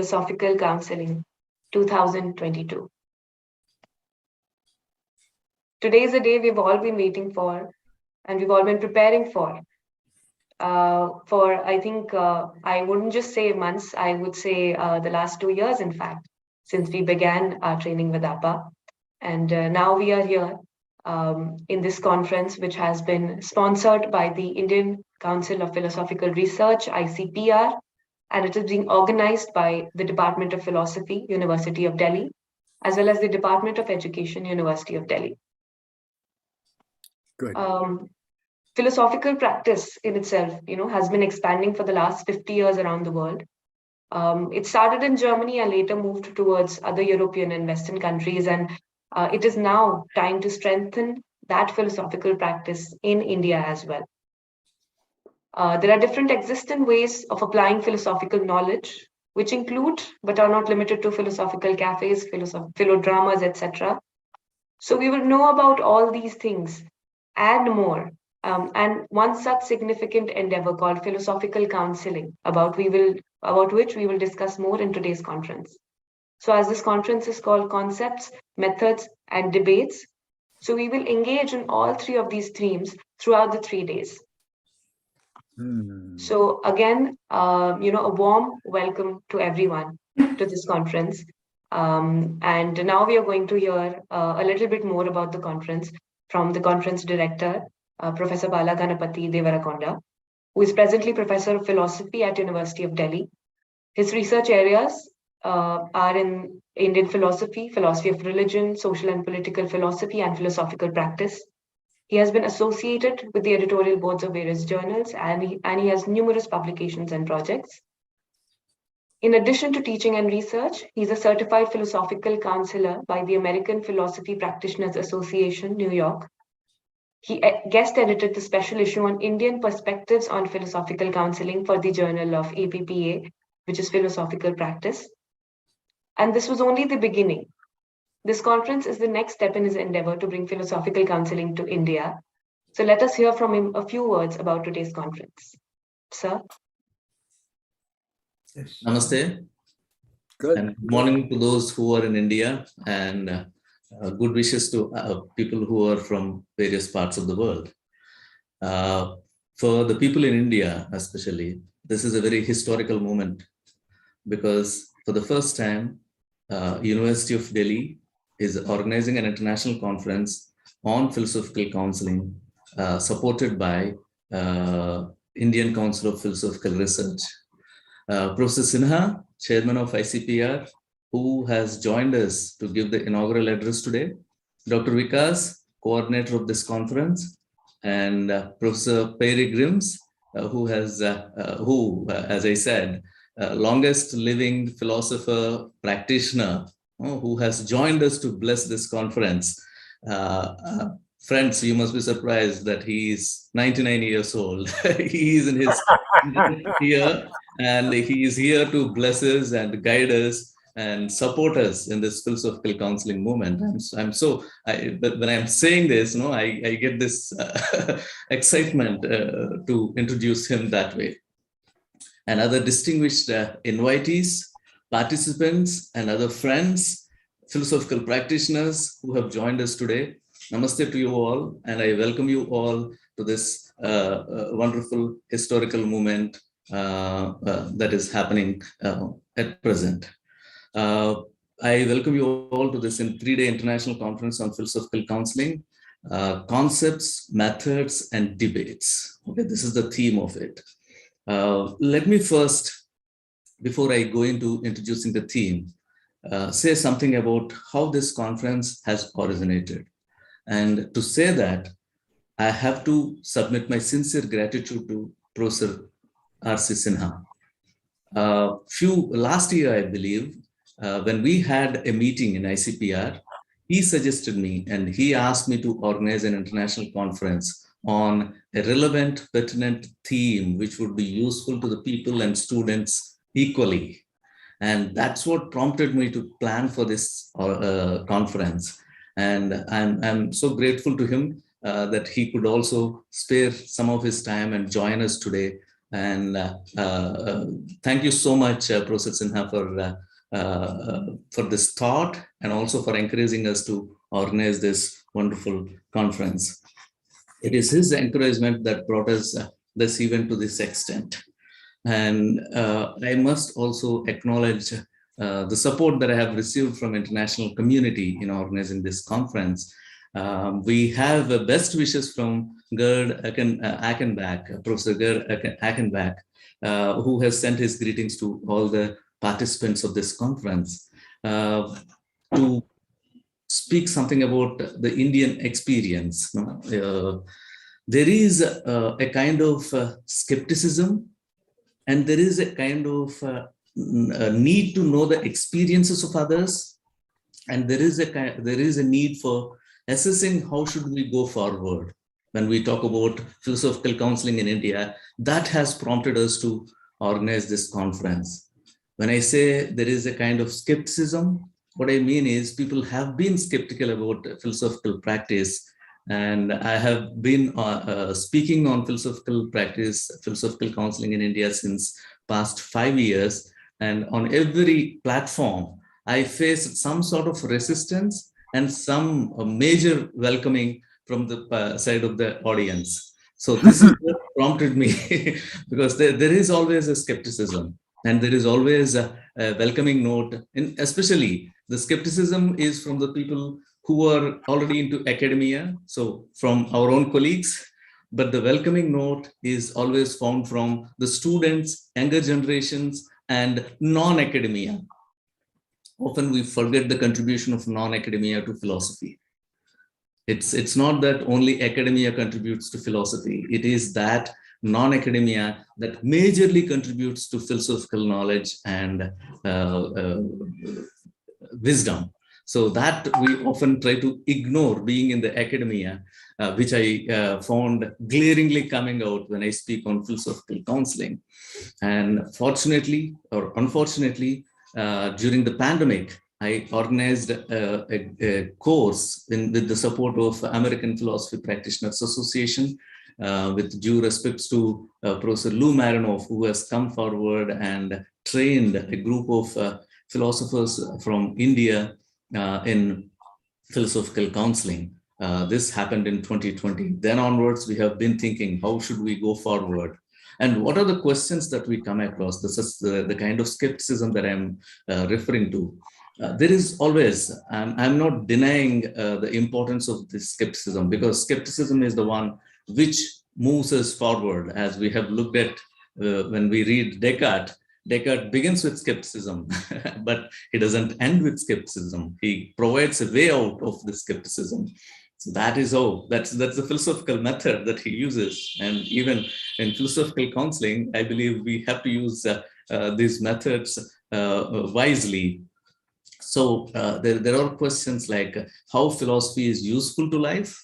Philosophical Counseling 2022. Today is a day we've all been waiting for and we've all been preparing for. I think, I wouldn't just say months, I would say the last 2 years, in fact, since we began our training with APA. And now we are here in this conference, which has been sponsored by the Indian Council of Philosophical Research, ICPR, and it is being organized by the Department of Philosophy, University of Delhi, as well as the Department of Education, University of Delhi. Good. Philosophical practice in itself, has been expanding for the last 50 years around the world. It started in Germany and later moved towards other European and Western countries. And it is now time to strengthen that philosophical practice in India as well. There are different existing ways of applying philosophical knowledge, which include, but are not limited to, philosophical cafes, philodramas, etc. So we will know about all these things and more. And one such significant endeavor called philosophical counseling, about which we will discuss more in today's conference. So as this conference is called Concepts, Methods, and Debates, so we will engage in all three of these themes throughout the 3 days. So again, a warm welcome to everyone to this conference. And now we are going to hear a little bit more about the conference from the conference director, Professor Bala Ganapati Devarakonda, who is presently Professor of Philosophy at University of Delhi. His research areas are in Indian philosophy, philosophy of religion, social and political philosophy, and philosophical practice. He has been associated with the editorial boards of various journals, and he has numerous publications and projects. In addition to teaching and research, he's a certified philosophical counselor by the American Philosophy Practitioners Association, New York. He guest edited the special issue on Indian perspectives on philosophical counseling for the Journal of APPA, which is Philosophical Practice. And this was only the beginning. This conference is the next step in his endeavor to bring philosophical counseling to India. So let us hear from him a few words about today's conference. Sir? Yes. Namaste. Good. And good morning to those who are in India, and good wishes to people who are from various parts of the world. For the people in India especially, this is a very historical moment, because for the first time, University of Delhi is organizing an international conference on philosophical counseling, supported by Indian Council of Philosophical Research. Professor Sinha, Chairman of ICPR, who has joined us to give the inaugural address today, Dr. Vikas, coordinator of this conference, and Professor Perry Grims, who, as I said, longest living philosopher practitioner, who has joined us to bless this conference. Friends, you must be surprised that he is 99 years old. He is in his year, and he is here to bless us and guide us and support us in this philosophical counseling movement. But when I'm saying this, I get this excitement to introduce him that way. And other distinguished invitees, participants, and other friends, philosophical practitioners who have joined us today. Namaste to you all, and I welcome you all to this wonderful historical moment that is happening at present. I welcome you all to this 3-day international conference on philosophical counseling, concepts, methods, and debates. Okay, this is the theme of it. Let me first, before I go into introducing the theme, say something about how this conference has originated. And to say that, I have to submit my sincere gratitude to Professor R.C. Sinha. Last year, I believe, when we had a meeting in ICPR, he suggested me and he asked me to organize an international conference on a relevant, pertinent theme, which would be useful to the people and students equally. And that's what prompted me to plan for this conference. And I'm so grateful to him that he could also spare some of his time and join us today And thank you so much, Professor Sinha, for this thought and also for encouraging us to organize this wonderful conference. It is his encouragement that brought us this event to this extent. And I must also acknowledge the support that I have received from international community in organizing this conference. We have best wishes from Gerd Achenbach, Professor Gerd Achenbach, who has sent his greetings to all the participants of this conference to speak something about the Indian experience. There is a kind of skepticism, and there is a kind of need to know the experiences of others, and there is a need for assessing how should we go forward. When we talk about philosophical counseling in India, that has prompted us to organize this conference. When I say there is a kind of skepticism, what I mean is people have been skeptical about philosophical practice. And I have been speaking on philosophical practice, philosophical counseling in India since past 5 years. And on every platform, I faced some sort of resistance and some major welcoming from the side of the audience. So this is what prompted me, because there is always a skepticism, and there is always a welcoming note. And especially the skepticism is from the people who are already into academia, so from our own colleagues, but the welcoming note is always found from the students, younger generations, and non-academia. Often we forget the contribution of non-academia to philosophy. It's not that only academia contributes to philosophy. It is that non-academia that majorly contributes to philosophical knowledge and wisdom. So that we often try to ignore being in the academia, which I found glaringly coming out when I speak on philosophical counseling. And fortunately or unfortunately, during the pandemic, I organized a course with the support of American Philosophy Practitioners Association, with due respects to Professor Lou Marinoff, who has come forward and trained a group of philosophers from India in philosophical counseling. This happened in 2020. Then onwards, we have been thinking, how should we go forward? And what are the questions that we come across? This is the kind of skepticism that I'm referring to. There is always, I'm not denying the importance of this skepticism, because skepticism is the one which moves us forward. As we have looked at when we read Descartes, Descartes begins with skepticism, but he doesn't end with skepticism. He provides a way out of the skepticism. So that is how, that's the philosophical method that he uses. And even in philosophical counseling, I believe we have to use these methods wisely. So there are questions like how philosophy is useful to life.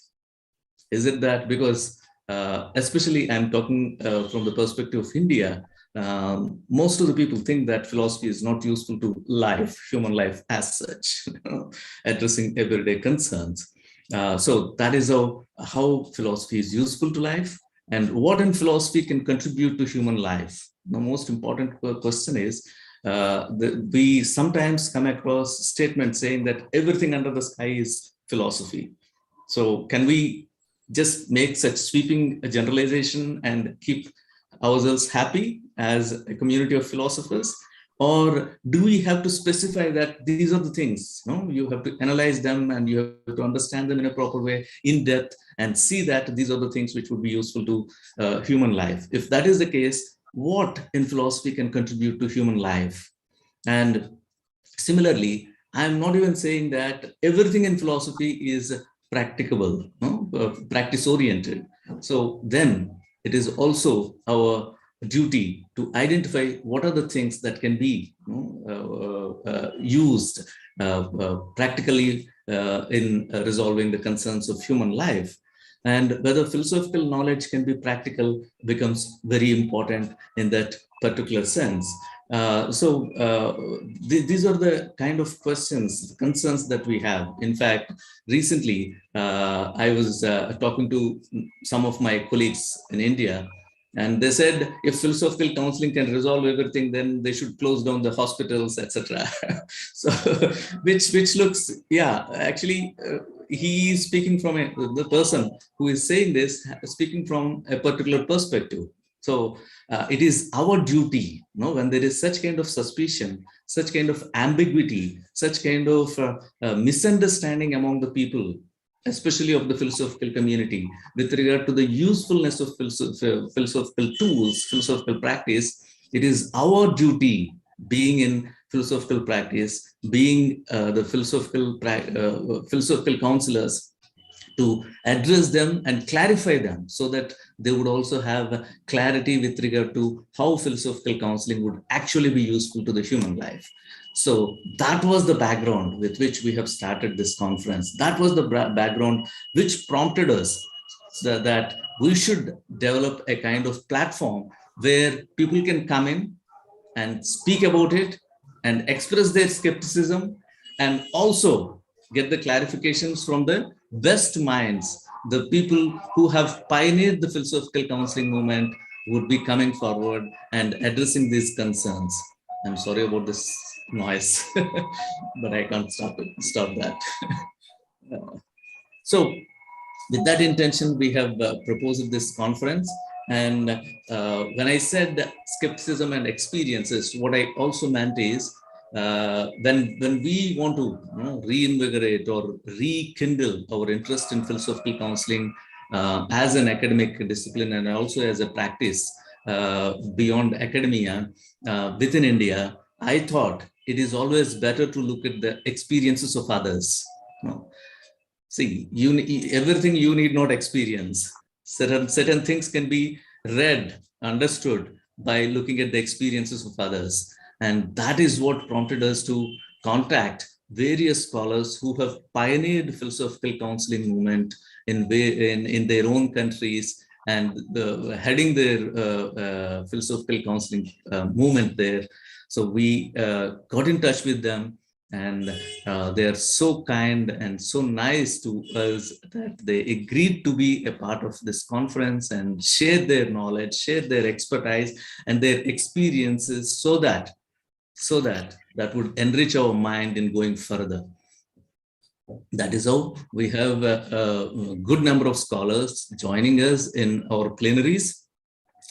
Is it that because, especially I'm talking from the perspective of India, most of the people think that philosophy is not useful to life, human life as such, addressing everyday concerns. So that is how philosophy is useful to life, and what in philosophy can contribute to human life. The most important question is, we sometimes come across statements saying that everything under the sky is philosophy. So can we just make such sweeping generalization and keep ourselves happy as a community of philosophers? Or do we have to specify that these are the things? No, you have to analyze them and you have to understand them in a proper way, in depth, and see that these are the things which would be useful to human life. If that is the case, what in philosophy can contribute to human life? And similarly, I'm not even saying that everything in philosophy is practicable, no? Practice oriented. So then it is also our duty to identify what are the things that can be used practically in resolving the concerns of human life. And whether philosophical knowledge can be practical becomes very important in that particular sense. These are the kind of questions, concerns that we have. In fact, recently, I was talking to some of my colleagues in India, And they said if philosophical counseling can resolve everything, then they should close down the hospitals, etc. So, which looks, yeah, actually, he is speaking from the person who is saying this, speaking from a particular perspective. So it is our duty, when there is such kind of suspicion, such kind of ambiguity, such kind of misunderstanding among the people, especially of the philosophical community, with regard to the usefulness of philosophical tools, philosophical practice. It is our duty, being in philosophical practice, being the philosophical counselors, to address them and clarify them, so that they would also have clarity with regard to how philosophical counseling would actually be useful to the human life. So that was the background with which we have started this conference. That was the background which prompted us that we should develop a kind of platform where people can come in and speak about it and express their skepticism, and also get the clarifications from the best minds. The people who have pioneered the philosophical counseling movement would be coming forward and addressing these concerns. I'm sorry about this noise, but I can't stop that. So with that intention, we have proposed this conference. And when I said skepticism and experiences, what I also meant is, when we want to reinvigorate or rekindle our interest in philosophical counseling as an academic discipline and also as a practice beyond academia within India, I thought it is always better to look at the experiences of others. See, everything you need not experience. Certain things can be read, understood by looking at the experiences of others. And that is what prompted us to contact various scholars who have pioneered philosophical counseling movement in their own countries, and heading their philosophical counseling movement there. So we got in touch with them, and they are so kind and so nice to us that they agreed to be a part of this conference and share their knowledge, share their expertise and their experiences, so that would enrich our mind in going further. That is how we have a good number of scholars joining us in our plenaries,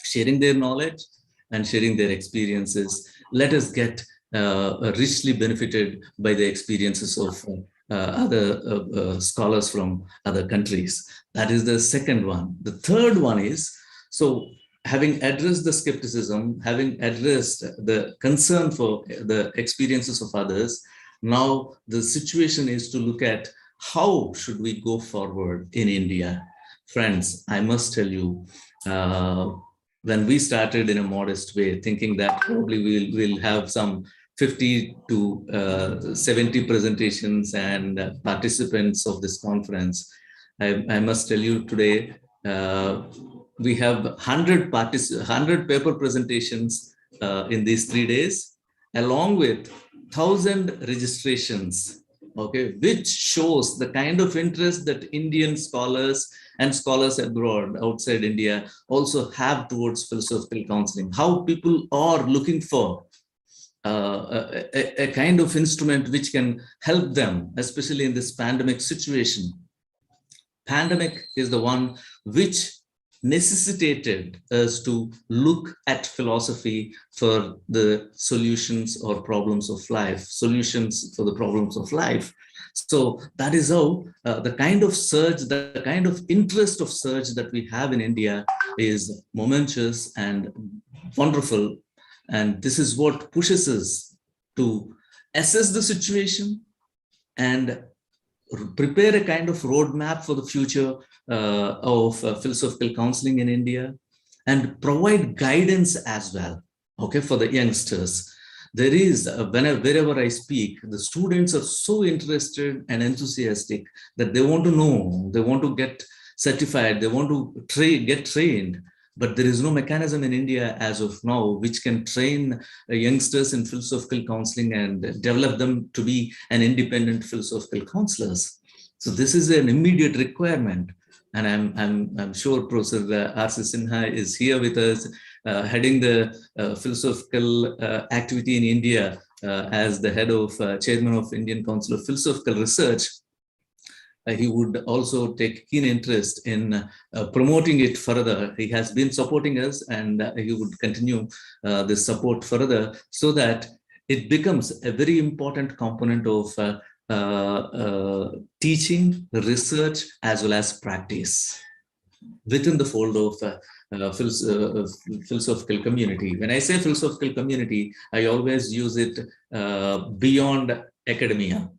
sharing their knowledge and sharing their experiences. Let us get richly benefited by the experiences of other scholars from other countries. That is the second one. The third one is, so having addressed the skepticism, having addressed the concern for the experiences of others, now the situation is to look at how should we go forward in India. Friends, I must tell you, when we started in a modest way, thinking that probably we'll have some 50 to 70 presentations and participants of this conference, I must tell you today, we have 100 paper presentations in these 3 days, along with 1,000 registrations, okay, which shows the kind of interest that Indian scholars and scholars abroad, outside India, also have towards philosophical counseling. How people are looking for a kind of instrument which can help them, especially in this pandemic situation. Pandemic is the one which necessitated us to look at philosophy for the solutions or problems of life, solutions for the problems of life. So that is how the kind of surge, the kind of interest of surge that we have in India is momentous and wonderful. And this is what pushes us to assess the situation and prepare a kind of roadmap for the future of philosophical counseling in India, and provide guidance as well, okay, for the youngsters. There is, wherever I speak, the students are so interested and enthusiastic that they want to know, they want to get certified, they want to get trained. But there is no mechanism in India as of now which can train youngsters in philosophical counseling and develop them to be an independent philosophical counselors. So this is an immediate requirement. And I'm sure Professor R.C. Sinha is here with us, heading the philosophical activity in India as the head of chairman of Indian Council of Philosophical Research. He would also take keen interest in promoting it further. He has been supporting us, and he would continue this support further so that it becomes a very important component of teaching, research, as well as practice within the fold of philosophical community. When I say philosophical community, I always use it beyond academia,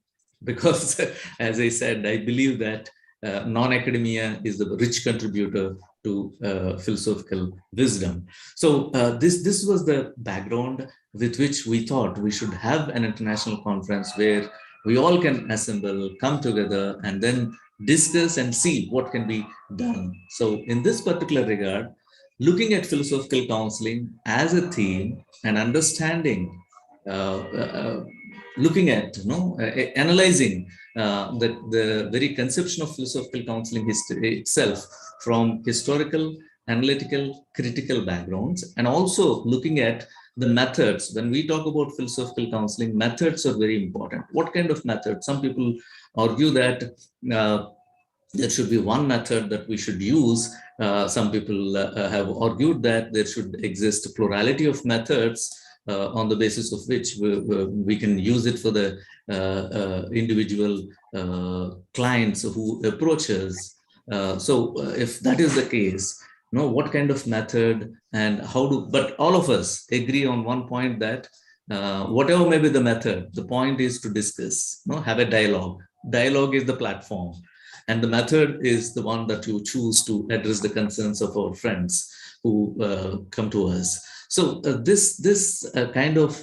because as I said, I believe that non-academia is the rich contributor to philosophical wisdom. So this was the background with which we thought we should have an international conference where we all can assemble, come together, and then discuss and see what can be done. So in this particular regard, looking at philosophical counseling as a theme and understanding, looking at, analyzing the very conception of philosophical counseling history itself from historical, analytical, critical backgrounds, and also looking at the methods. When we talk about philosophical counseling, methods are very important. What kind of method? Some people argue that there should be one method that we should use. Some people have argued that there should exist a plurality of methods on the basis of which we can use it for the individual clients who approach us. So if that is the case, what kind of method and how do, but all of us agree on one point that whatever may be the method, the point is to discuss, have a dialogue. Dialogue is the platform, and the method is the one that you choose to address the concerns of our friends who come to us. So this kind of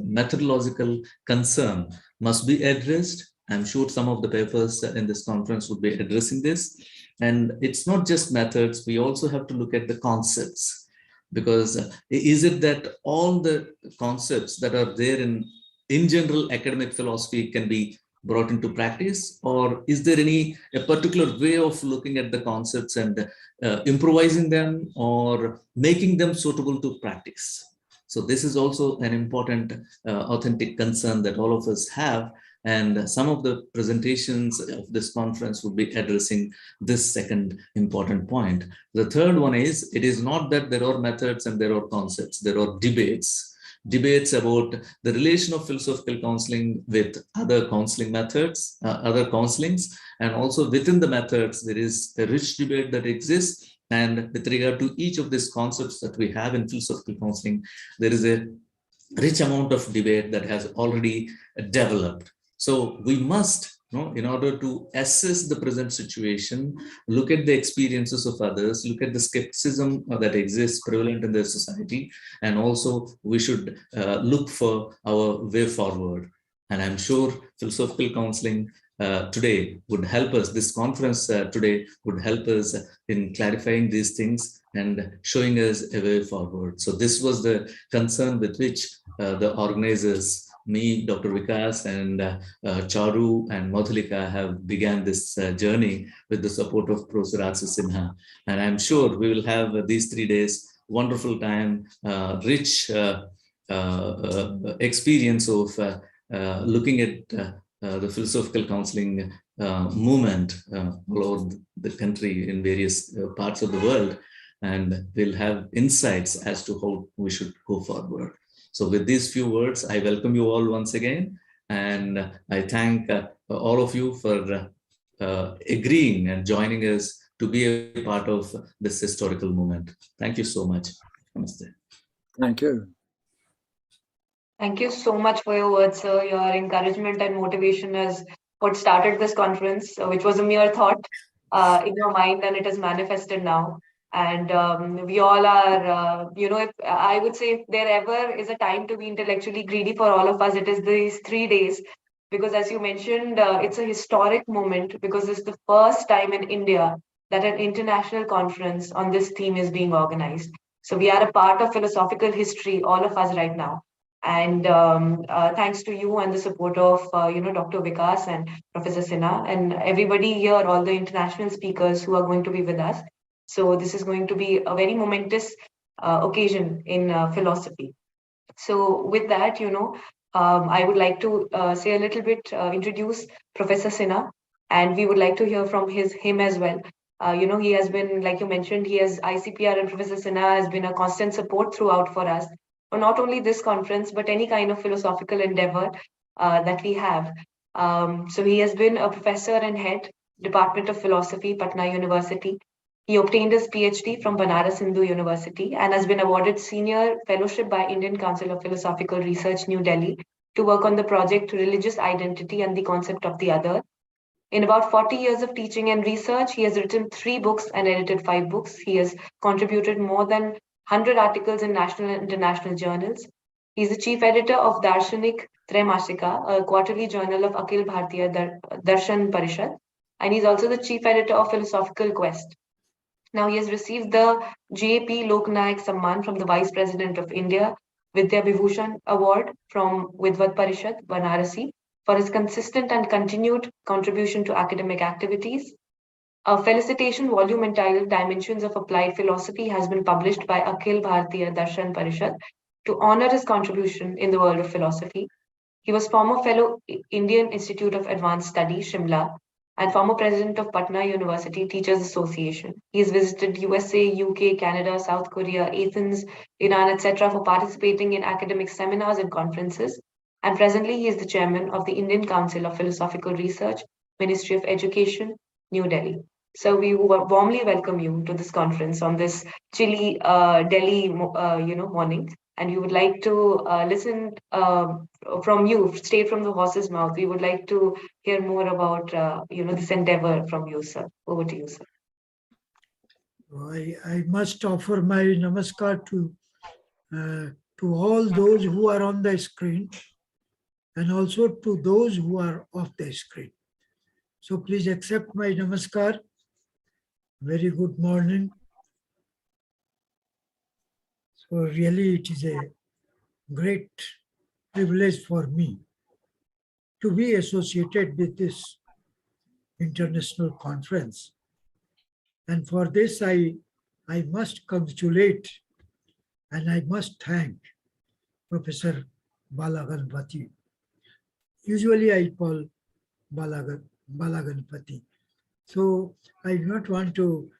methodological concern must be addressed. I'm sure some of the papers in this conference would be addressing this. And it's not just methods, we also have to look at the concepts, because is it that all the concepts that are there in general academic philosophy can be brought into practice, or is there a particular way of looking at the concepts and improvising them or making them suitable to practice? So this is also an important authentic concern that all of us have, and some of the presentations of this conference would be addressing this second important point. The third one is, it is not that there are methods and there are concepts, there are debates about the relation of philosophical counseling with other counseling methods, other counselings, and also within the methods, there is a rich debate that exists. And with regard to each of these concepts that we have in philosophical counseling, there is a rich amount of debate that has already developed. So we must, in order to assess the present situation, look at the experiences of others, look at the skepticism that exists prevalent in the society, and also we should look for our way forward. And I'm sure philosophical counseling today would help us, this conference today would help us in clarifying these things and showing us a way forward. So this was the concern with which the organizers, me, Dr. Vikas, and Charu and Madhulika have began this journey with the support of Professor R.C. Sinha. And I'm sure we will have these 3 days, wonderful time, rich experience of looking at the philosophical counseling movement all over the country in various parts of the world. And we'll have insights as to how we should go forward. So with these few words, I welcome you all once again, and I thank all of you for agreeing and joining us to be a part of this historical moment. Thank you so much. Namaste. Thank you. Thank you so much for your words, sir. Your encouragement and motivation is what started this conference, which was a mere thought in your mind, and it is manifested now. And we all are, if I would say, if there ever is a time to be intellectually greedy for all of us, it is these 3 days. Because as you mentioned, it's a historic moment, because it's the first time in India that an international conference on this theme is being organized. So we are a part of philosophical history, all of us right now. And thanks to you and the support of Dr. Vikas and Professor Sinha and everybody here, all the international speakers who are going to be with us. So this is going to be a very momentous occasion in philosophy. So with that, I would like to say a little bit, introduce Professor Sinha, and we would like to hear from him as well. He has been, like you mentioned, he has ICPR and Professor Sinha has been a constant support throughout for us, for not only this conference, but any kind of philosophical endeavor that we have. So he has been a professor and head, Department of Philosophy, Patna University. He obtained his PhD from Banaras Hindu University and has been awarded Senior Fellowship by Indian Council of Philosophical Research, New Delhi, to work on the project Religious Identity and the Concept of the Other. In about 40 years of teaching and research, he has written 3 books and edited 5 books. He has contributed more than 100 articles in national and international journals. He is the chief editor of Darshanik Traimasika, a quarterly journal of Akhil Bhartiya Darshan Parishad, and he is also the chief editor of Philosophical Quest. Now he has received the J.P. Loknayak Samman from the Vice President of India, Vidya Vibhushan Award from Vidvat Parishad, Varanasi, for his consistent and continued contribution to academic activities. A felicitation volume entitled Dimensions of Applied Philosophy has been published by Akhil Bhartiya Darshan Parishad to honor his contribution in the world of philosophy. He was former fellow Indian Institute of Advanced Studies, Shimla, and former president of Patna University Teachers Association. He has visited USA, UK, Canada, South Korea, Athens, Iran, etc. for participating in academic seminars and conferences. And presently, he is the chairman of the Indian Council of Philosophical Research, Ministry of Education, New Delhi. So we warmly welcome you to this conference on this chilly Delhi, morning. And we would like to listen from you, straight from the horse's mouth. We would like to hear more about this endeavor from you, sir. Over to you, sir. I must offer my namaskar to all those who are on the screen and also to those who are off the screen. So please accept my namaskar. Very good morning. So really it is a great privilege for me to be associated with this international conference. And for this, I must congratulate and I must thank Professor Balaganpati. Usually I call Balaganpati. So I do not want to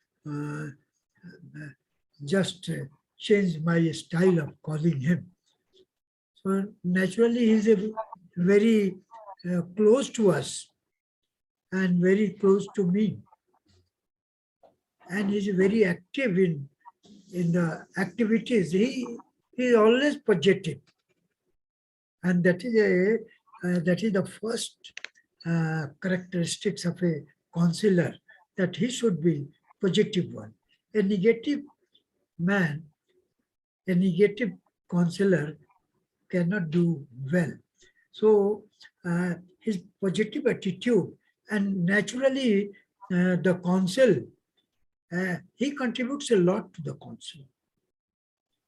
just change my style of calling him. So naturally, he's a very close to us and very close to me. And he's very active in the activities. He is always positive. And that is the first characteristics of a counselor, that he should be positive one. A negative man, a negative counselor cannot do well. So his positive attitude, and naturally the council, he contributes a lot to the council.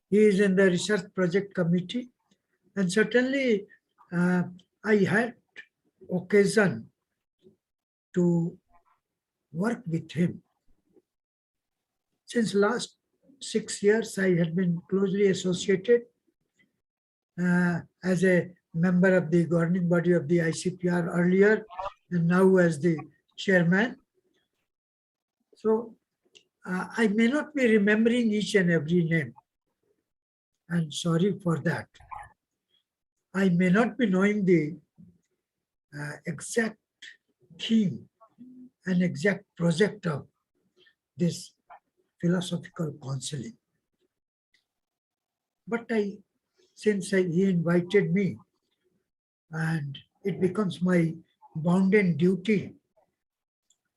He is in the research project committee, and certainly I had occasion to work with him. Since last 6 years, I had been closely associated as a member of the governing body of the ICPR earlier, and now as the chairman. So I may not be remembering each and every name. I'm sorry for that. I may not be knowing the exact theme and exact project of this philosophical counseling. But since he invited me, and it becomes my bounden duty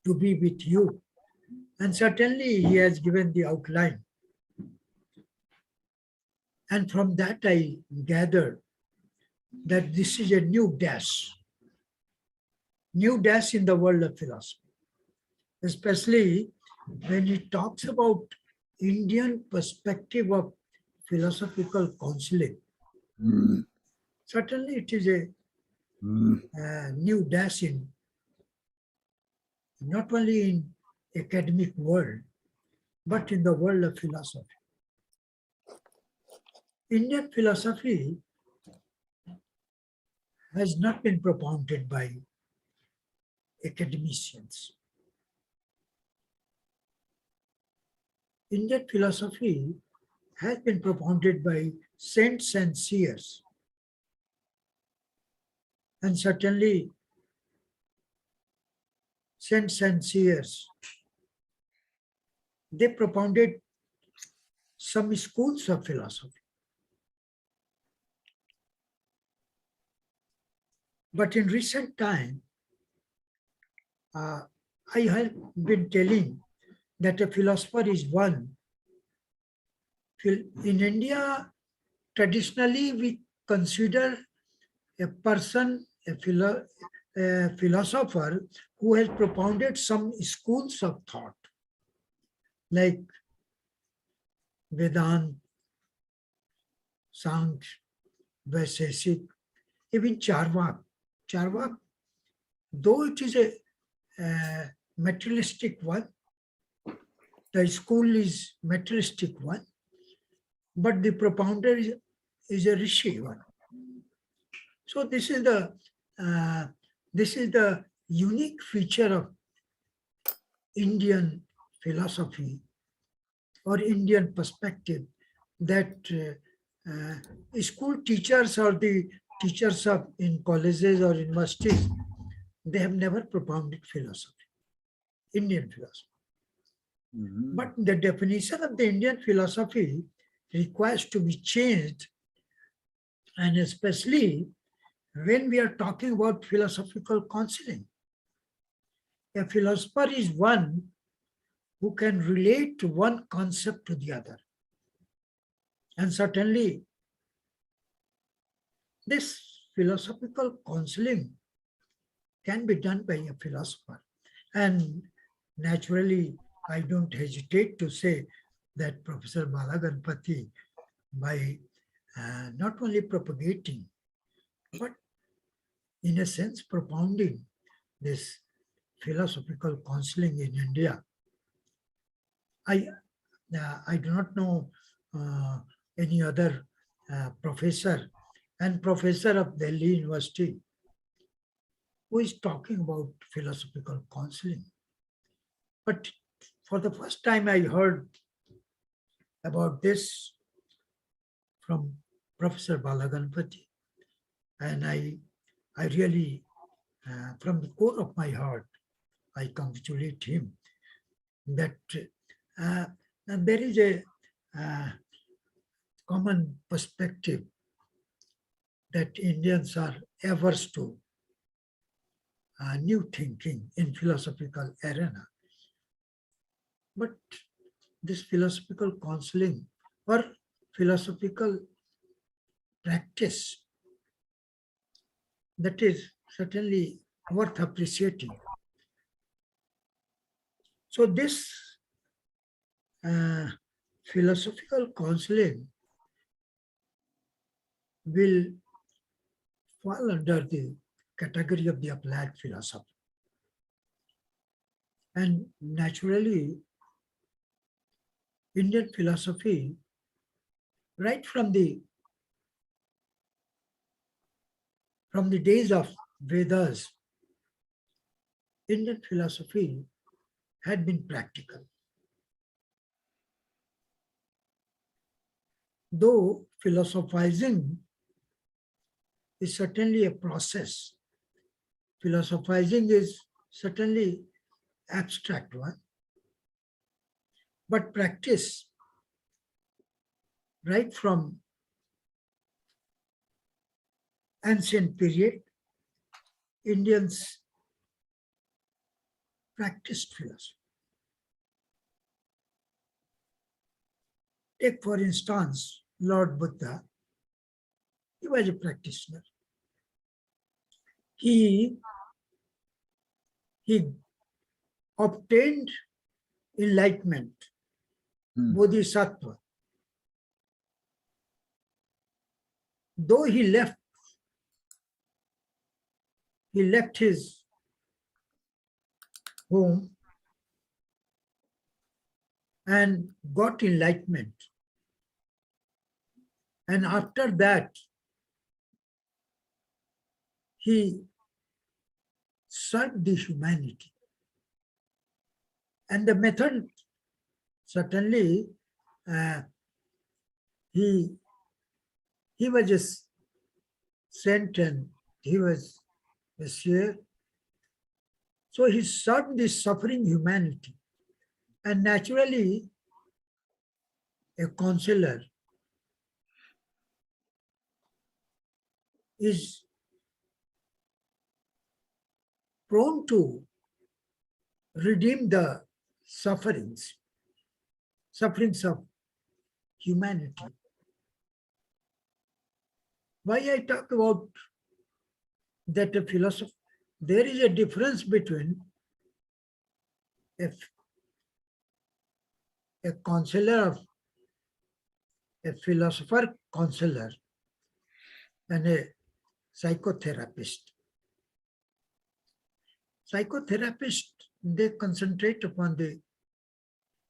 to be with you. And certainly he has given the outline. And from that I gathered that this is a new dash in the world of philosophy, especially when he talks about Indian perspective of philosophical counseling. certainly it is a new dash in not only in academic world, but in the world of philosophy. Indian philosophy has not been propounded by academicians. Indian philosophy has been propounded by saints and seers. And certainly, saints and seers, they propounded some schools of philosophy. But in recent time, I have been telling that a philosopher is one. In India, traditionally, we consider a person, a philosopher who has propounded some schools of thought, like Vedanta, Sankhya, Vaisheshik, even Charvak. Charvak, though it is a materialistic one, the school is materialistic one, but the propounder is a rishi one. So this is the unique feature of Indian philosophy or Indian perspective, that school teachers or the teachers of in colleges or universities, they have never propounded philosophy, Indian philosophy. But the definition of the Indian philosophy requires to be changed, and especially when we are talking about philosophical counseling. A philosopher is one who can relate one concept to the other. And certainly, this philosophical counseling can be done by a philosopher. And naturally, I don't hesitate to say that Professor Balaganpati, by not only propagating, but in a sense propounding this philosophical counseling in India, I do not know any other professor of Delhi University who is talking about philosophical counseling. But for the first time, I heard about this from Professor Balaganpati, and I really, from the core of my heart, I congratulate him that there is a common perspective that Indians are averse to new thinking in philosophical arena. But this philosophical counseling or philosophical practice, that is certainly worth appreciating. So this philosophical counseling will fall under the category of the applied philosophy. And naturally, Indian philosophy, right from the days of Vedas, Indian philosophy had been practical. Though philosophizing is certainly a process, philosophizing is certainly abstract one, but practice, right from ancient period, Indians practiced philosophy. Take, for instance, Lord Buddha. He was a practitioner. He obtained enlightenment, bodhisattva. Though he left he left his home and got enlightenment. And after that, he served the humanity. And the method, certainly, he was just sent and he was a seer. So he served the suffering humanity. And naturally, a counselor is prone to redeem the sufferings of humanity. Why I talk about that a philosopher, there is a difference between a counselor, a philosopher counselor, and a psychotherapist. Psychotherapists, they concentrate upon the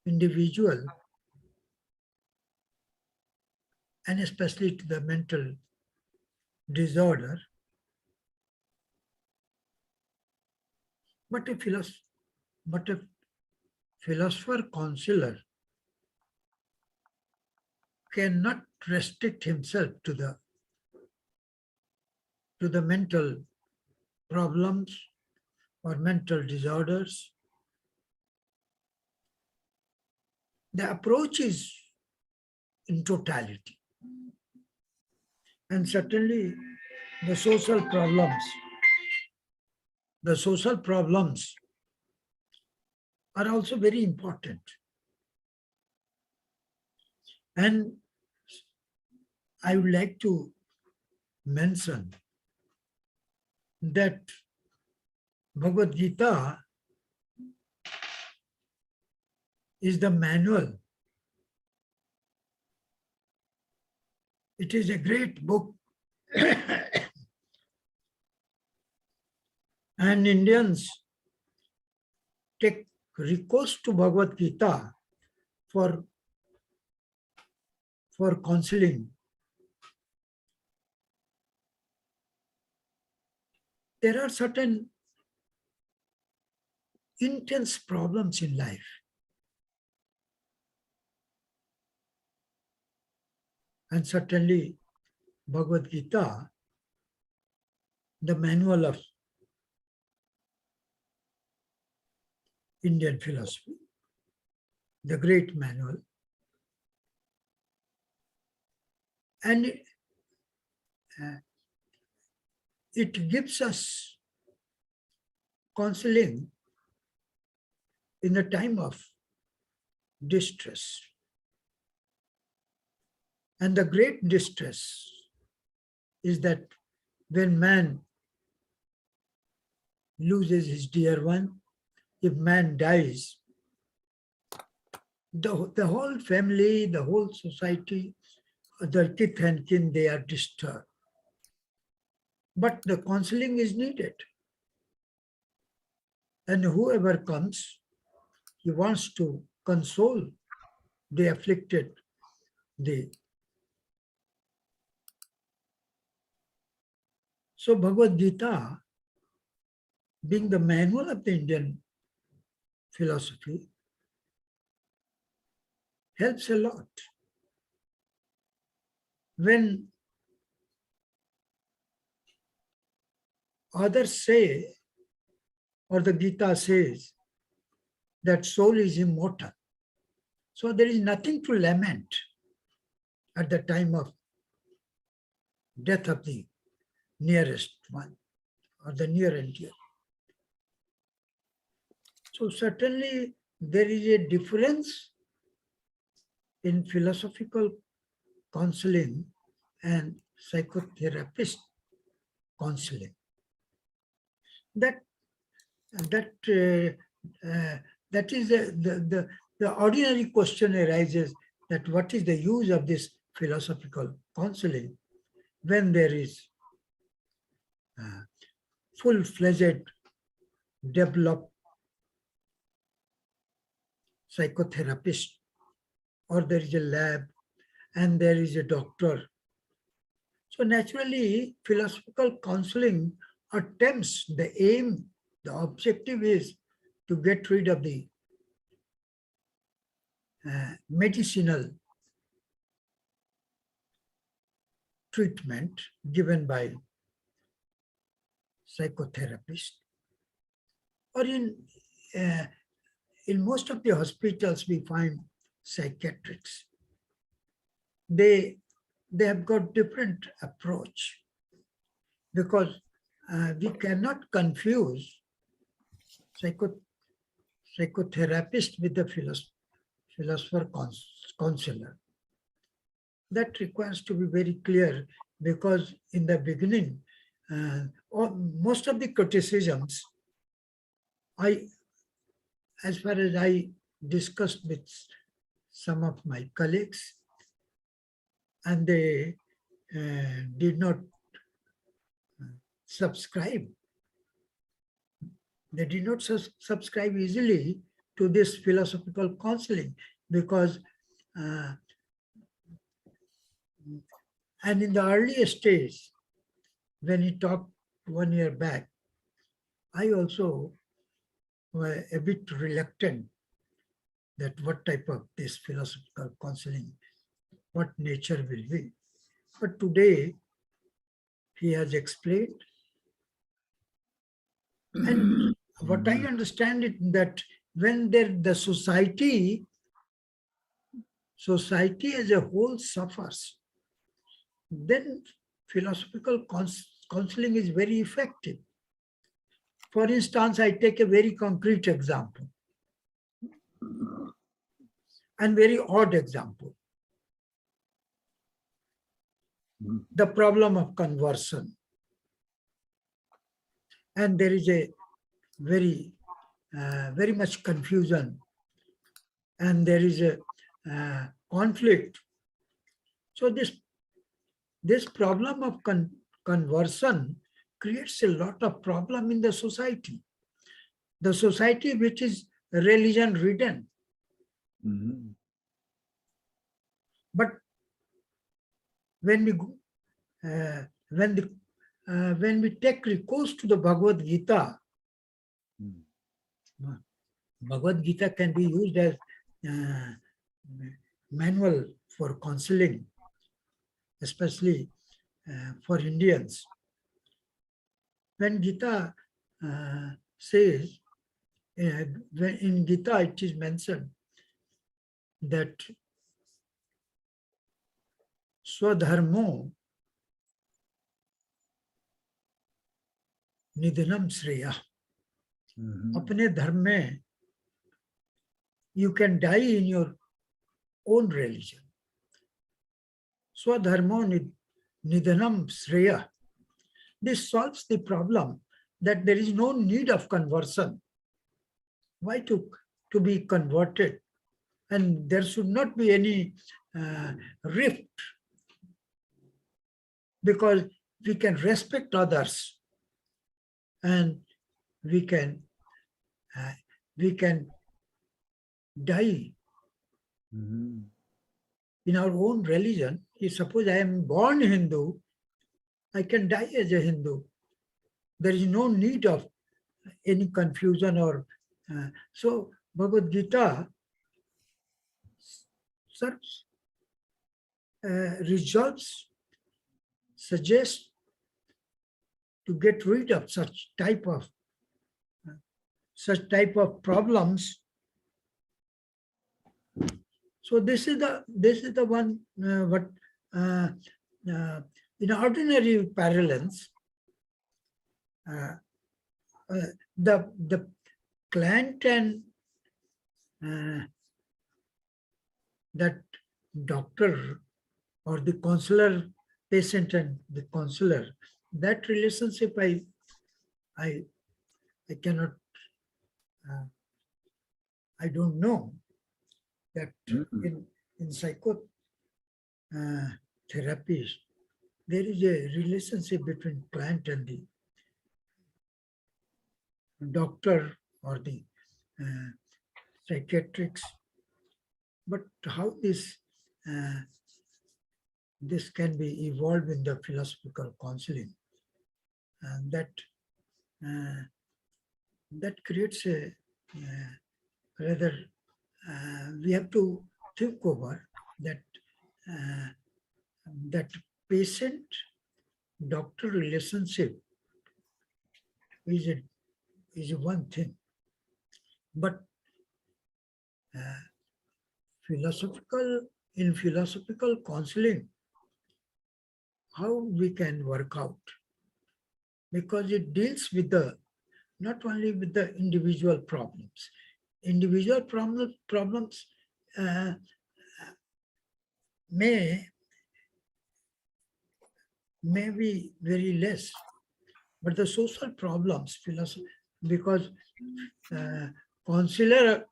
individual and especially to the mental disorder. But a philosopher counselor cannot restrict himself to the mental problems or mental disorders. The approach is in totality. And certainly the social problems are also very important. And I would like to mention that Bhagavad Gita is the manual. It is a great book. And Indians take recourse to Bhagavad Gita for counseling. There are certain intense problems in life. And certainly Bhagavad Gita, the manual of Indian philosophy, the great manual, and it gives us counseling in a time of distress. And the great distress is that when man loses his dear one, if man dies, the whole family, the whole society, the kith and kin, they are disturbed. But the counseling is needed. And whoever comes, he wants to console the afflicted, So Bhagavad Gita, being the manual of the Indian philosophy, helps a lot. When others say, or the Gita says, that soul is immortal, so there is nothing to lament at the time of death of the nearest one, or the near and dear. So certainly there is a difference in philosophical counseling and psychotherapist counseling. That is the ordinary question arises, that what is the use of this philosophical counseling when there is full-fledged developed psychotherapist, or there is a lab and there is a doctor. So naturally, philosophical counseling attempts, the aim, the objective is to get rid of the medicinal treatment given by psychotherapist, or in most of the hospitals we find psychiatrists. They have got different approach, because we cannot confuse psychotherapist with the philosopher counselor. That requires to be very clear, because in the beginning, most of the criticisms, as far as I discussed with some of my colleagues, and they did not subscribe. They did not subscribe easily to this philosophical counseling, because and in the earlier stage, when he talked 1 year back, I also were a bit reluctant that what type of this philosophical counseling, what nature will be. But today, he has explained. And what I understand it that when the society as a whole suffers, then philosophical counseling is very effective. For instance, I take a very concrete example and very odd example. The problem of conversion. And there is a very much confusion, and there is a conflict. So this problem of conversion creates a lot of problem in the society. The society which is religion ridden. But when we take recourse to the Bhagavad Gita, Bhagavad Gita can be used as manual for counseling, especially for Indians. When Gita says, in Gita it is mentioned that Swadharmo Nidhanam Shreya. Apne dharma mein, you can die in your own religion. Swadharmo Nidhanam Shreya. This solves the problem that there is no need of conversion. Why to be converted? And there should not be any rift, because we can respect others and we can die in our own religion. If suppose I am born Hindu, I can die as a Hindu. There is no need of any confusion or so Bhagavad Gita serves, resolves, suggests to get rid of such type of problems. So this is the one what in ordinary parlance, the client and that doctor, or the counselor, patient and the counselor, that relationship I cannot, I don't know that in psychotherapy there is a relationship between client and the doctor or the psychiatrics, but how this can be evolved in the philosophical counseling, and uh, that creates a rather we have to think over that uh, that patient doctor relationship is one thing, but uh, philosophical counseling, how we can work out, because it deals with the not only with the individual problems. Individual problems uh, may be very less, but the social problems, because uh, counselor,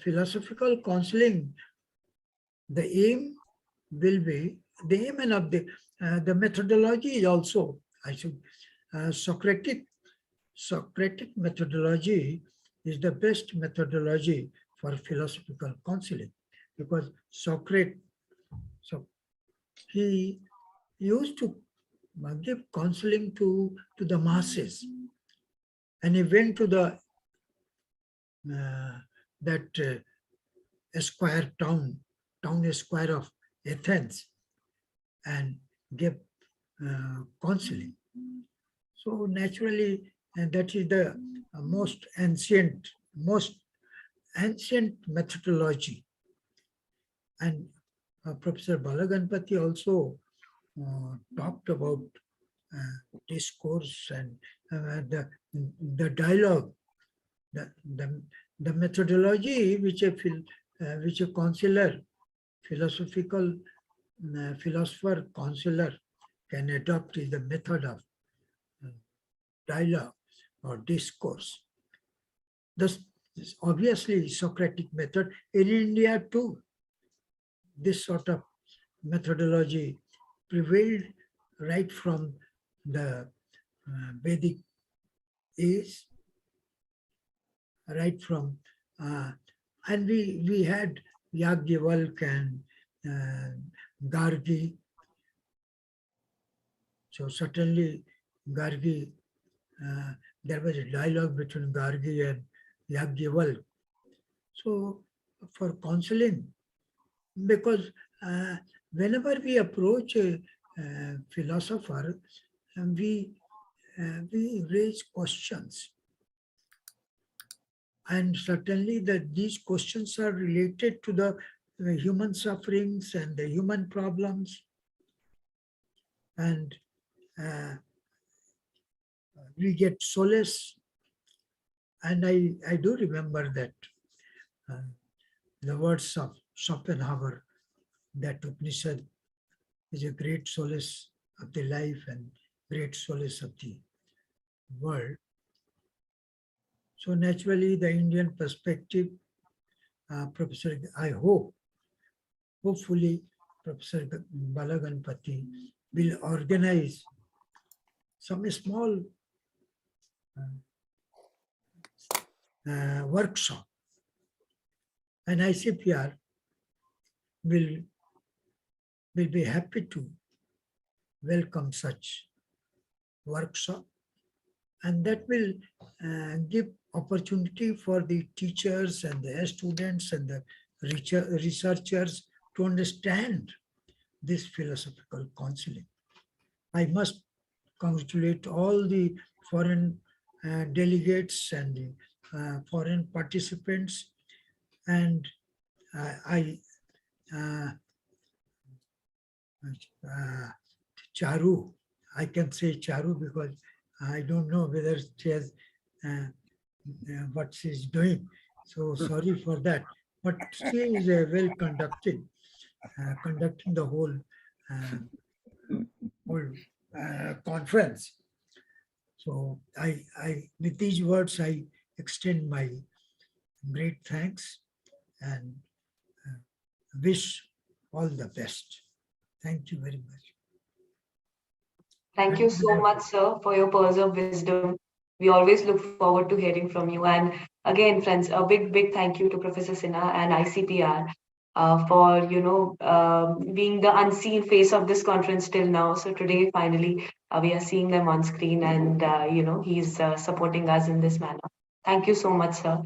philosophical counseling, the aim will be the aim and of the methodology is also, I should, Socratic methodology is the best methodology for philosophical counseling, because Socrates, so he used to give counseling to the masses, and he went to the that square town square of Athens, and gave counseling. So naturally, and that is the most ancient methodology. And Professor Balaganpati also talked about discourse and the dialogue, the methodology which a counselor, philosopher counselor can adopt is the method of dialogue or discourse. This obviously Socratic method. In India too, this sort of methodology prevailed right from the Vedic age, right from, and we had Yagyavalk and Gargi. So certainly Gargi, there was a dialogue between Gargi and Yagyavalk. So for counseling, because whenever we approach a philosopher, we raise questions, and certainly that these questions are related to the human sufferings and the human problems, and we get solace. And I do remember that the words of Schopenhauer, that Upanishad is a great solace of the life and great solace of the world. So naturally, the Indian perspective, Professor, hopefully, Professor Balaganpati will organize some small workshop, and ICPR will be happy to welcome such workshop, and that will give opportunity for the teachers and the students and the researchers to understand this philosophical counseling. I must congratulate all the foreign delegates and the foreign participants, and Charu, I can say Charu because I don't know whether she has what she's doing. So sorry for that. But she is well conducting the whole conference. So with these words, I extend my great thanks and wish all the best. Thank you very much. Thank you so much, sir, for your pearls of wisdom. We always look forward to hearing from you. And again, friends, a big thank you to Professor Sinha and ICPR for being the unseen face of this conference till now. So today, finally, we are seeing them on screen, and he's supporting us in this manner. Thank you so much, sir.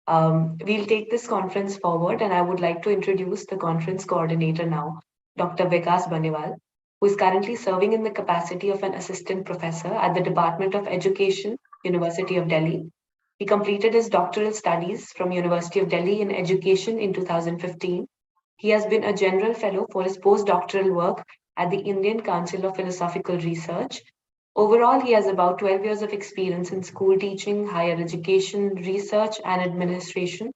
We'll take this conference forward, and I would like to introduce the conference coordinator now, Dr. Vikas Baniwal, who is currently serving in the capacity of an assistant professor at the Department of Education, University of Delhi. He completed his doctoral studies from University of Delhi in Education in 2015. He has been a general fellow for his postdoctoral work at the Indian Council of Philosophical Research. Overall, he has about 12 years of experience in school teaching, higher education, research, and administration.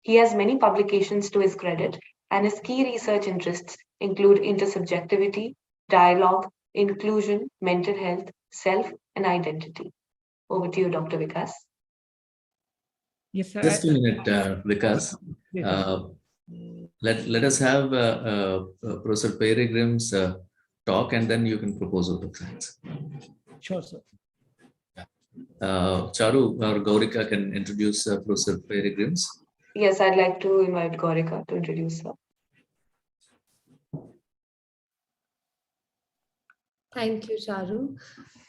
He has many publications to his credit, and his key research interests include intersubjectivity, dialogue, inclusion, mental health, self, and identity. Over to you, Dr. Vikas. Yes, sir. Just a minute, Vikas. Let us have Professor Peregrine's talk, and then you can propose out of thanks. Sure, sir. Charu or Gaurika can introduce Professor Peregrines. Yes, I'd like to invite Gaurika to introduce her. Thank you, Charu.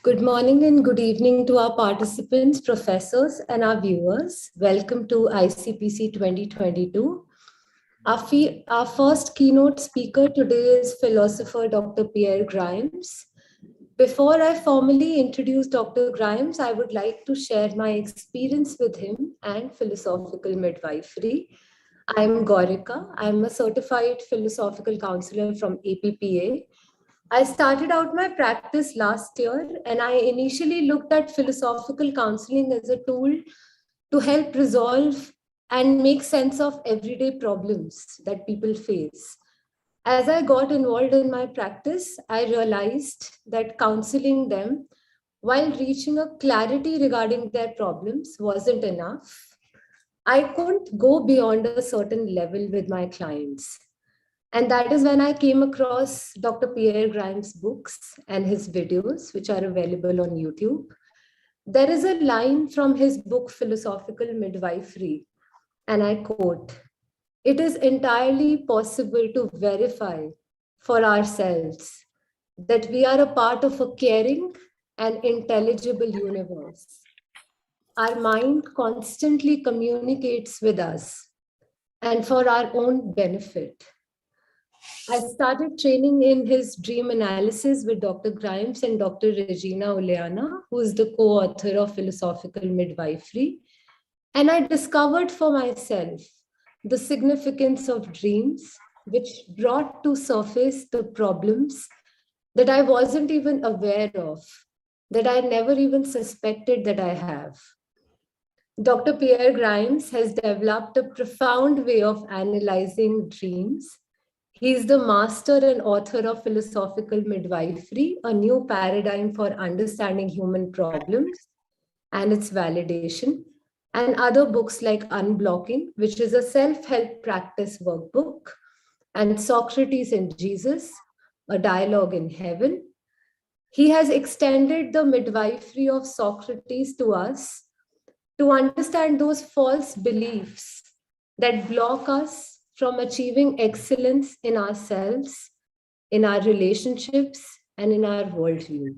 Good morning and good evening to our participants, professors, and our viewers. Welcome to ICPC 2022. Our first keynote speaker today is philosopher Dr. Pierre Grimes. Before I formally introduce Dr. Grimes, I would like to share my experience with him and philosophical midwifery. I'm Gaurika. I'm a certified philosophical counselor from APPA. I started out my practice last year, and I initially looked at philosophical counseling as a tool to help resolve and make sense of everyday problems that people face. As I got involved in my practice, I realized that counseling them while reaching a clarity regarding their problems wasn't enough. I couldn't go beyond a certain level with my clients. And that is when I came across Dr. Pierre Grimes' books and his videos, which are available on YouTube. There is a line from his book, Philosophical Midwifery, and I quote, "It is entirely possible to verify for ourselves that we are a part of a caring and intelligible universe. Our mind constantly communicates with us, and for our own benefit." I started training in his dream analysis with Dr. Grimes and Dr. Regina Oleana, who is the co-author of Philosophical Midwifery. And I discovered for myself the significance of dreams, which brought to surface the problems that I wasn't even aware of, that I never even suspected that I have. Dr. Pierre Grimes has developed a profound way of analyzing dreams. He is the master and author of Philosophical Midwifery, a new paradigm for understanding human problems and its validation, and other books like Unblocking, which is a self-help practice workbook, and Socrates and Jesus, a dialogue in heaven. He has extended the midwifery of Socrates to us to understand those false beliefs that block us from achieving excellence in ourselves, in our relationships, and in our worldview.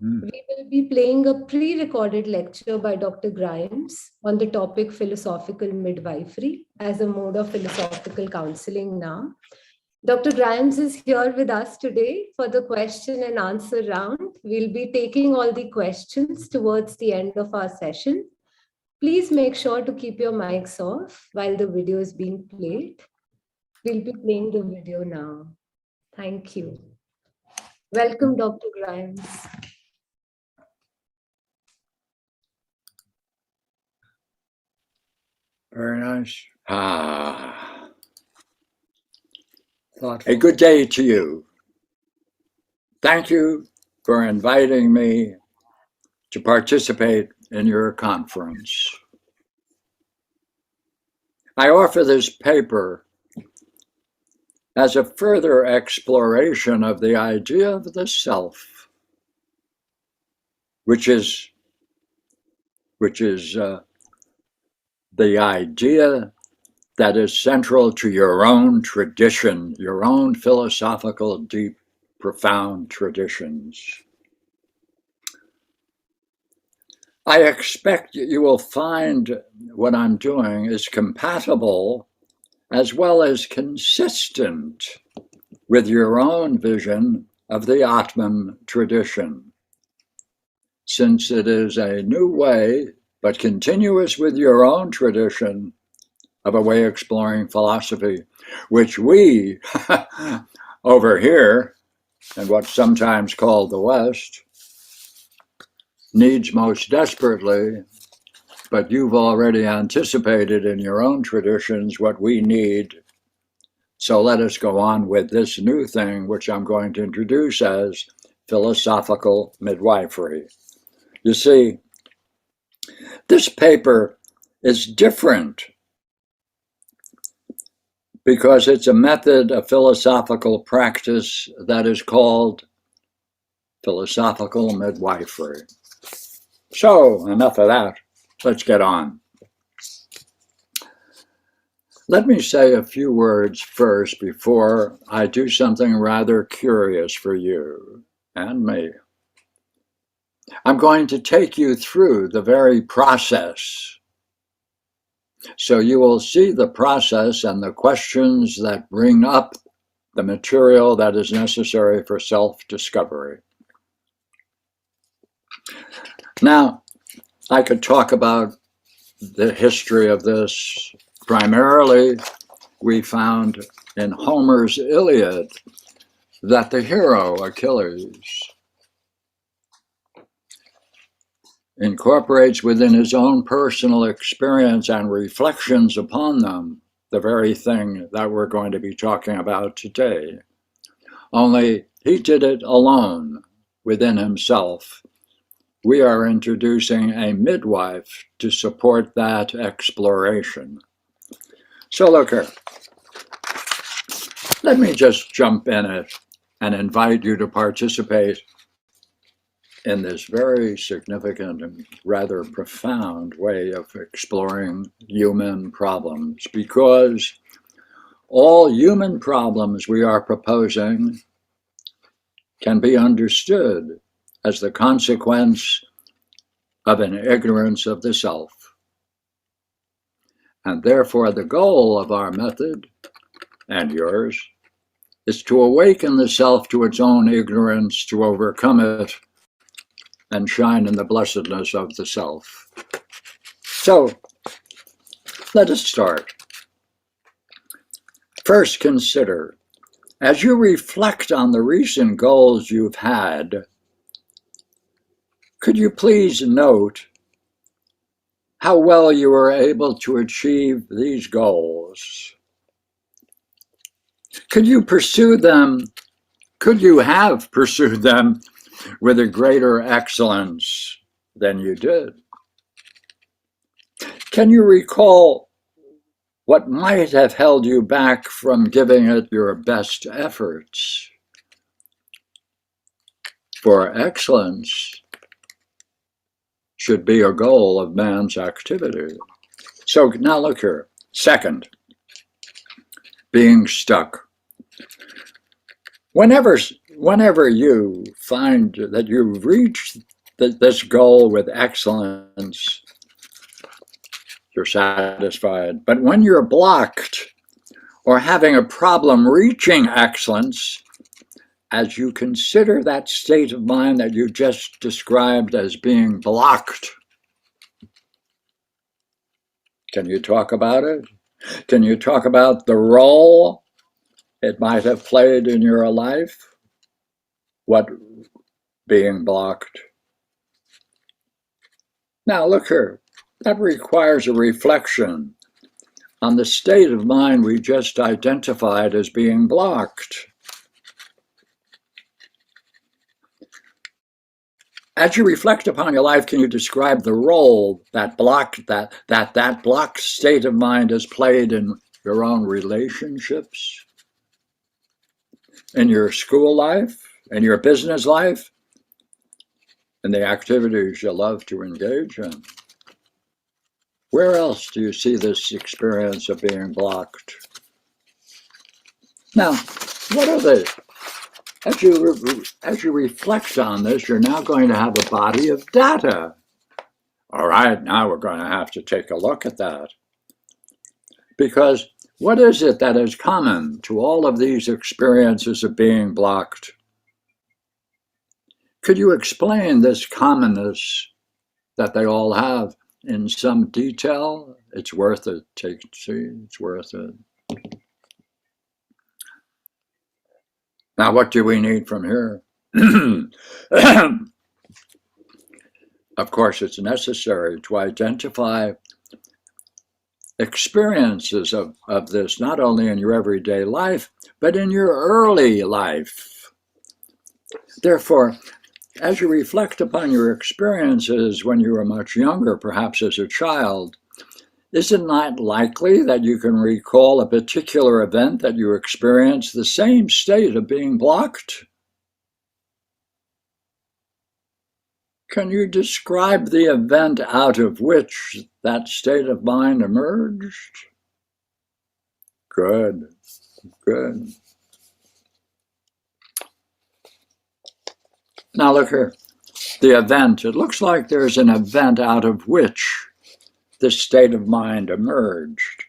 We will be playing a pre-recorded lecture by Dr. Grimes on the topic philosophical midwifery as a mode of philosophical counseling now. Dr. Grimes is here with us today for the question and answer round. We'll be taking all the questions towards the end of our session. Please make sure to keep your mics off while the video is being played. We'll be playing the video now. Thank you. Welcome, Dr. Grimes. Very nice. A good day to you. Thank you for inviting me to participate in your conference. I offer this paper as a further exploration of the idea of the self, which is which is the idea that is central to your own tradition, your own philosophical, deep, profound traditions. I expect you will find what I'm doing is compatible as well as consistent with your own vision of the Atman tradition, since it is a new way, but continuous with your own tradition of a way exploring philosophy, which we over here in what's sometimes called the West needs most desperately, but you've already anticipated in your own traditions what we need. So let us go on with this new thing, which I'm going to introduce as philosophical midwifery. You see, this paper is different because it's a method of philosophical practice that is called philosophical midwifery. So, enough of that. Let's get on. Let me say a few words first before I do something rather curious for you and me. I'm going to take you through the very process, so you will see the process and the questions that bring up the material that is necessary for self-discovery. Now, I could talk about the history of this. Primarily, we found in Homer's Iliad that the hero, Achilles, incorporates within his own personal experience and reflections upon them the very thing that we're going to be talking about today. Only he did it alone within himself. We are introducing a midwife to support that exploration. So look here, let me just jump in it and invite you to participate in this very significant and rather profound way of exploring human problems, because all human problems we are proposing can be understood as the consequence of an ignorance of the self. And therefore, the goal of our method, and yours, is to awaken the self to its own ignorance, to overcome it, and shine in the blessedness of the self. So, let us start. First, consider, as you reflect on the recent goals you've had, could you please note how well you were able to achieve these goals? Could you pursue them? Could you have pursued them with a greater excellence than you did? Can you recall what might have held you back from giving it your best efforts? For excellence should be a goal of man's activity. So now look here. Second, being stuck. Whenever you find that you've reached this goal with excellence, you're satisfied. But when you're blocked or having a problem reaching excellence, as you consider that state of mind that you just described as being blocked, can you talk about it? Can you talk about the role it might have played in your life? What being blocked? Now look here, that requires a reflection on the state of mind we just identified as being blocked. As you reflect upon your life, can you describe the role that blocked state of mind has played in your own relationships, in your school life, in your business life, in the activities you love to engage in? Where else do you see this experience of being blocked? Now, what are the, as you reflect on this, you're now going to have a body of data. All right, now we're going to have to take a look at that. Because what is it that is common to all of these experiences of being blocked? Could you explain this commonness that they all have in some detail? It's worth it. It's worth it. Now, what do we need from here? Of course, it's necessary to identify experiences of this, not only in your everyday life, but in your early life. Therefore, as you reflect upon your experiences when you were much younger, perhaps as a child, is it not likely that you can recall a particular event that you experienced the same state of being blocked? Can you describe the event out of which that state of mind emerged? Good, good. Now look here, the event, it looks like there's an event out of which this state of mind emerged.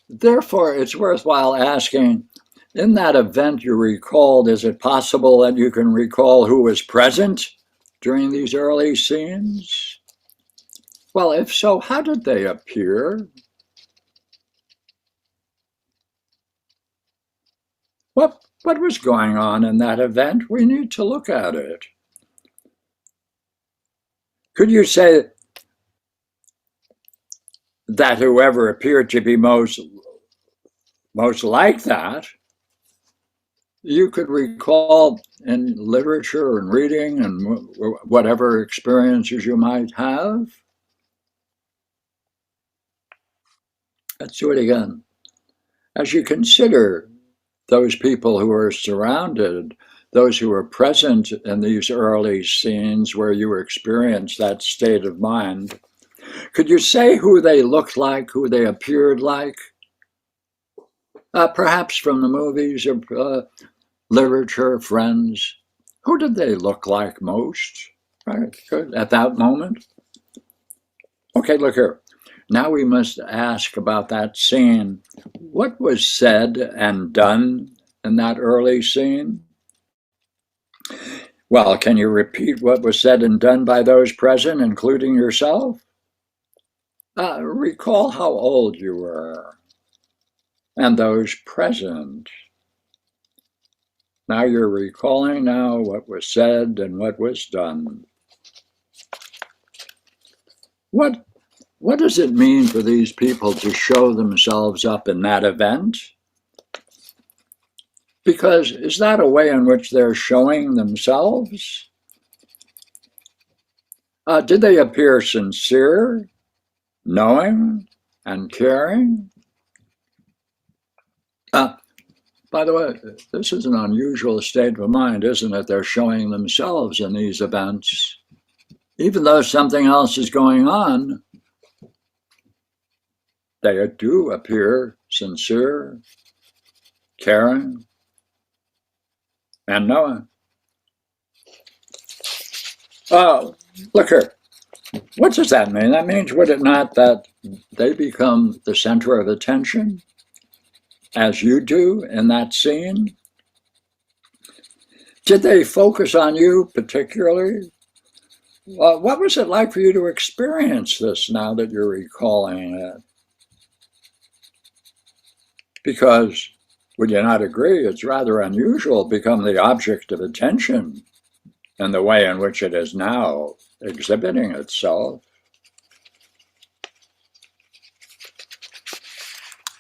Therefore, it's worthwhile asking, in that event you recalled, is it possible that you can recall who was present during these early scenes? Well, if so, how did they appear? What was going on in that event? We need to look at it. Could you say that whoever appeared to be most like that, you could recall in literature and reading and whatever experiences you might have? Let's do it again. As you consider those people who are surrounded, those who are present in these early scenes where you experienced that state of mind, could you say who they looked like, who they appeared like? Perhaps from the movies or literature, friends. Who did they look like most? Right, good. At that moment? Okay, look here. Now we must ask about that scene. What was said and done in that early scene? Well, can you repeat what was said and done by those present, including yourself? Recall how old you were and those present. Now you're recalling now what was said and what was done. What does it mean for these people to show themselves up in that event? Because is that a way in which they're showing themselves? Did they appear sincere, knowing, and caring? By the way, this is an unusual state of mind, isn't it? They're showing themselves in these events. Even though something else is going on, they do appear sincere, caring, and knowing. Look here. What does that mean? That means, would it not, that they become the center of attention, as you do in that scene? Did they focus on you particularly? What was it like for you to experience this now that you're recalling it? Because, would you not agree, it's rather unusual to become the object of attention in the way in which it is now exhibiting itself.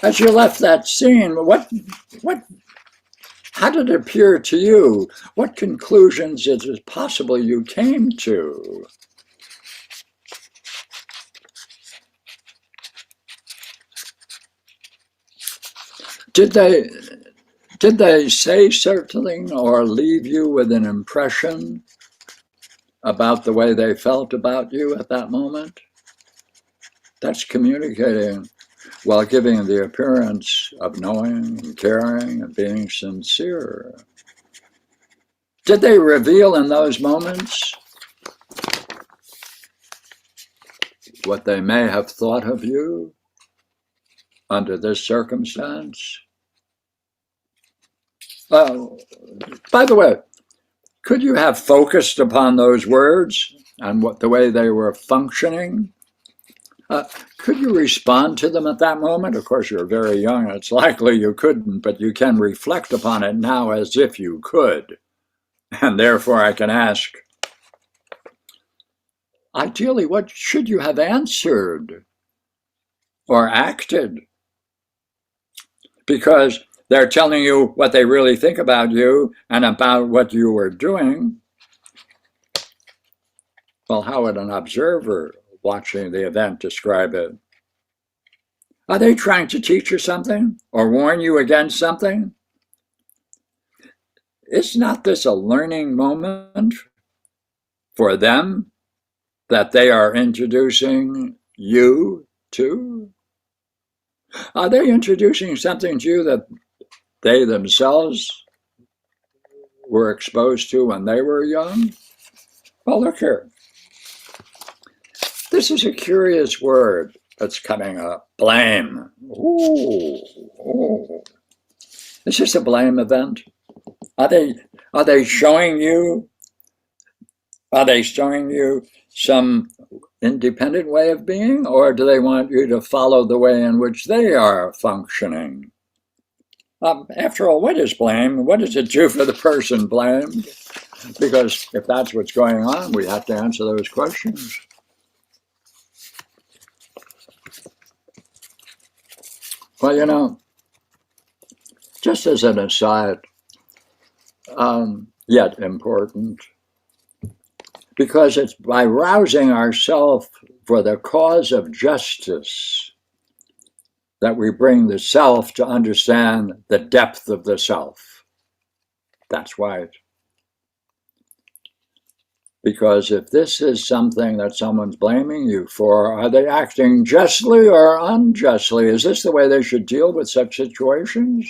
As you left that scene, how did it appear to you? What conclusions is it possible you came to? Did they say something or leave you with an impression about the way they felt about you at that moment? That's communicating while giving the appearance of knowing and caring and being sincere. Did they reveal in those moments what they may have thought of you under this circumstance? By the way, could you have focused upon those words and what the way they were functioning? Could you respond to them at that moment? Of course, you're very young. It's likely you couldn't, but you can reflect upon it now as if you could. And therefore, I can ask, ideally, what should you have answered or acted? Because they're telling you what they really think about you and about what you were doing. Well, how would an observer watching the event describe it? Are they trying to teach you something or warn you against something? Is not this a learning moment for them that they are introducing you to? Are they introducing something to you that they themselves were exposed to when they were young? Well, look here. This is a curious word that's coming up. Blame. Ooh. Is this a blame event? Are they showing you? Are they showing you some independent way of being, or do they want you to follow the way in which they are functioning? After all, what is blame? What does it do for the person blamed? Because if that's what's going on, we have to answer those questions. Well, you know, just as an aside, yet important, because it's by rousing ourselves for the cause of justice that we bring the self to understand the depth of the self. That's right. Because if this is something that someone's blaming you for, are they acting justly or unjustly? Is this the way they should deal with such situations?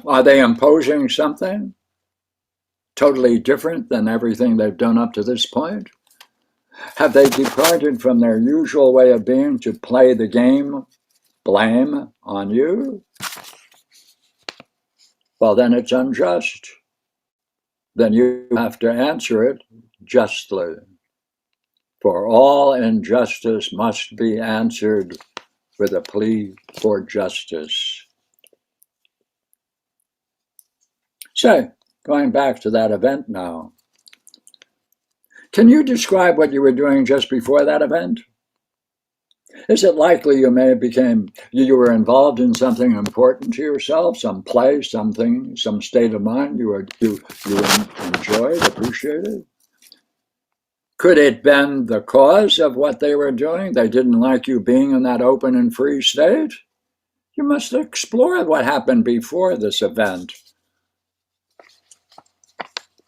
Are they imposing something totally different than everything they've done up to this point? Have they departed from their usual way of being to play the game, blame on you? Well, then it's unjust. Then you have to answer it justly. For all injustice must be answered with a plea for justice. So, going back to that event now, can you describe what you were doing just before that event? Is it likely you were involved in something important to yourself, some play, something, some state of mind you enjoyed, appreciated? Could it have been the cause of what they were doing? They didn't like you being in that open and free state? You must explore what happened before this event,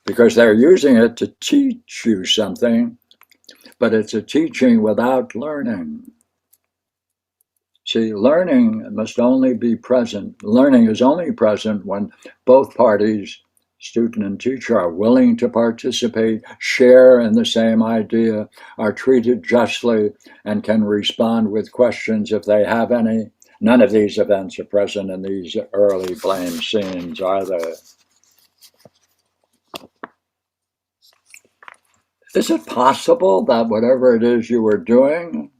because they're using it to teach you something, but it's a teaching without learning. See, learning must only be present. Learning is only present when both parties, student and teacher, are willing to participate, share in the same idea, are treated justly, and can respond with questions if they have any. None of these events are present in these early blame scenes, are they? Is it possible that whatever it is you were doing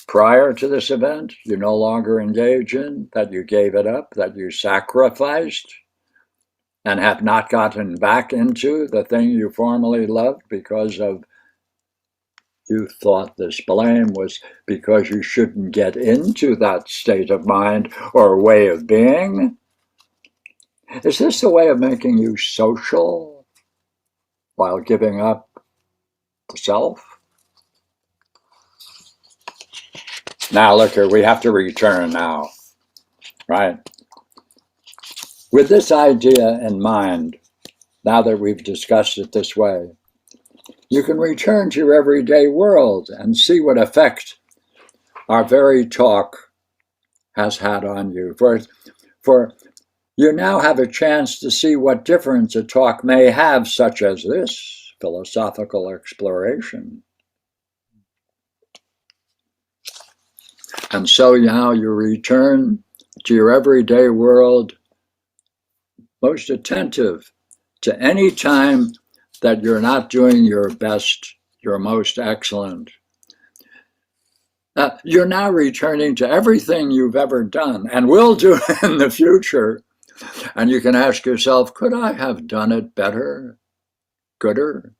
prior to this event, you no longer engage in, that you gave it up, that you sacrificed, and have not gotten back into the thing you formerly loved because of you thought this blame was because you shouldn't get into that state of mind or way of being? Is this a way of making you social while giving up the self? Now, look here, we have to return now, right? With this idea in mind, now that we've discussed it this way, you can return to your everyday world and see what effect our very talk has had on you. For you now have a chance to see what difference a talk may have, such as this philosophical exploration. And so now you return to your everyday world, most attentive to any time that you're not doing your best, your most excellent. You're now returning to everything you've ever done and will do in the future. And you can ask yourself, could I have done it better, gooder?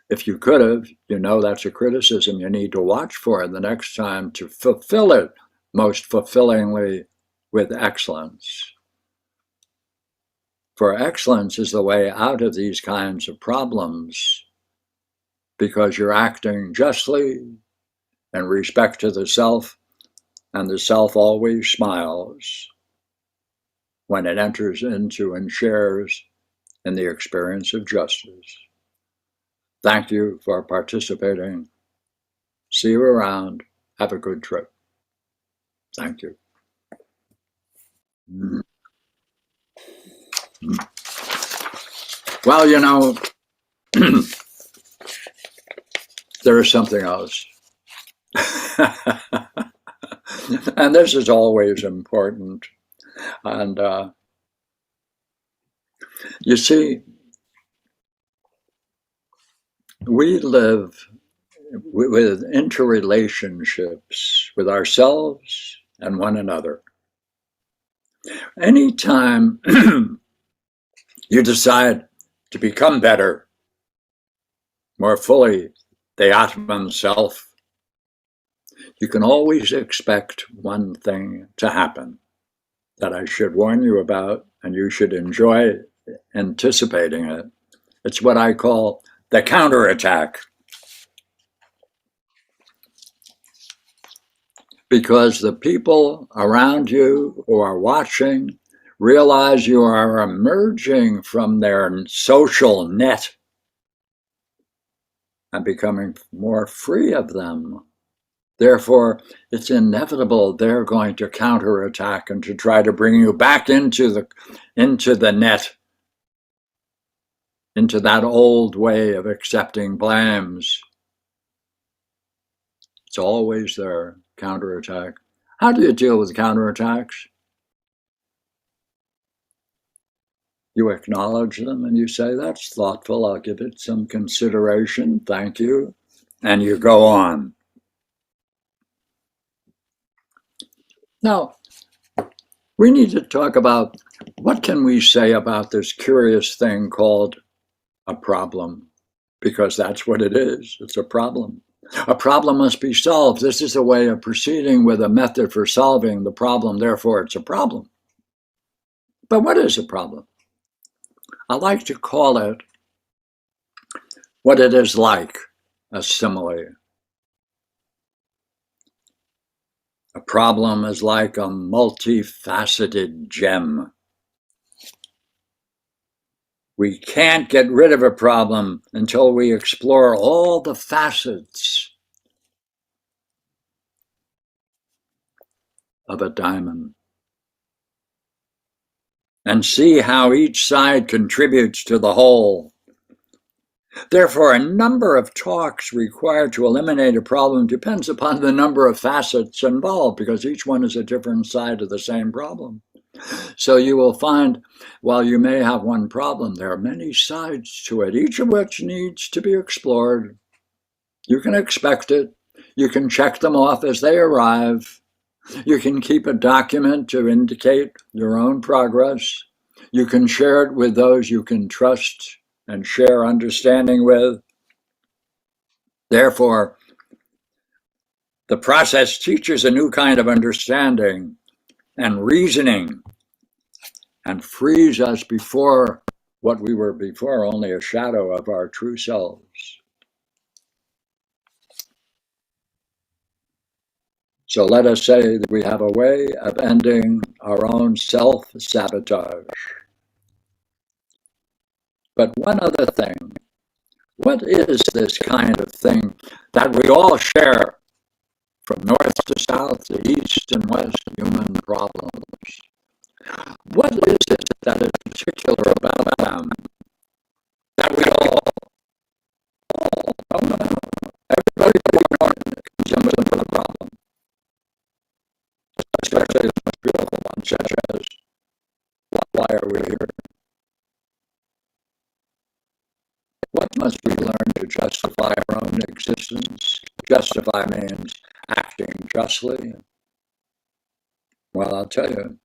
If you could have, you know that's a criticism you need to watch for the next time to fulfill it most fulfillingly with excellence. For excellence is the way out of these kinds of problems, because you're acting justly in respect to the self, and the self always smiles when it enters into and shares in the experience of justice. Thank you for participating. See you around. Have a good trip. Thank you. Well, you know, there is something else. And this is always important. And you see, we live with interrelationships with ourselves and one another. Anytime you decide to become better, more fully, the Atman self, you can always expect one thing to happen that I should warn you about, and you should enjoy anticipating it. It's what I call the counterattack. Because the people around you who are watching realize you are emerging from their social net and becoming more free of them. Therefore, it's inevitable they're going to counterattack and to try to bring you back into the net, into that old way of accepting blames. It's always there, counterattack. How do you deal with counterattacks? You acknowledge them and you say, that's thoughtful, I'll give it some consideration, thank you, and you go on. Now, we need to talk about what can we say about this curious thing called a problem, because that's what it is, it's a problem. A problem must be solved. This is a way of proceeding with a method for solving the problem, therefore it's a problem. But what is a problem? I like to call it what it is like, a simile. A problem is like a multifaceted gem. We can't get rid of a problem until we explore all the facets of a diamond and see how each side contributes to the whole. Therefore, a number of talks required to eliminate a problem depends upon the number of facets involved, because each one is a different side of the same problem. So you will find, while you may have one problem, there are many sides to it, each of which needs to be explored. You can expect it. You can check them off as they arrive. You can keep a document to indicate your own progress. You can share it with those you can trust and share understanding with. Therefore, the process teaches a new kind of understanding and reasoning and frees us before what we were before, only a shadow of our true selves. So let us say that we have a way of ending our own self-sabotage. But one other thing, what what is this kind of thing that we all share from north to south, to east and west, human problems? What is it that is particular about them that we all don't know? Everybody comes into the problem, especially the most beautiful ones, such as, why are we here? What must we learn to justify our own existence? Justify means acting justly. Well, I'll tell you,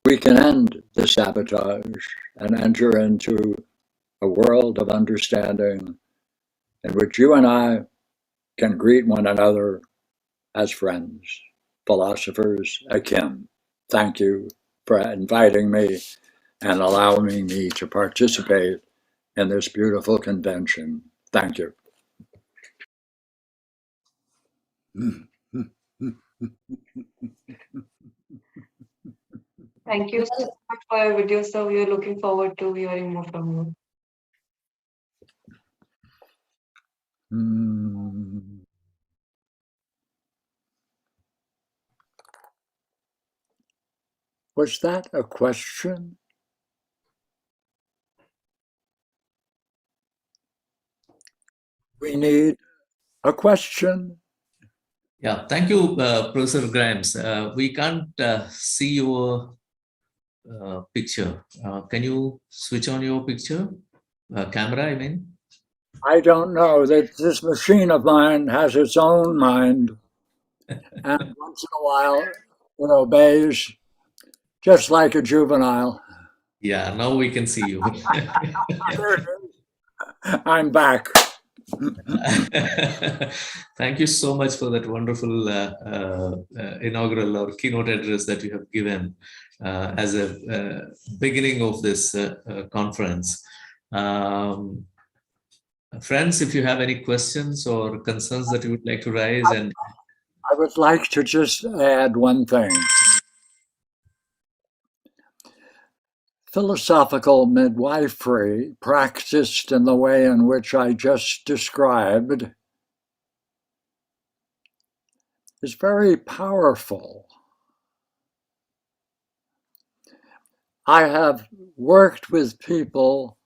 we can end the sabotage and enter into a world of understanding in which you and I can greet one another as friends, philosophers akin. Thank you for inviting me and allowing me to participate in this beautiful convention. Thank you. Thank you so much for your video, sir. We are looking forward to hearing more from you. Was that a question? We need a question. Yeah, thank you, Professor Grimes. We can't see your picture. Can you switch on your picture? Camera, I mean? I don't know that this machine of mine has its own mind, and once in a while it obeys, just like a juvenile. Yeah, now we can see you. There it is. I'm back. Thank you so much for that wonderful inaugural or keynote address that you have given as a beginning of this conference. Friends, if you have any questions or concerns that you would like to raise, and I would like to just add one thing. Philosophical midwifery, practiced in the way in which I just described, is very powerful. I have worked with people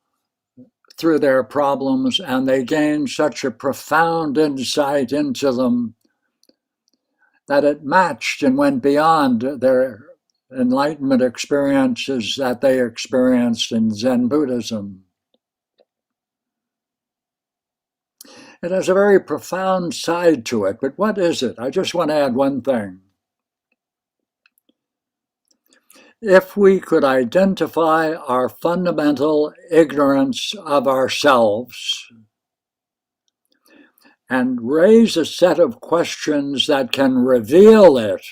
through their problems, and they gain such a profound insight into them that it matched and went beyond their enlightenment experiences that they experienced in Zen Buddhism. It has a very profound side to it, but what is it? I just want to add one thing. If we could identify our fundamental ignorance of ourselves and raise a set of questions that can reveal it,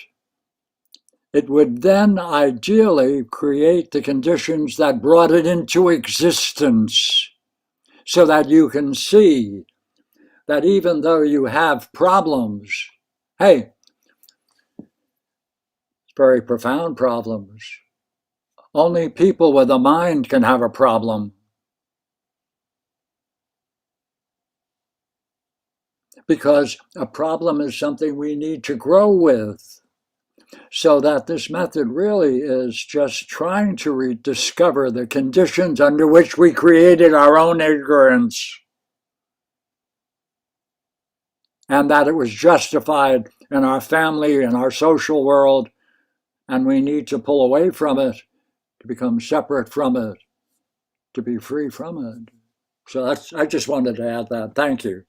it would then ideally create the conditions that brought it into existence, so that you can see that even though you have problems, hey, very profound problems. Only people with a mind can have a problem. Because a problem is something we need to grow with. So that this method really is just trying to rediscover the conditions under which we created our own ignorance. And that it was justified in our family, in our social world, and we need to pull away from it, to become separate from it, to be free from it. So I just wanted to add that. Thank you.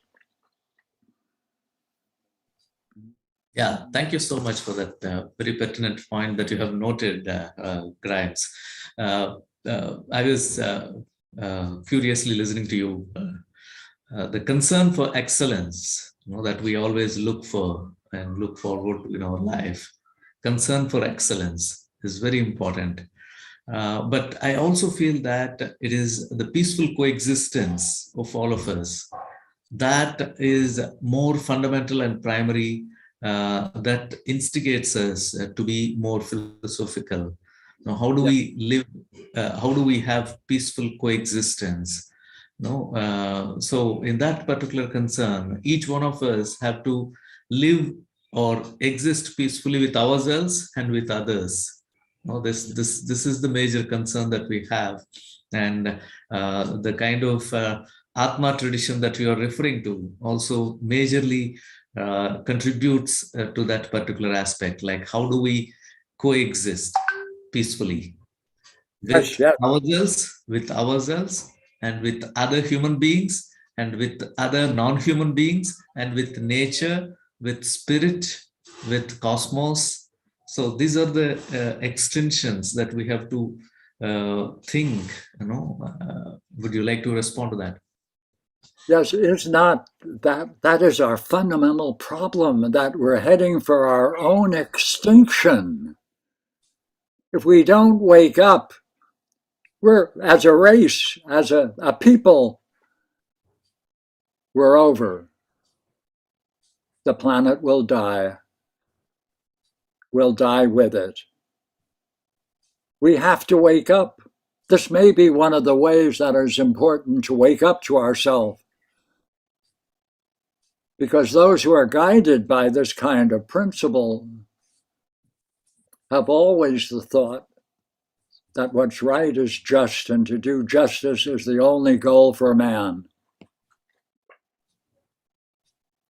yeah, thank you so much for that very pertinent point that you have noted, Grimes. I was curiously listening to you. The concern for excellence, that we always look for and look forward to in our life. Concern for excellence is very important. But I also feel that it is the peaceful coexistence of all of us that is more fundamental and primary, that instigates us to be more philosophical, Now, how do we live? How do we have peaceful coexistence? No, so in that particular concern, each one of us have to live or exist peacefully with ourselves and with others. No, this is the major concern that we have, and the kind of Atma tradition that you are referring to also majorly contributes to that particular aspect. Like, how do we coexist peacefully Yes, yes. with ourselves, and with other human beings, and with other non-human beings, and with nature, with spirit, with cosmos. So these are the extensions that we have to think. Would you like to respond to that? Yes, it's not that is our fundamental problem, that we're heading for our own extinction. If we don't wake up, we're, as a race, as a people, we're over. The planet will die. We'll die with it. We have to wake up. This may be one of the ways that is important, to wake up to ourselves. Because those who are guided by this kind of principle have always the thought that what's right is just, and to do justice is the only goal for man.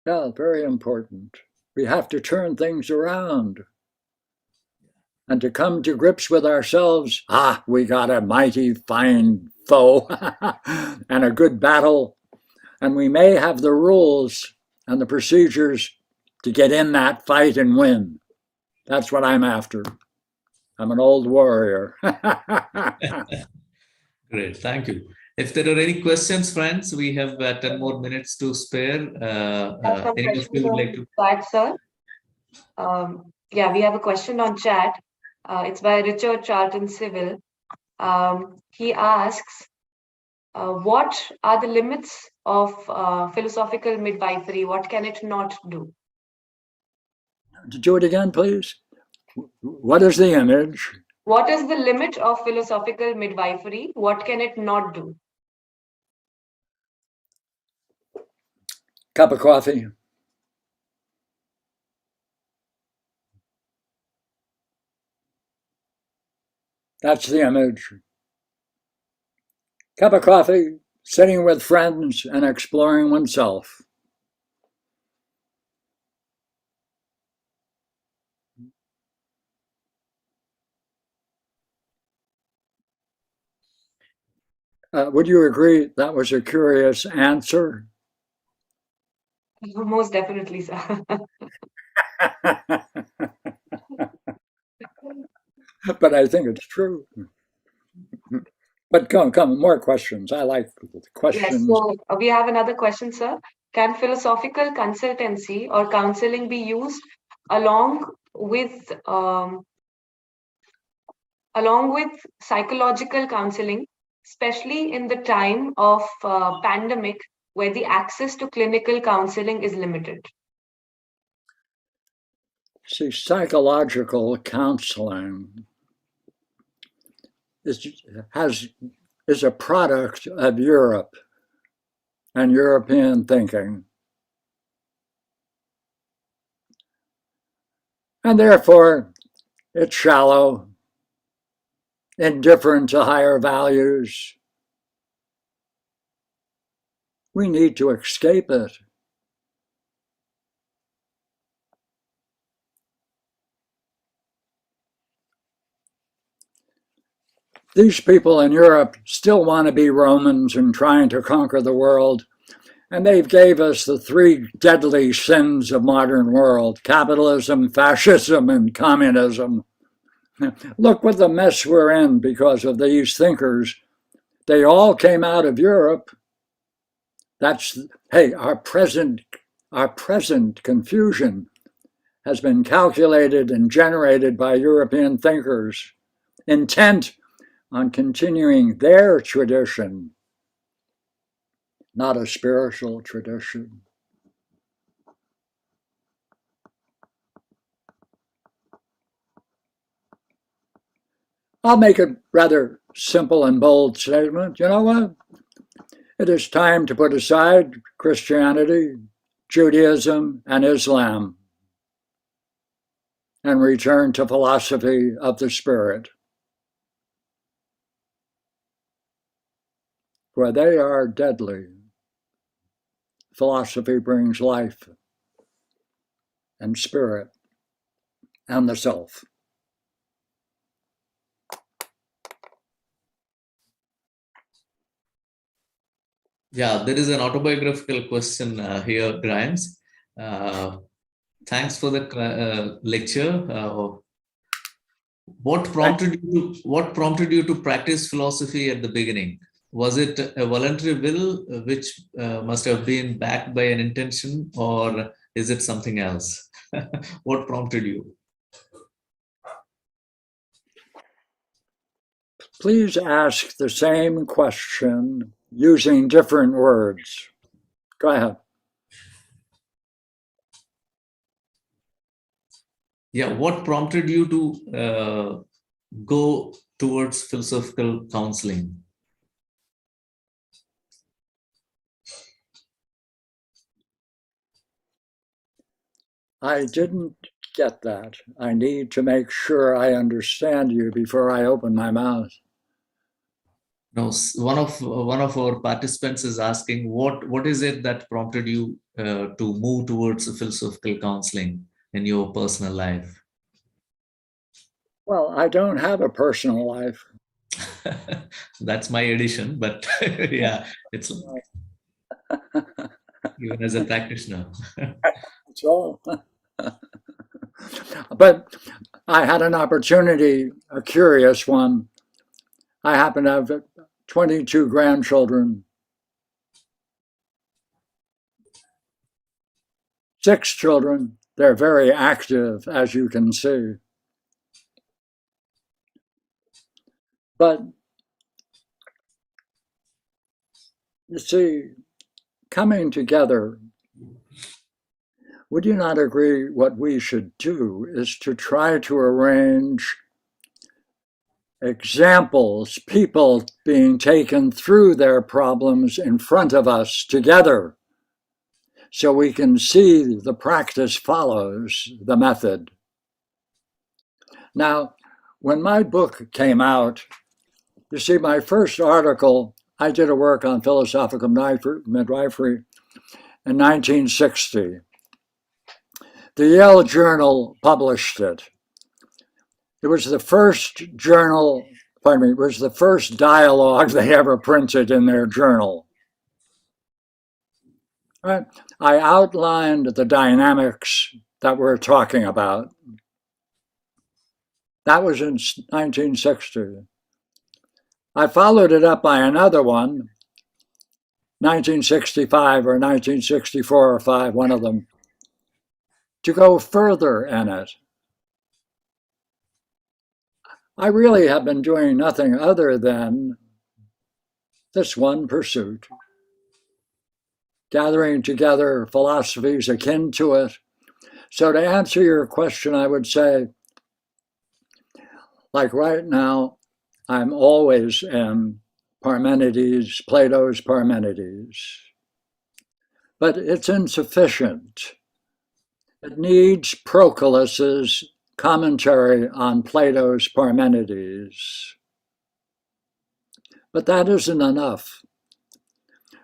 Yeah, very important. We have to turn things around and to come to grips with ourselves. We got a mighty fine foe and a good battle, and we may have the rules and the procedures to get in that fight and win. That's what I'm after. I'm an old warrior. Great, thank you. If there are any questions, friends, we have 10 more minutes to spare. Any of you would like to? Chat, sir. Yeah, we have a question on chat. It's by Richard Charlton Civil. He asks, what are the limits of philosophical midwifery? What can it not do? Do it again, please. What is the image? What is the limit of philosophical midwifery? What can it not do? Cup of coffee. That's the image. Cup of coffee, sitting with friends and exploring oneself. Would you agree that was a curious answer? Most definitely, sir. But I think it's true. But come, more questions. I like the questions. Yes, so we have another question, sir. Can philosophical consultancy or counseling be used along with psychological counseling, especially in the time of pandemic where the access to clinical counseling is limited? See, psychological counseling is a product of Europe and European thinking. And therefore, it's shallow, indifferent to higher values. We need to escape it. These people in Europe still want to be Romans and trying to conquer the world. And they gave us the three deadly sins of modern world: capitalism, fascism, and communism. Look what the mess we're in because of these thinkers. They all came out of Europe. Our present confusion has been calculated and generated by European thinkers, intent on continuing their tradition, not a spiritual tradition. I'll make a rather simple and bold statement. You know what? It is time to put aside Christianity, Judaism, and Islam and return to philosophy of the spirit. For they are deadly. Philosophy brings life and spirit and the self. Yeah, there is an autobiographical question here, Grimes. Thanks for the lecture. What prompted you to practice philosophy at the beginning? Was it a voluntary will, which must have been backed by an intention, or is it something else? What prompted you? Please ask the same question using different words. Go ahead. Yeah, what prompted you to go towards philosophical counseling? I didn't get that. I need to make sure I understand you before I open my mouth. No, one of our participants is asking what is it that prompted you to move towards philosophical counseling in your personal life? Well, I don't have a personal life. That's my addition, but yeah, it's even as a practitioner. So, but I had an opportunity, a curious one. I happen to have 22 grandchildren, 6 children. They're very active, as you can see. But you see, coming together, would you not agree what we should do is to try to arrange examples, people being taken through their problems in front of us together, so we can see the practice follows the method. Now, when my book came out, you see, my first article, I did a work on philosophical midwifery in 1960. The Yale Journal published it. It was the first journal, it was the first dialogue they ever printed in their journal. Right? I outlined the dynamics that we're talking about. That was in 1960. I followed it up by another one, 1965 or 1964 or 5, one of them, to go further in it. I really have been doing nothing other than this one pursuit, gathering together philosophies akin to it. So to answer your question, I would say, like right now, I'm always in Parmenides, Plato's Parmenides. But it's insufficient. It needs Proculus's commentary on Plato's Parmenides. But that isn't enough.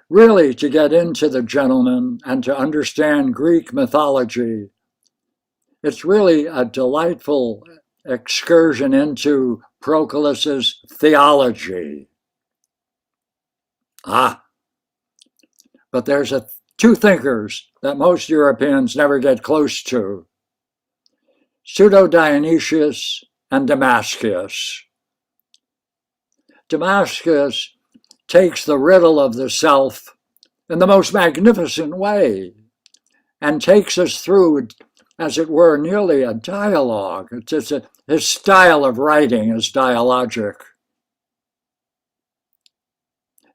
Really, to get into the gentleman and to understand Greek mythology, it's really a delightful excursion into Proculus's theology. But there's two thinkers that most Europeans never get close to: Pseudo-Dionysius and Damascus. Damascus takes the riddle of the self in the most magnificent way and takes us through, as it were, nearly a dialogue. His style of writing is dialogic.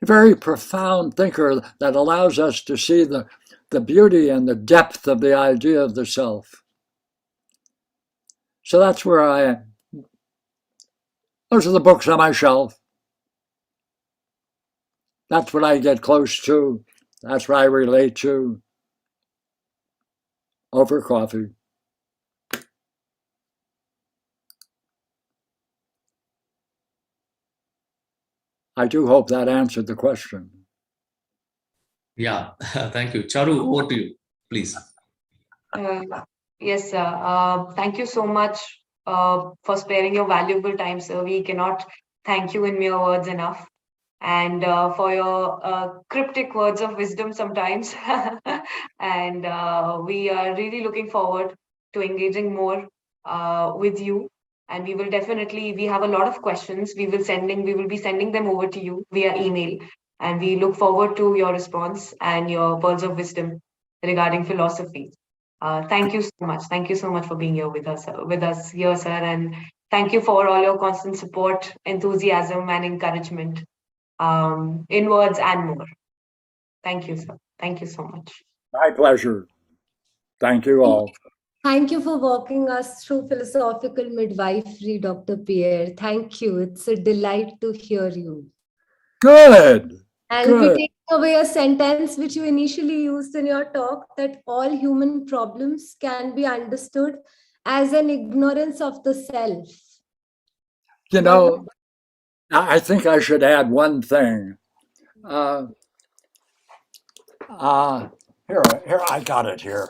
A very profound thinker that allows us to see the beauty and the depth of the idea of the self. So that's where I Those are the books on my shelf. That's what I get close to. That's what I relate to over coffee. I do hope that answered the question. Yeah, thank you. Charu, over to you, please. Yes, sir. Thank you so much for sparing your valuable time, sir. We cannot thank you in mere words enough. And for your cryptic words of wisdom sometimes. And we are really looking forward to engaging more with you. And we will definitely, we have a lot of questions. We will be sending them over to you via email. And we look forward to your response and your pearls of wisdom regarding philosophy. Thank you so much. Thank you so much for being here with us here, sir. And thank you for all your constant support, enthusiasm, and encouragement, in words and more. Thank you, sir. Thank you so much. My pleasure. Thank you all. Thank you for walking us through philosophical midwifery, Dr. Pierre. Thank you. It's a delight to hear you. Good. I'll be Good. taking away a sentence which you initially used in your talk, that all human problems can be understood as an ignorance of the self. You know, I think I should add one thing. Here, I got it here.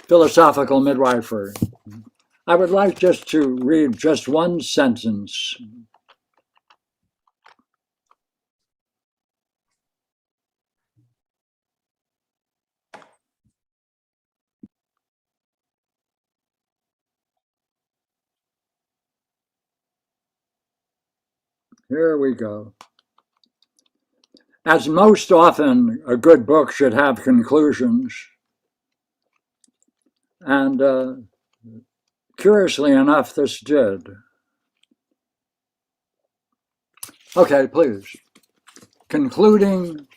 Philosophical midwifery. I would like just to read just one sentence. Here we go. As most often, a good book should have conclusions. And curiously enough, this did. Okay, please. Concluding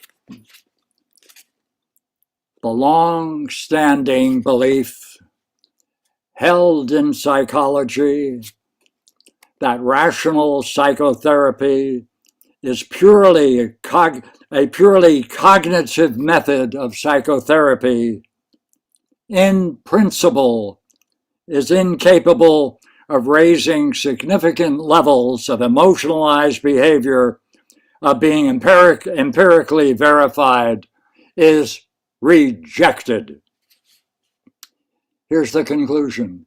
the long-standing belief held in psychology that rational psychotherapy is a purely cognitive method of psychotherapy, in principle, is incapable of raising significant levels of emotionalized behavior, of being empirically verified, is rejected. Here's the conclusion.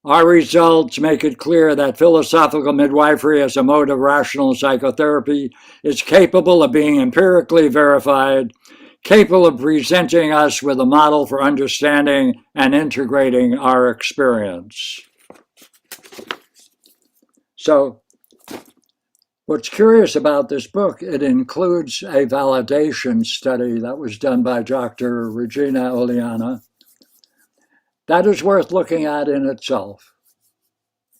Our results make it clear that philosophical midwifery as a mode of rational psychotherapy is capable of being empirically verified, capable of presenting us with a model for understanding and integrating our experience. So, what's curious about this book, it includes a validation study that was done by Dr. Regina Oliana. That is worth looking at in itself.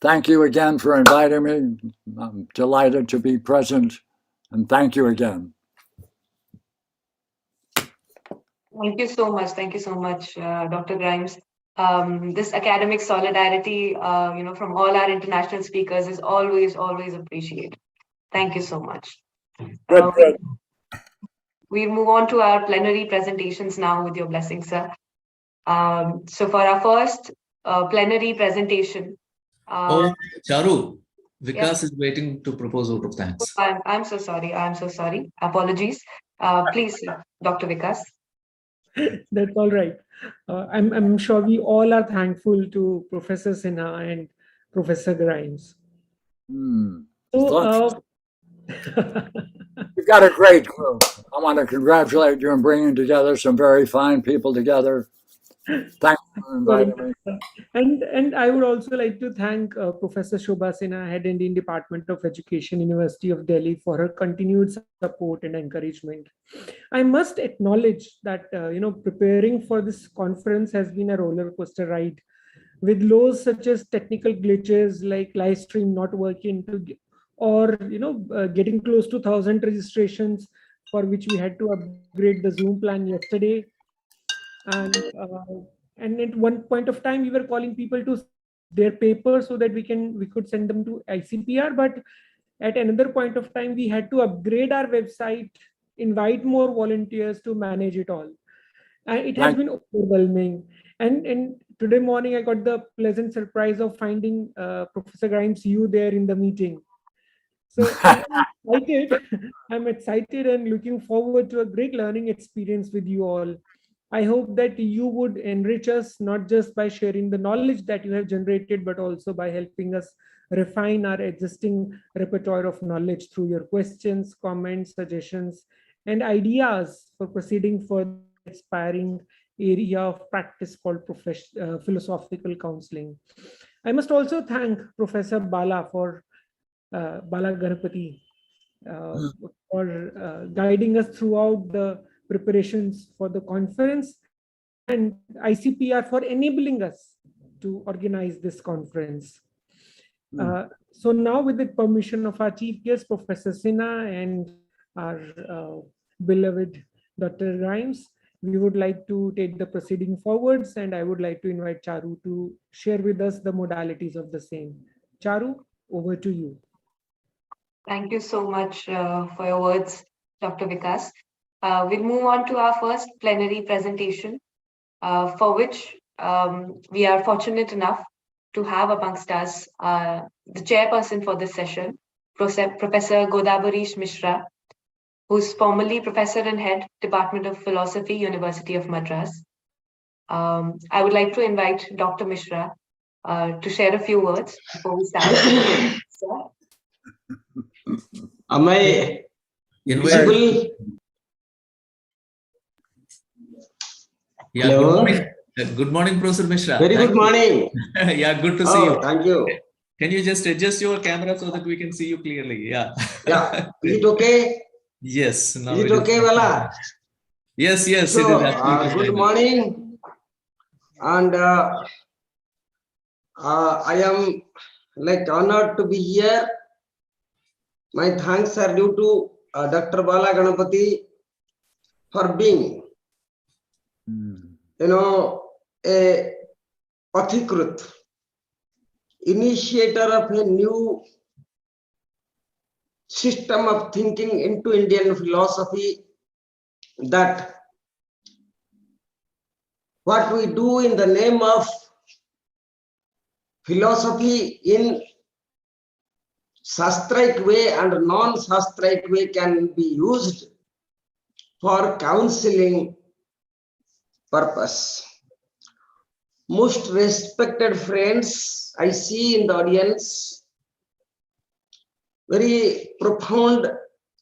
Thank you again for inviting me. I'm delighted to be present, and thank you again. Thank you so much. Thank you so much, Dr. Grimes. This academic solidarity, from all our international speakers is always, always appreciated. Thank you so much. Good. We'll move on to our plenary presentations now with your blessing, sir. So for our first plenary presentation. Charu, Vikas Yes. is waiting to propose vote of thanks. I'm so sorry. I'm so sorry. Apologies. Please, Dr. Vikas. That's all right. I'm sure we all are thankful to Professor Sinha and Professor Grimes. So, You've got a great group. I want to congratulate you on bringing together some very fine people together. Thank you for inviting me. And I would also like to thank Professor Shobha Sinha, Head Indian Department of Education, University of Delhi, for her continued support and encouragement. I must acknowledge that preparing for this conference has been a roller coaster ride, with lows such as technical glitches like live stream not working, or getting close to 1,000 registrations, for which we had to upgrade the Zoom plan yesterday. And at one point of time, we were calling people to their papers so that we could send them to ICPR. But at another point of time, we had to upgrade our website, invite more volunteers to manage it all. And it has been overwhelming. And today morning, I got the pleasant surprise of finding Professor Grimes, you there in the meeting. So I'm excited. I'm excited and looking forward to a great learning experience with you all. I hope that you would enrich us not just by sharing the knowledge that you have generated, but also by helping us refine our existing repertoire of knowledge through your questions, comments, suggestions, and ideas for proceeding further inspiring area of practice called philosophical counseling. I must also thank Professor Bala for Bala Ganapati for guiding us throughout the preparations for the conference, and ICPR for enabling us to organize this conference. So now, with the permission of our chief guest, Professor Sinha, and our beloved Dr. Grimes, we would like to take the proceeding forwards, and I would like to invite Charu to share with us the modalities of the same. Charu, over to you. Thank you so much for your words, Dr. Vikas. We'll move on to our first plenary presentation, for which we are fortunate enough to have amongst us the chairperson for this session, Professor Godabarish Mishra, who's formerly Professor and Head, Department of Philosophy, University of Madras. I would like to invite Dr. Mishra to share a few words before we start. Am I visible? Yeah, good morning, Professor Mishra. Very good morning. Yeah, good to see you. Thank you. Can you just adjust your camera so that we can see you clearly? Yeah. Yeah. Is it okay? Yes. Is it okay, Vala? Yes, yes. So, it is good morning. And I am honored to be here. My thanks are due to Dr. Bala Ganapati for being, a Pathikrut, initiator of a new system of thinking into Indian philosophy, that what we do in the name of philosophy in Shastric way and non-Shastric way can be used for counseling purpose. Most respected friends I see in the audience, very profound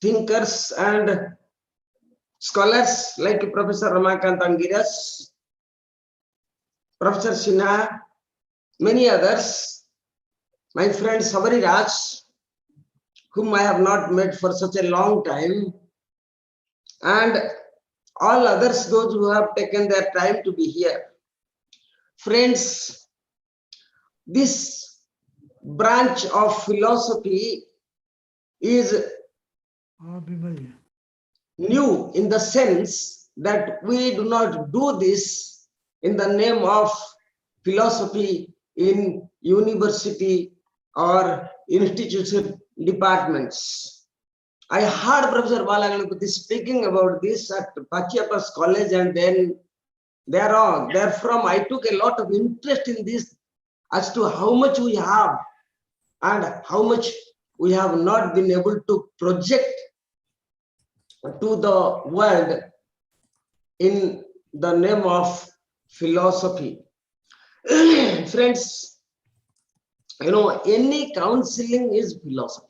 thinkers and scholars like Professor Ramakant Angiras, Professor Sinha, many others, my friend Savari Raj, whom I have not met for such a long time, and all others, those who have taken their time to be here. Friends, this branch of philosophy is new in the sense that we do not do this in the name of philosophy in university or institution departments. I heard Professor Bala Ganapati speaking about this at Pachiappa's College, and then therefrom I took a lot of interest in this as to how much we have and how much we have not been able to project to the world in the name of philosophy. Friends, any counseling is philosophy.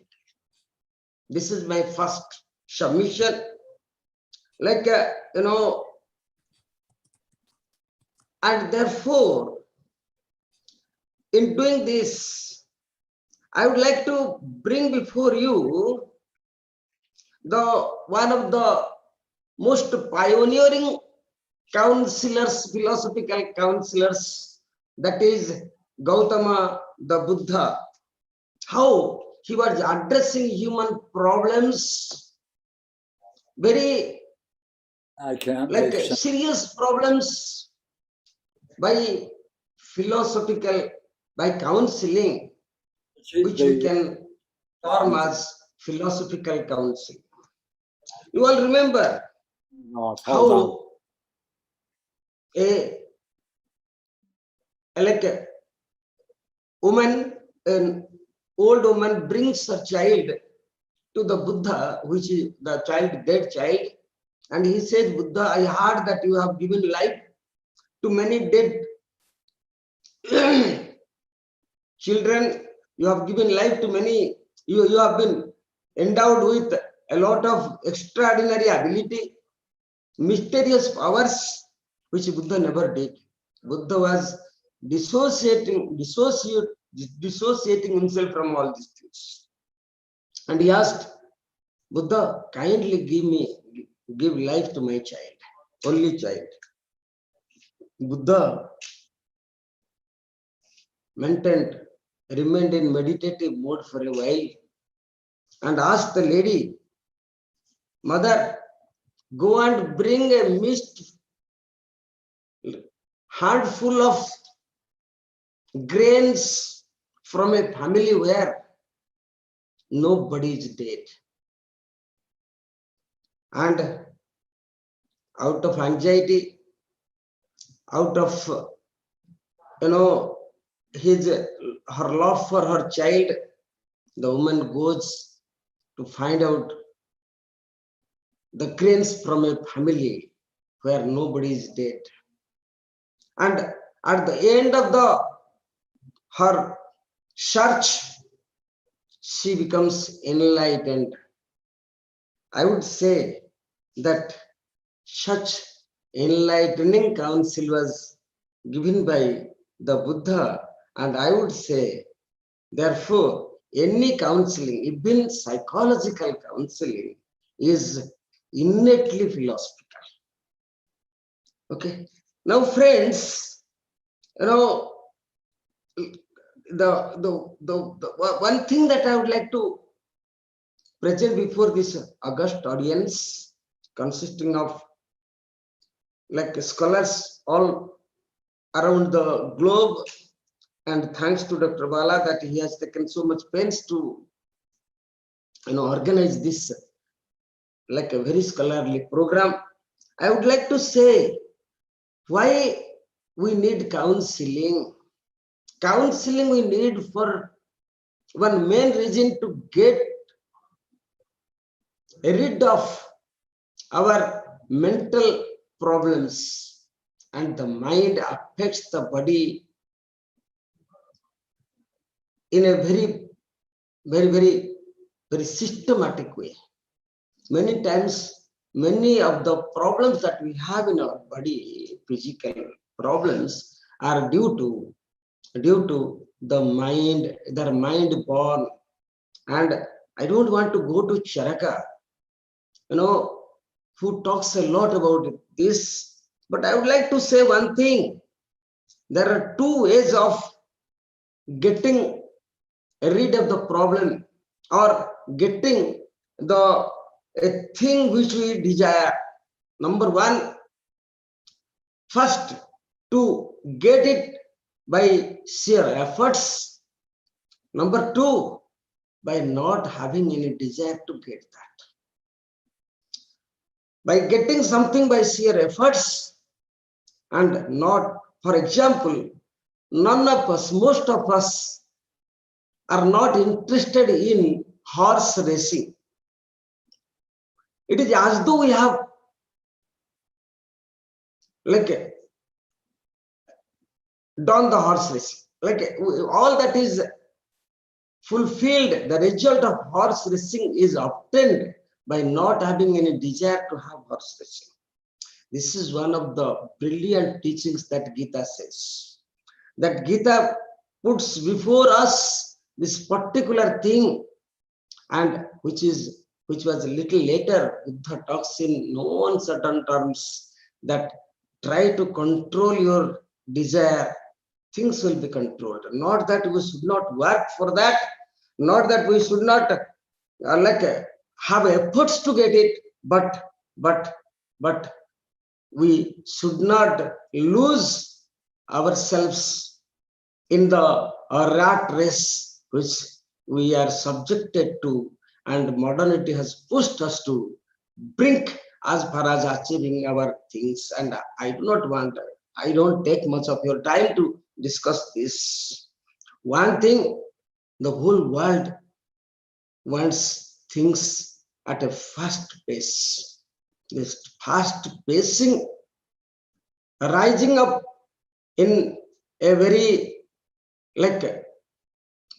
This is my first submission. And therefore, in doing this, I would like to bring before you one of the most pioneering counselors, philosophical counselors, that is Gautama the Buddha. How he was addressing human problems, very serious problems, by philosophical, by counseling, which we can term as philosophical counseling. You all remember how like a woman, an old woman brings her child to the Buddha, which is the child, dead child, and he says, Buddha, I heard that you have given life to many dead children, you have given life to many, you have been endowed with a lot of extraordinary ability, mysterious powers, which Buddha never did. Buddha was dissociating himself from all these things. And he asked, Buddha, kindly give life to my child, only child. Buddha remained in meditative mode for a while and asked the lady, Mother, go and bring a mist, handful of grains from a family where nobody is dead. And out of anxiety, out of her love for her child, the woman goes to find out the grains from a family where nobody is dead. And at the end of her search, she becomes enlightened. I would say that such enlightening counsel was given by the Buddha, and I would say, therefore, any counseling, even psychological counseling, is innately philosophical. Okay. Now, friends, the one thing that I would like to present before this august audience, consisting of like scholars all around the globe, and thanks to Dr. Bala that he has taken so much pains to organize this like a very scholarly program. I would like to say why we need counseling. Counseling we need for one main reason, to get rid of our mental problems, and the mind affects the body in a very systematic way. Many times, many of the problems that we have in our body, physical problems, are due to the mind, their mind born. And I don't want to go to Charaka, who talks a lot about this, but I would like to say one thing. There are two ways of getting rid of the problem, or getting a thing which we desire. Number one, first, to get it by sheer efforts. Number two, by not having any desire to get that. By getting something by sheer efforts, and not, for example, none of us, most of us, are not interested in horse racing. It is as though we have done the horse racing. All that is fulfilled, the result of horse racing is obtained by not having any desire to have horse racing. This is one of the brilliant teachings that Gita says. That Gita puts before us this particular thing, and which was a little later, Buddha talks in no uncertain terms, that try to control your desire, things will be controlled. Not that we should not work for that, not that we should not have efforts to get it, but we should not lose ourselves in the rat race which we are subjected to, and modernity has pushed us to brink as far as achieving our things. And I don't take much of your time to discuss this. One thing, the whole world wants things at a fast pace. This fast pacing rising up in a very like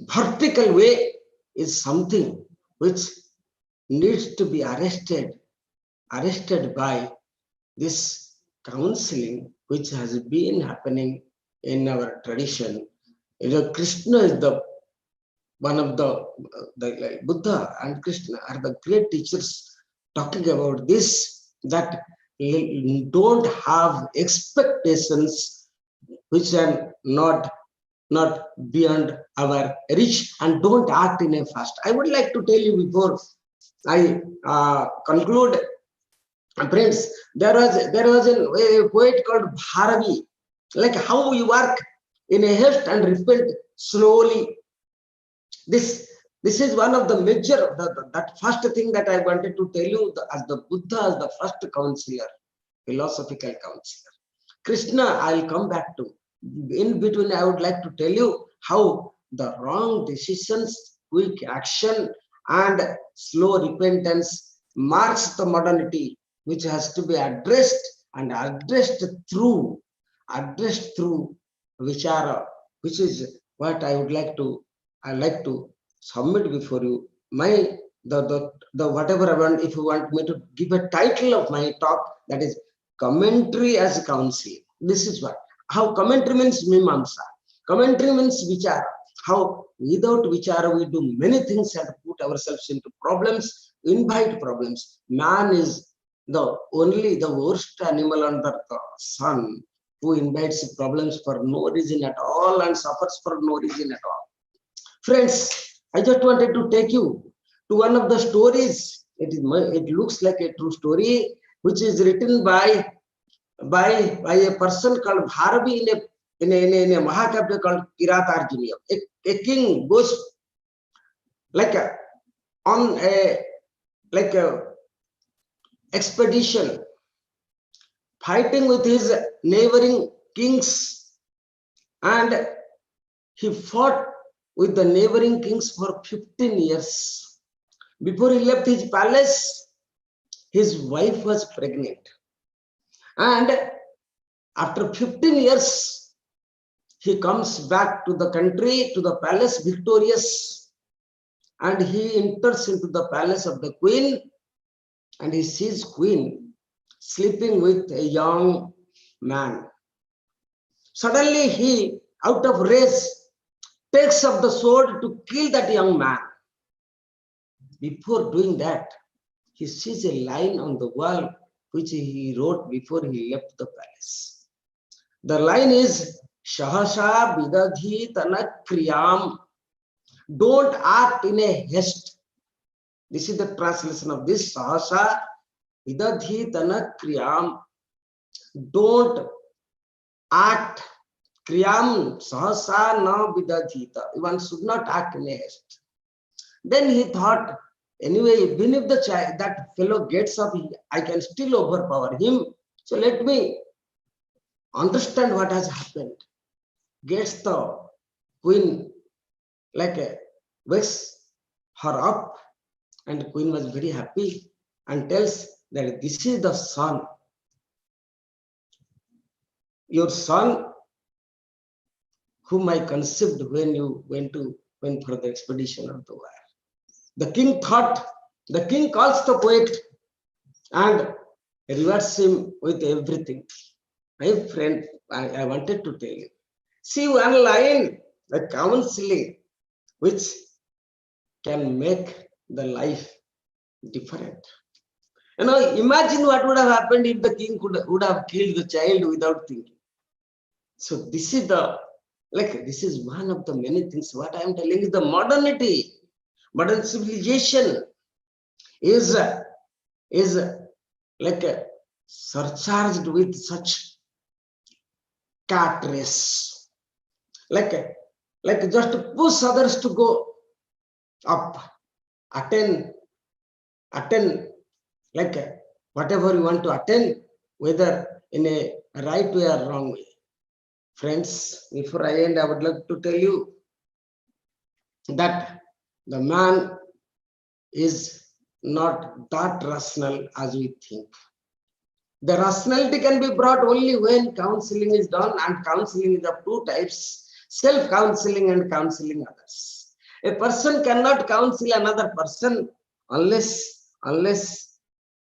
vertical way is something which needs to be arrested by this counseling which has been happening in our tradition. Krishna is the one of the like Buddha and Krishna are the great teachers talking about this, that don't have expectations which are not beyond our reach, and don't act in a fast. I would like to tell you before I conclude, friends, there was a poet called Bharavi, like how you work in a haste and repent slowly. This is one of the major, that first thing that I wanted to tell you, as the Buddha as the first counselor, philosophical counselor. Krishna, I'll come back to. In between, I would like to tell you how the wrong decisions, quick action, and slow repentance marks the modernity, which has to be addressed, and addressed through vichara, which is what I like to submit before you. My the whatever I want, if you want me to give a title of my talk, that is commentary as counsel. This is what. How commentary means mimamsa. Commentary means vichara. How without vichara we do many things and put ourselves into problems, invite problems. Man is the worst animal under the sun, who invites problems for no reason at all and suffers for no reason at all. Friends, I just wanted to take you to one of the stories. It looks like a true story, which is written by a person called Bharavi in a Mahakavya called Kiratarjuniya. A king goes on a expedition, fighting with his neighboring kings, and he fought with the neighboring kings for 15 years. Before he left his palace, his wife was pregnant. And after 15 years, he comes back to the country, to the palace, victorious. And he enters into the palace of the queen, and he sees queen sleeping with a young man. Suddenly he, out of rage, takes up the sword to kill that young man. Before doing that, he sees a line on the wall which he wrote before he left the palace. The line is Shahasha Bidadhi Tana Kriyam. Don't act in a haste. This is the translation of this. Shahasha Bidadhi Tana Kriyam. Don't act. Kriyam Sahasa Na Bidadhita. One should not act in a haste. Then he thought, anyway, even if that fellow gets up, I can still overpower him. So let me understand what has happened. Gets the queen, wakes her up, and the queen was very happy and tells that this is the son. Your son whom I conceived when you went for the expedition of the war. The king calls the poet and rewards him with everything. My friend, I wanted to tell you. See one line, the counseling, which can make the life different. Imagine what would have happened if the king would have killed the child without thinking. So this is this is one of the many things. What I am telling is the modernity, modern civilization is surcharged with such cat race. Like just push others to go up, attain, like whatever you want to attain, whether in a right way or wrong way. Friends, before I end, I would like to tell you that the man is not that rational as we think. The rationality can be brought only when counseling is done, and counseling is of two types: self-counseling and counseling others. A person cannot counsel another person unless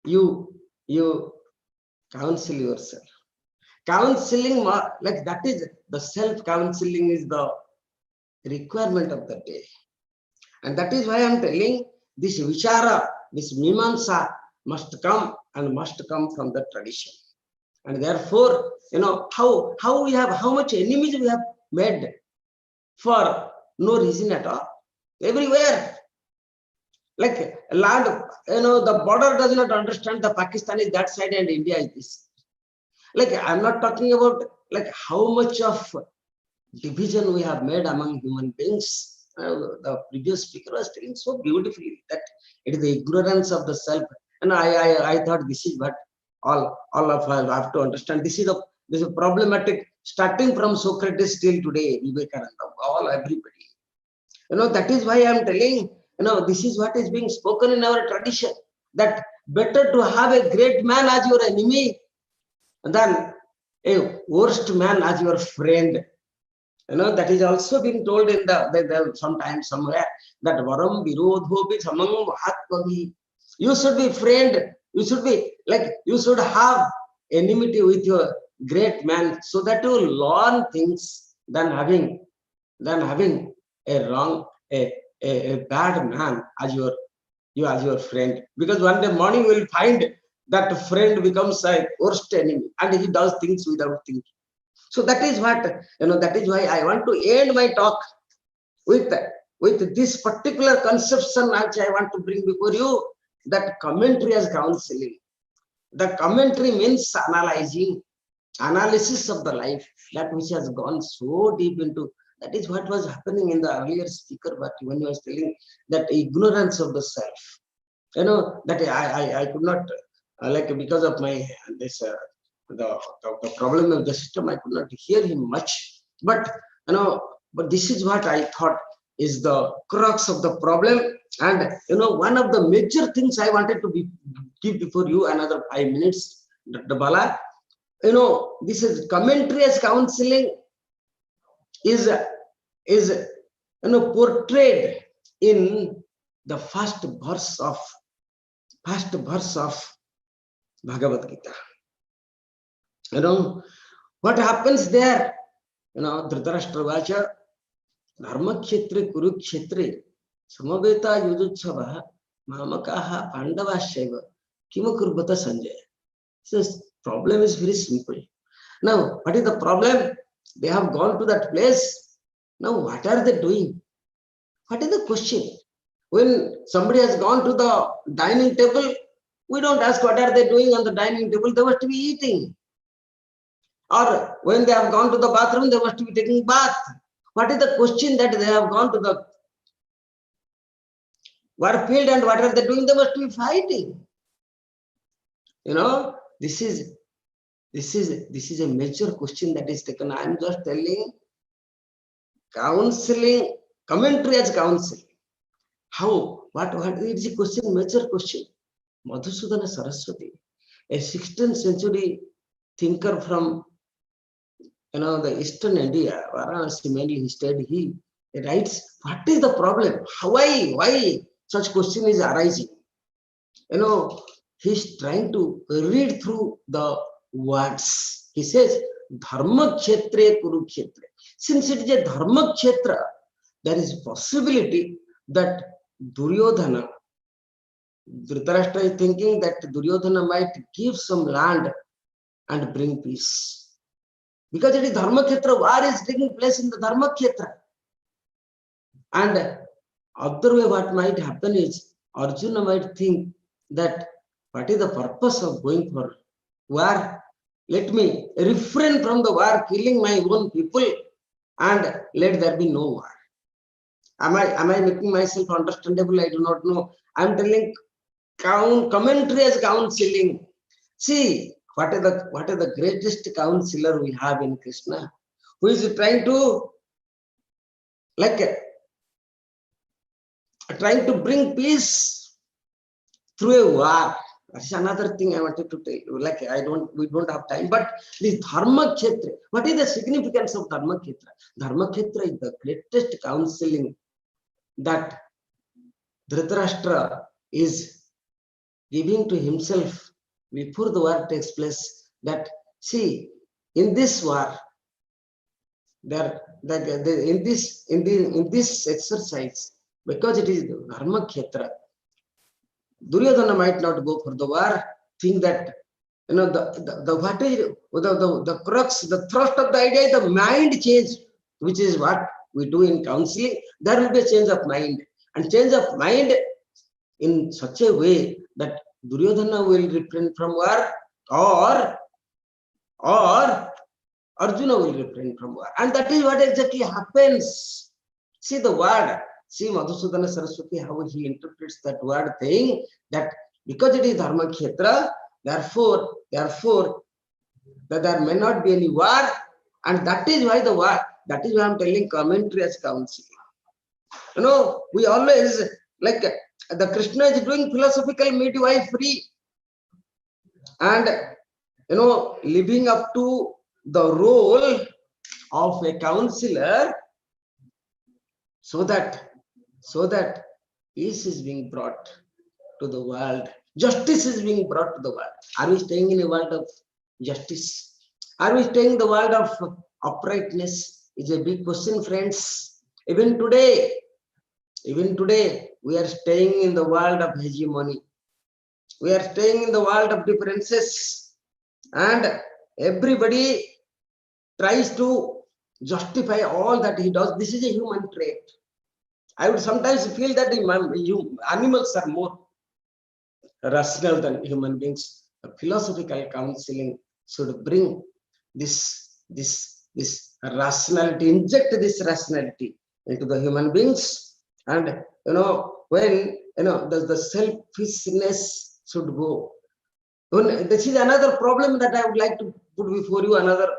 you counsel yourself. Counseling, like that is the self-counseling is the requirement of the day. And that is why I am telling this vichara, this mimamsa must come and must come from the tradition. And therefore, how much enemies we have made for no reason at all. Everywhere. Like land, the border does not understand the Pakistan is that side and India is this. Like I'm not talking about like how much of division we have made among human beings. The previous speaker was telling so beautifully that it is the ignorance of the self. And I thought this is what all of us have to understand. This is a problematic starting from Socrates till today, Vivekananda, everybody. That is why I am telling, this is what is being spoken in our tradition, that better to have a great man as your enemy than a worst man as your friend. That is also being told in the sometimes somewhere, that varam virodho bhi samang mahatmavi. You should be friend. You should be like, you should have enmity with your great man, so that you learn things than having a bad man as your friend. Because one day morning you will find that friend becomes a worst enemy and he does things without thinking. So that is what, that is why I want to end my talk with this particular conception which I want to bring before you, that commentary as counseling. The commentary means analyzing, analysis of the life, that which has gone so deep into. That is what was happening in the earlier speaker, but when he was telling that ignorance of the self, that I could not, like because of my this the problem of the system, I could not hear him much. But but this is what I thought is the crux of the problem. And one of the major things I wanted to give before you, another 5 minutes, Dr. Bala. This is commentary as counseling is portrayed in the first verse of Bhagavad Gita. What happens there? Dhritarashtra Vacha, Dharma Kshetre Kurukshetre, Samaveta Yudutsava, Mamakaha Pandavasheva, Kimakurbata Sanjay. Says problem is very simple. Now, what is the problem? They have gone to that place. Now, what are they doing? What is the question? When somebody has gone to the dining table, we don't ask what are they doing on the dining table. They must be eating. Or when they have gone to the bathroom, they must be taking bath. What is the question that they have gone to the war field and what are they doing? They must be fighting. This is a major question that is taken. I am just telling counseling, commentary as counseling. How? What is the question? Major question. Madhusudana Saraswati, a 16th century thinker from the Eastern India, Varanasi mainly he stayed. He writes, what is the problem? Why such question is arising? He's trying to read through the words. He says, Dharma Kshetre Kurukshetre. Since it is a Dharma Kshetra, there is possibility that Duryodhana, Dhritarashtra is thinking that Duryodhana might give some land and bring peace. Because it is Dharma Kshetra, war is taking place in the Dharma Kshetra. And other way what might happen is, Arjuna might think that what is the purpose of going for war? let me refrain from the war, killing my own people, and let there be no war. Am I making myself understandable? I do not know. I'm telling commentary as counseling. See, what is the greatest counselor we have in Krishna, who is trying to bring peace through a war. That's another thing I wanted to tell you. We don't have time. But this Dharma Kshetra, what is the significance of Dharma Kshetra? Dharma Kshetra is the greatest counseling that Dhritarashtra is giving to himself before the war takes place. That see, in this war, in this exercise, because it is the Dharma Kshetra, Duryodhana might not go for the war, think that the crux, the thrust of the idea is the mind change, which is what we do in counseling. There will be a change of mind, and change of mind in such a way that Duryodhana will refrain from war, or Arjuna will refrain from war. And that is what exactly happens. See the word, see Madhusudana Saraswati, how he interprets that word, saying that because it is Dharma Kshetra, therefore that there may not be any war, and that is why the war, that is why I'm telling commentary as counseling. We always, like the Krishna is doing philosophical midwifery, and living up to the role of a counselor, so that peace is being brought to the world, justice is being brought to the world. Are we staying in a world of justice? Are we staying in the world of uprightness? Is a big question, friends. Even today, we are staying in the world of hegemony. We are staying in the world of differences, and everybody tries to justify all that he does. This is a human trait. I would sometimes feel that animals are more rational than human beings. A philosophical counseling should bring this rationality, inject this rationality into the human beings, and when the selfishness should go. This is another problem that I would like to put before you. Another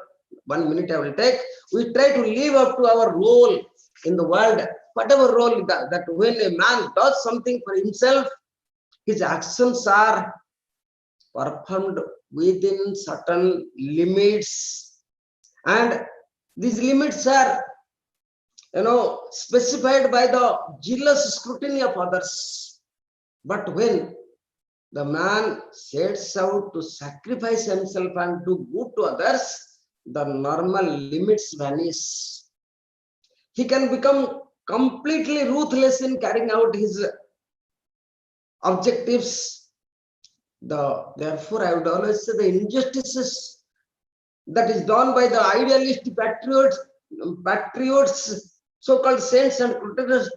1 minute I will take. We try to live up to our role in the world, whatever role that when a man does something for himself, his actions are performed within certain limits, and these limits are specified by the jealous scrutiny of others. But when the man sets out to sacrifice himself and do good to others, the normal limits vanish. He can become completely ruthless in carrying out his objectives. Therefore, I would always say the injustices that is done by the idealist patriots, so-called saints and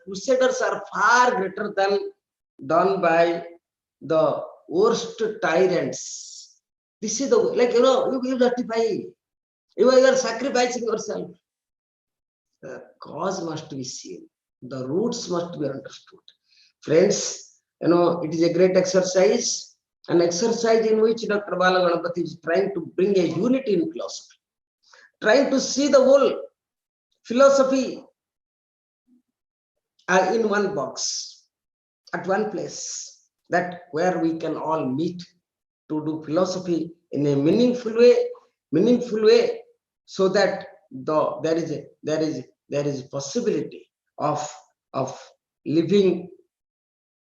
crusaders are far greater than done by the worst tyrants. This is the you justify. You are sacrificing yourself. The cause must be seen. The roots must be understood. Friends, it is a great exercise, an exercise in which Dr. Bala Ganapati is trying to bring a unity in philosophy, trying to see the whole philosophy in one box, at one place, that where we can all meet to do philosophy in a meaningful way, so that there is possibility of living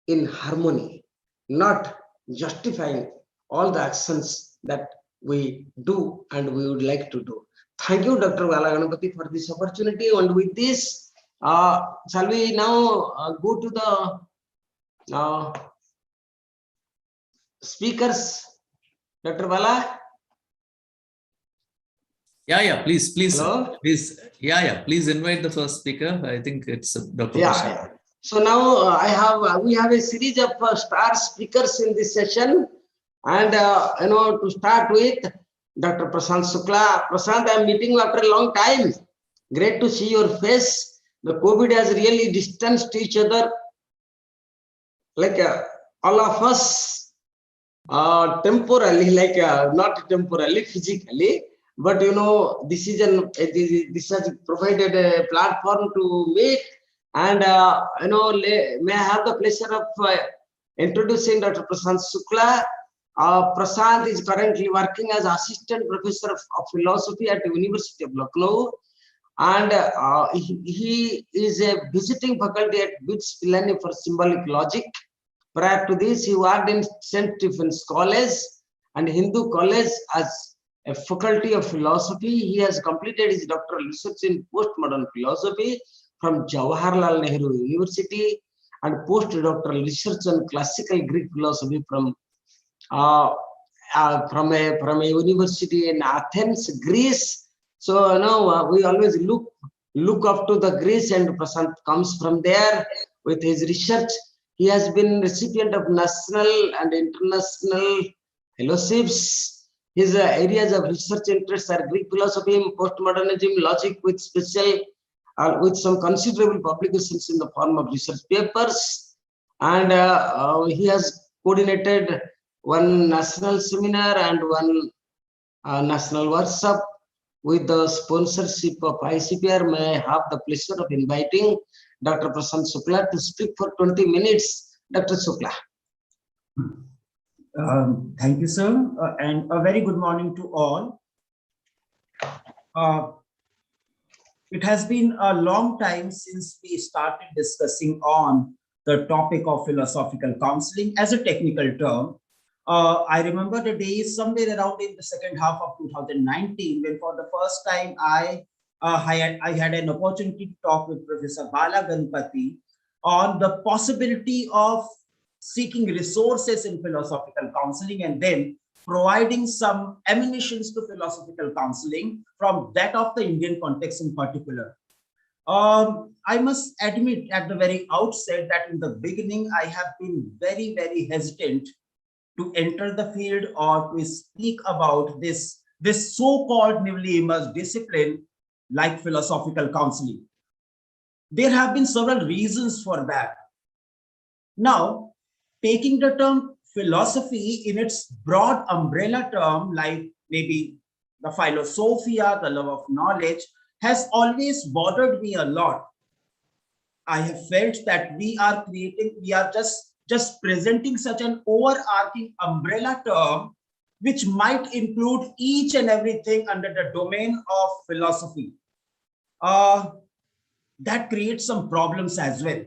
in harmony, not justifying all the actions that we do and we would like to do. Thank you, Dr. Bala Ganapati, for this opportunity. And with this, shall we now go to the speakers, Dr. Bala? Yeah, please. Hello? Please, please invite the first speaker. I think it's Dr. Yeah. So now we have a series of star speakers in this session, and to start with, Dr. Prashant Shukla. Prashant, I am meeting you after a long time. Great to see your face. The COVID has really distanced each other. Like all of us temporally, like not temporally, physically, but you know, this this has provided a platform to meet, and you know, may I have the pleasure of introducing Dr. Prashant Shukla. Prashant is currently working as assistant professor of philosophy at the University of Lucknow, and he is a visiting faculty at BITS Pilani for symbolic logic. Prior to this, he worked in St. Stephen's College and Hindu College as a faculty of philosophy. He has completed his doctoral research in postmodern philosophy from Jawaharlal Nehru University and postdoctoral research on classical Greek philosophy from a university in Athens, Greece. So you know, we always look up to the Greece, and Prashant comes from there with his research. He has been recipient of national and international fellowships. His areas of research interest are Greek philosophy, postmodernism, logic, with with some considerable publications in the form of research papers. And he has coordinated one national seminar and one national workshop with the sponsorship of ICPR. May I have the pleasure of inviting Dr. Prashant Shukla to speak for 20 minutes. Dr. Shukla. Thank you, sir, and a very good morning to all. It has been a long time since we started discussing on the topic of philosophical counseling as a technical term. I remember the days somewhere around in the second half of 2019 when for the first time I had an opportunity to talk with Professor Bala Ganpati on the possibility of seeking resources in philosophical counseling and then providing some emanations to philosophical counseling from that of the Indian context in particular. I must admit at the very outset that in the beginning, I have been very, very hesitant to enter the field or to speak about this so-called newly emerged discipline like philosophical counseling. There have been several reasons for that. Now, taking the term philosophy in its broad umbrella term, like maybe the philosophia, the love of knowledge, has always bothered me a lot. I have felt that we are just presenting such an overarching umbrella term which might include each and everything under the domain of philosophy. That creates some problems as well.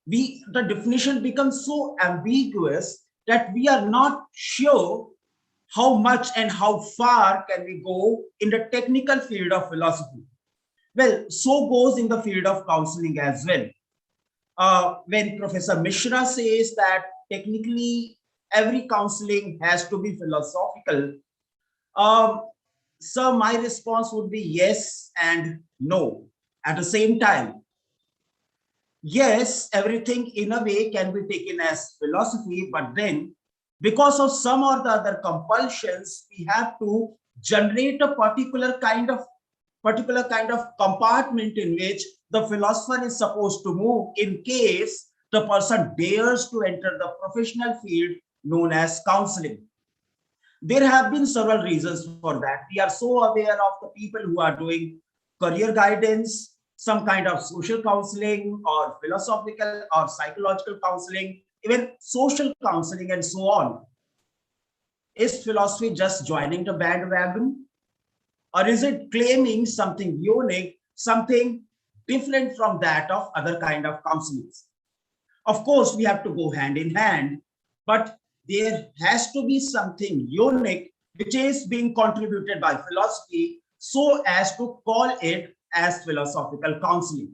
The definition becomes so ambiguous that we are not sure how much and how far can we go in the technical field of philosophy. Well, so goes in the field of counseling as well. When Professor Mishra says that technically every counseling has to be philosophical, so my response would be yes and no at the same time. Yes, everything in a way can be taken as philosophy, but then because of some or the other compulsions, we have to generate a particular kind of compartment in which the philosopher is supposed to move in case the person dares to enter the professional field known as counseling. There have been several reasons for that. We are so aware of the people who are doing career guidance, some kind of social counseling or philosophical or psychological counseling, even social counseling and so on. Is philosophy just joining the bandwagon? Or is it claiming something unique, something different from that of other kind of counselings? Of course, we have to go hand in hand, but there has to be something unique which is being contributed by philosophy so as to call it as philosophical counseling.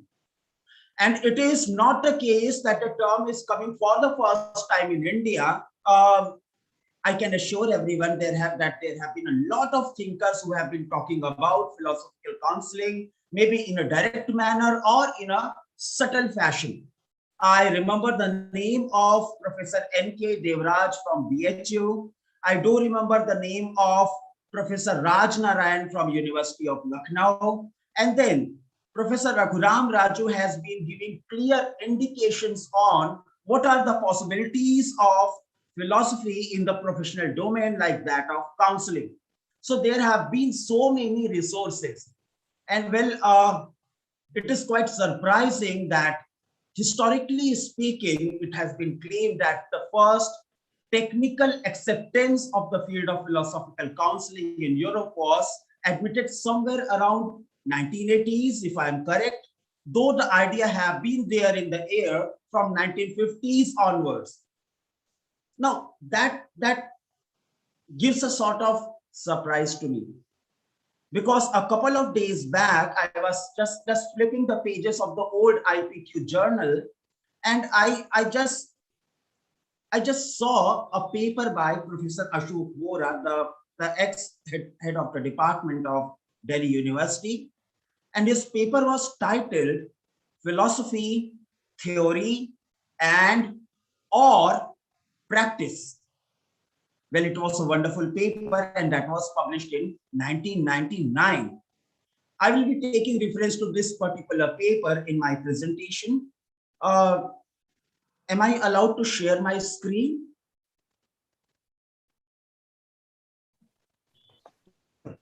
And it is not the case that the term is coming for the first time in India. I can assure everyone there have been a lot of thinkers who have been talking about philosophical counseling, maybe in a direct manner or in a subtle fashion. I remember the name of Professor N.K. Devraj from BHU. I do remember the name of Professor Raj Narayan from University of Lucknow. And then Professor Raghuram Raju has been giving clear indications on what are the possibilities of philosophy in the professional domain like that of counseling. So there have been so many resources. And well, it is quite surprising that historically speaking, it has been claimed that the first technical acceptance of the field of philosophical counseling in Europe was admitted somewhere around 1980s, if I'm correct, though the idea have been there in the air from 1950s onwards. Now, that gives a sort of surprise to me, because a couple of days back, I was just flipping the pages of the old IPQ journal, and I just saw a paper by Professor Ashok Vora, the ex-head of the Department of Delhi University. And his paper was titled Philosophy, Theory, and or Practice. Well, it was a wonderful paper, and that was published in 1999. I will be taking reference to this particular paper in my presentation. Am I allowed to share my screen?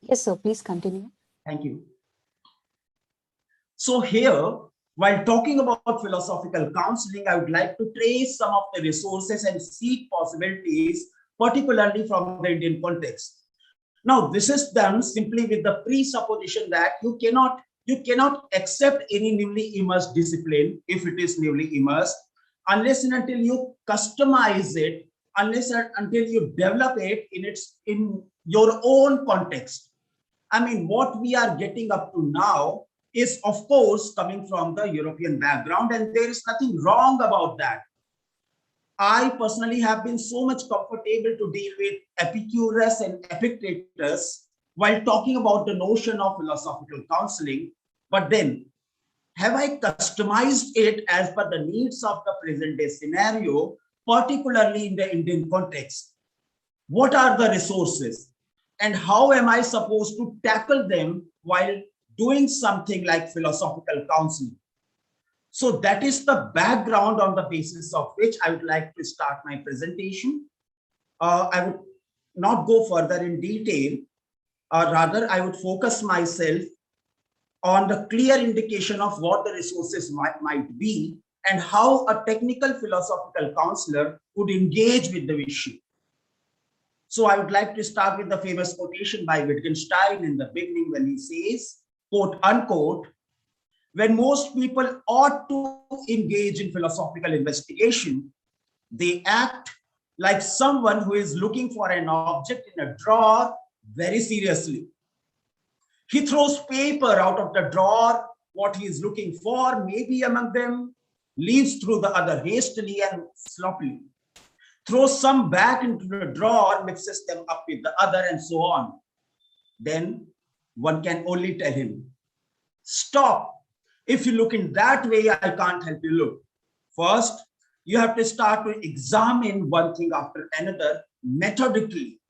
Yes, sir. Please continue. Thank you. So here, while talking about philosophical counseling, I would like to trace some of the resources and seek possibilities, particularly from the Indian context. Now, this is done simply with the presupposition that you cannot accept any newly immersed discipline, if it is newly immersed, unless and until you customize it, unless and until you develop it in your own context. I mean, what we are getting up to now is, of course, coming from the European background, and there is nothing wrong about that. I personally have been so much comfortable to deal with Epicurus and Epictetus while talking about the notion of philosophical counseling. But then, have I customized it as per the needs of the present day scenario, particularly in the Indian context? What are the resources? And how am I supposed to tackle them while doing something like philosophical counseling? So that is the background on the basis of which I would like to start my presentation. I would not go further in detail. Rather, I would focus myself on the clear indication of what the resources might be and how a technical philosophical counselor would engage with the issue. So I would like to start with the famous quotation by Wittgenstein in the beginning when he says, quote unquote, when most people ought to engage in philosophical investigation, they act like someone who is looking for an object in a drawer very seriously. He throws paper out of the drawer, what he is looking for, maybe among them, leaves through the other hastily and sloppily, throws some back into the drawer, mixes them up with the other, and so on. Then one can only tell him, stop. If you look in that way, I can't help you look. First, you have to start to examine one thing after another methodically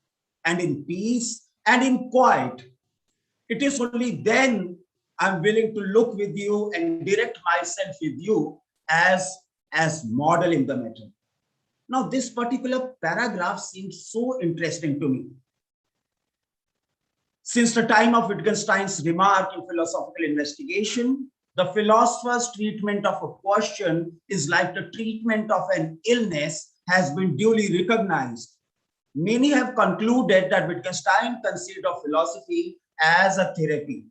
and in peace and in quiet. It is only then I'm willing to look with you and direct myself with you as modeling the matter. Now, this particular paragraph seems so interesting to me. Since the time of Wittgenstein's remark in Philosophical Investigation, the philosopher's treatment of a question is like the treatment of an illness has been duly recognized. Many have concluded that Wittgenstein conceived of philosophy as a therapy.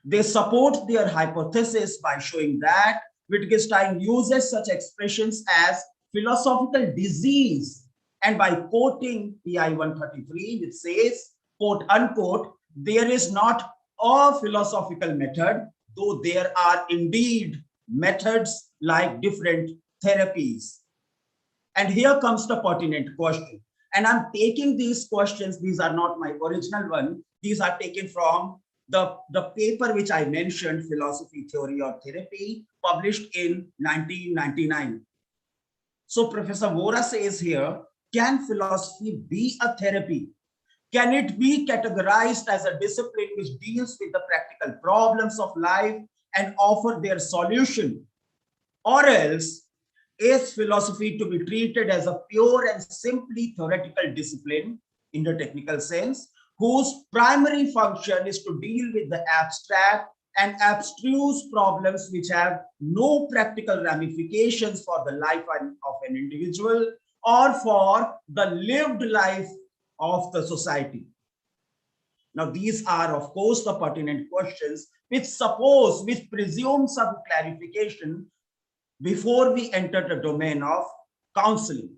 They support their hypothesis by showing that Wittgenstein uses such expressions as philosophical disease, and by quoting PI 133, which says, quote unquote, there is not a philosophical method, though there are indeed methods like different therapies. And here comes the pertinent question. And I'm taking these questions, these are not my original one, these are taken from the paper which I mentioned, Philosophy, Theory or Therapy, published in 1999. So Professor Vora says here, can philosophy be a therapy? Can it be categorized as a discipline which deals with the practical problems of life and offer their solution? Or else, is philosophy to be treated as a pure and simply theoretical discipline in the technical sense, whose primary function is to deal with the abstract and abstruse problems which have no practical ramifications for the life of an individual or for the lived life of the society? Now, these are, of course, the pertinent questions which presume some clarification before we enter the domain of counseling.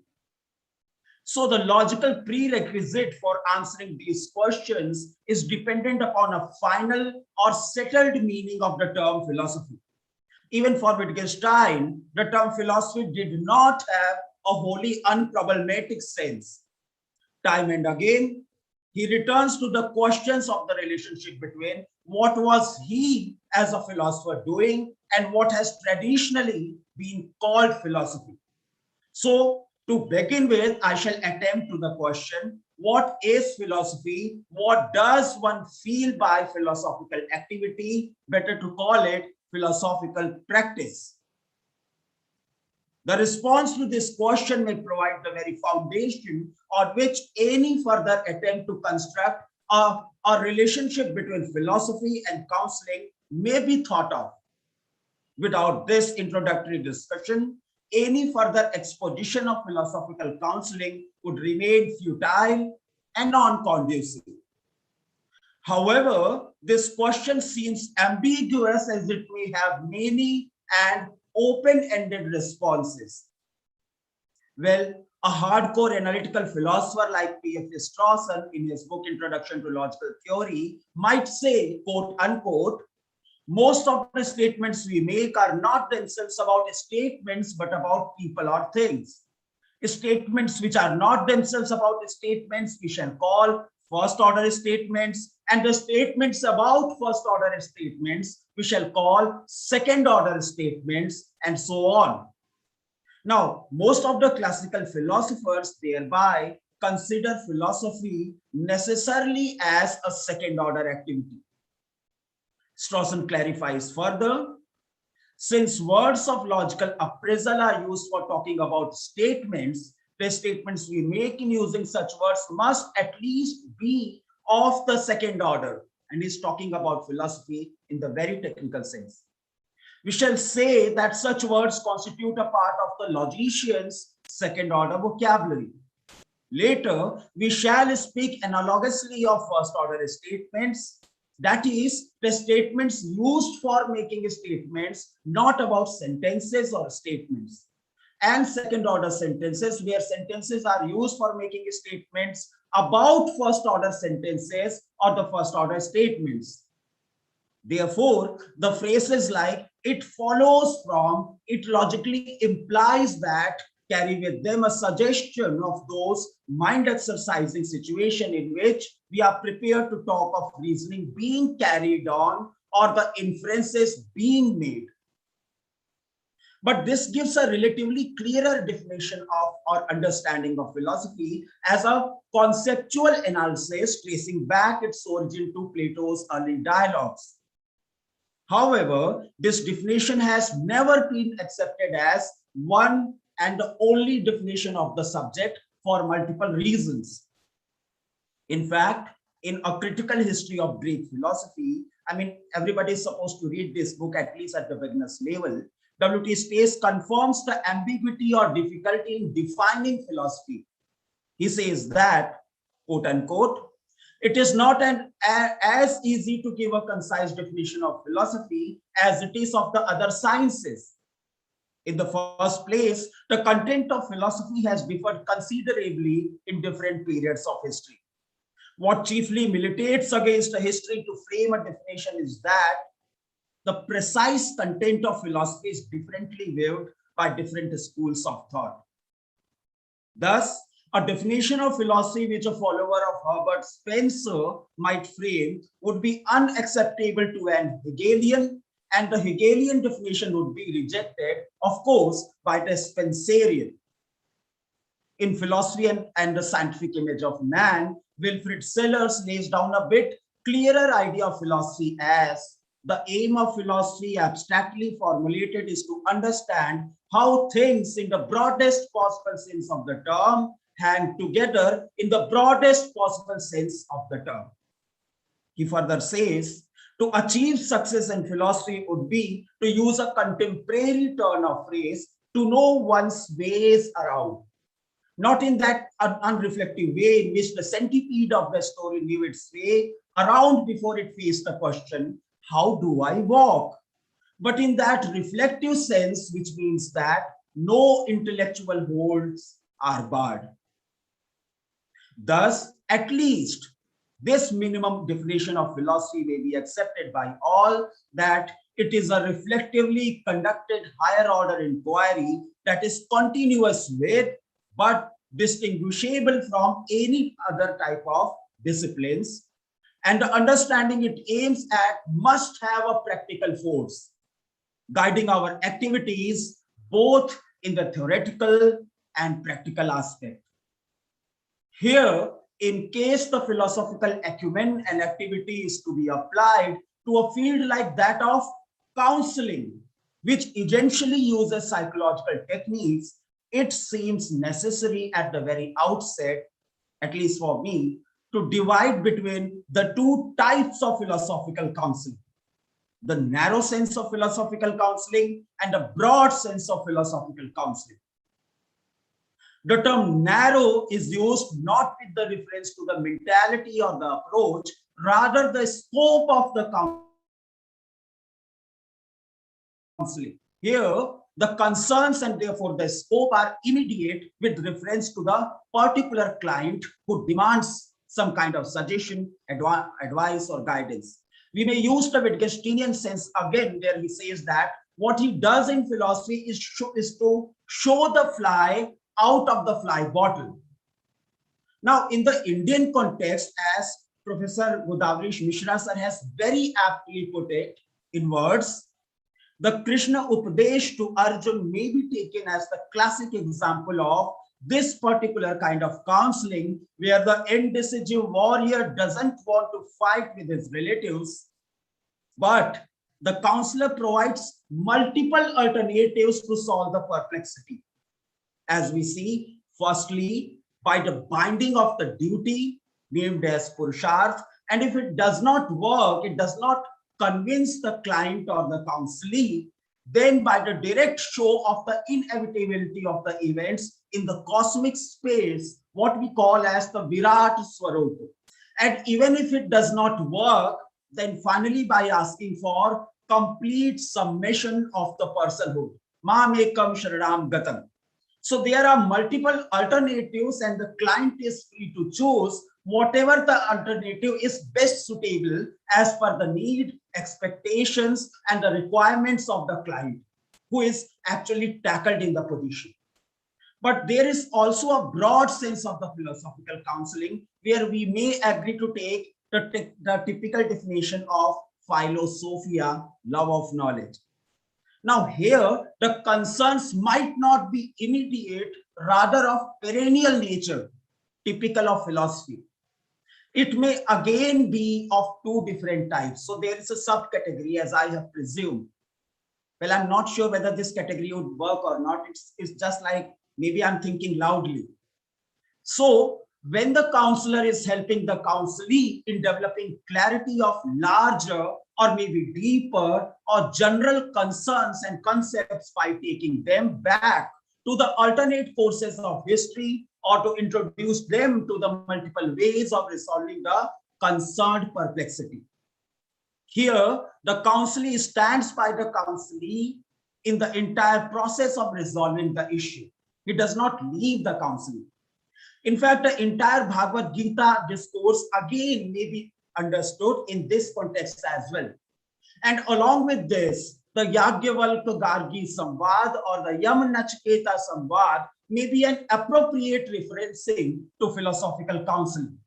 So the logical prerequisite for answering these questions is dependent upon a final or settled meaning of the term philosophy. Even for Wittgenstein, the term philosophy did not have a wholly unproblematic sense. Time and again, he returns to the questions of the relationship between what was he as a philosopher doing and what has traditionally been called philosophy. So, to begin with, I shall attempt to the question, what is philosophy? What does one feel by philosophical activity? Better to call it philosophical practice. The response to this question may provide the very foundation on which any further attempt to construct a relationship between philosophy and counseling may be thought of. Without this introductory discussion, any further exposition of philosophical counseling would remain futile and non-conducive. However, this question seems ambiguous as it may have many and open-ended responses. Well, a hardcore analytical philosopher like P.F. Strawson in his book Introduction to Logical Theory might say, quote unquote, most of the statements we make are not themselves about statements, but about people or things. Statements which are not themselves about statements we shall call first order statements, and the statements about first order statements we shall call second order statements, and so on. Now, most of the classical philosophers thereby consider philosophy necessarily as a second order activity. Strawson clarifies further, since words of logical appraisal are used for talking about statements, the statements we make in using such words must at least be of the second order, and he's talking about philosophy in the very technical sense. We shall say that such words constitute a part of the logician's second order vocabulary. Later, we shall speak analogously of first order statements, that is, the statements used for making statements, not about sentences or statements, and second order sentences, where sentences are used for making statements about first order sentences or the first order statements. Therefore, the phrases like it follows from, it logically implies that carry with them a suggestion of those mind exercising situation in which we are prepared to talk of reasoning being carried on or the inferences being made. But this gives a relatively clearer definition of or understanding of philosophy as a conceptual analysis tracing back its origin to Plato's early dialogues. However, this definition has never been accepted as one and the only definition of the subject for multiple reasons. In fact, in A Critical History of Greek Philosophy, I mean, everybody is supposed to read this book at least at the beginner's level. W.T. Stace confirms the ambiguity or difficulty in defining philosophy. He says that, quote unquote, it is not as easy to give a concise definition of philosophy as it is of the other sciences. In the first place, the content of philosophy has differed considerably in different periods of history. What chiefly militates against a history to frame a definition is that the precise content of philosophy is differently viewed by different schools of thought. Thus, a definition of philosophy which a follower of Herbert Spencer might frame would be unacceptable to an Hegelian, and the Hegelian definition would be rejected, of course, by the Spencerian. In Philosophy and the Scientific Image of Man, Wilfrid Sellers lays down a bit clearer idea of philosophy as the aim of philosophy, abstractly formulated, is to understand how things in the broadest possible sense of the term hang together in the broadest possible sense of the term. He further says, to achieve success in philosophy would be to use a contemporary turn of phrase to know one's ways around. Not in that unreflective way in which the centipede of the story knew its way around before it faced the question, how do I walk? But in that reflective sense, which means that no intellectual holds are barred. Thus, at least this minimum definition of philosophy may be accepted by all, that it is a reflectively conducted higher order inquiry that is continuous with, but distinguishable from any other type of disciplines, and the understanding it aims at must have a practical force, guiding our activities both in the theoretical and practical aspect. Here, in case the philosophical acumen and activity is to be applied to a field like that of counseling, which essentially uses psychological techniques, it seems necessary at the very outset, at least for me, to divide between the two types of philosophical counseling: the narrow sense of philosophical counseling and the broad sense of philosophical counseling. The term narrow is used not with the reference to the mentality or the approach, rather the scope of the counseling. Here, the concerns and therefore the scope are immediate with reference to the particular client who demands some kind of suggestion, advice, or guidance. We may use the Wittgensteinian sense again, where he says that what he does in philosophy is to show the fly out of the fly bottle. Now, in the Indian context, as Professor Godavari Mishra sir has very aptly put it in words, the Krishna Upadesh to Arjun may be taken as the classic example of this particular kind of counseling, where the indecisive warrior doesn't want to fight with his relatives, but the counselor provides multiple alternatives to solve the perplexity. As we see, firstly, by the binding of the duty named as Purusharth, and if it does not work, it does not convince the client or the counselee, then by the direct show of the inevitability of the events in the cosmic space, what we call as the Virat Swarupa. And even if it does not work, then finally by asking for complete submission of the personhood. Mam ekam sharanam gatam. So there are multiple alternatives and the client is free to choose whatever the alternative is best suitable as per the need, expectations, and the requirements of the client who is actually tackled in the position. But there is also a broad sense of the philosophical counseling where we may agree to take the typical definition of philosophia, love of knowledge. Now here, the concerns might not be immediate, rather of perennial nature, typical of philosophy. It may again be of two different types. So there is a subcategory, as I have presumed. Well, I'm not sure whether this category would work or not. It's just like maybe I'm thinking loudly. So when the counselor is helping the counselee in developing clarity of larger or maybe deeper or general concerns and concepts by taking them back to the alternate courses of history or to introduce them to the multiple ways of resolving the concerned perplexity. Here, the counselee stands by the counselee in the entire process of resolving the issue. He does not leave the counselee. In fact, the entire Bhagavad Gita discourse again may be understood in this context as well. And along with this, the Yagyavalkya Gargi Samvad or the Yam Nachiketa Samvad may be an appropriate referencing to philosophical counseling.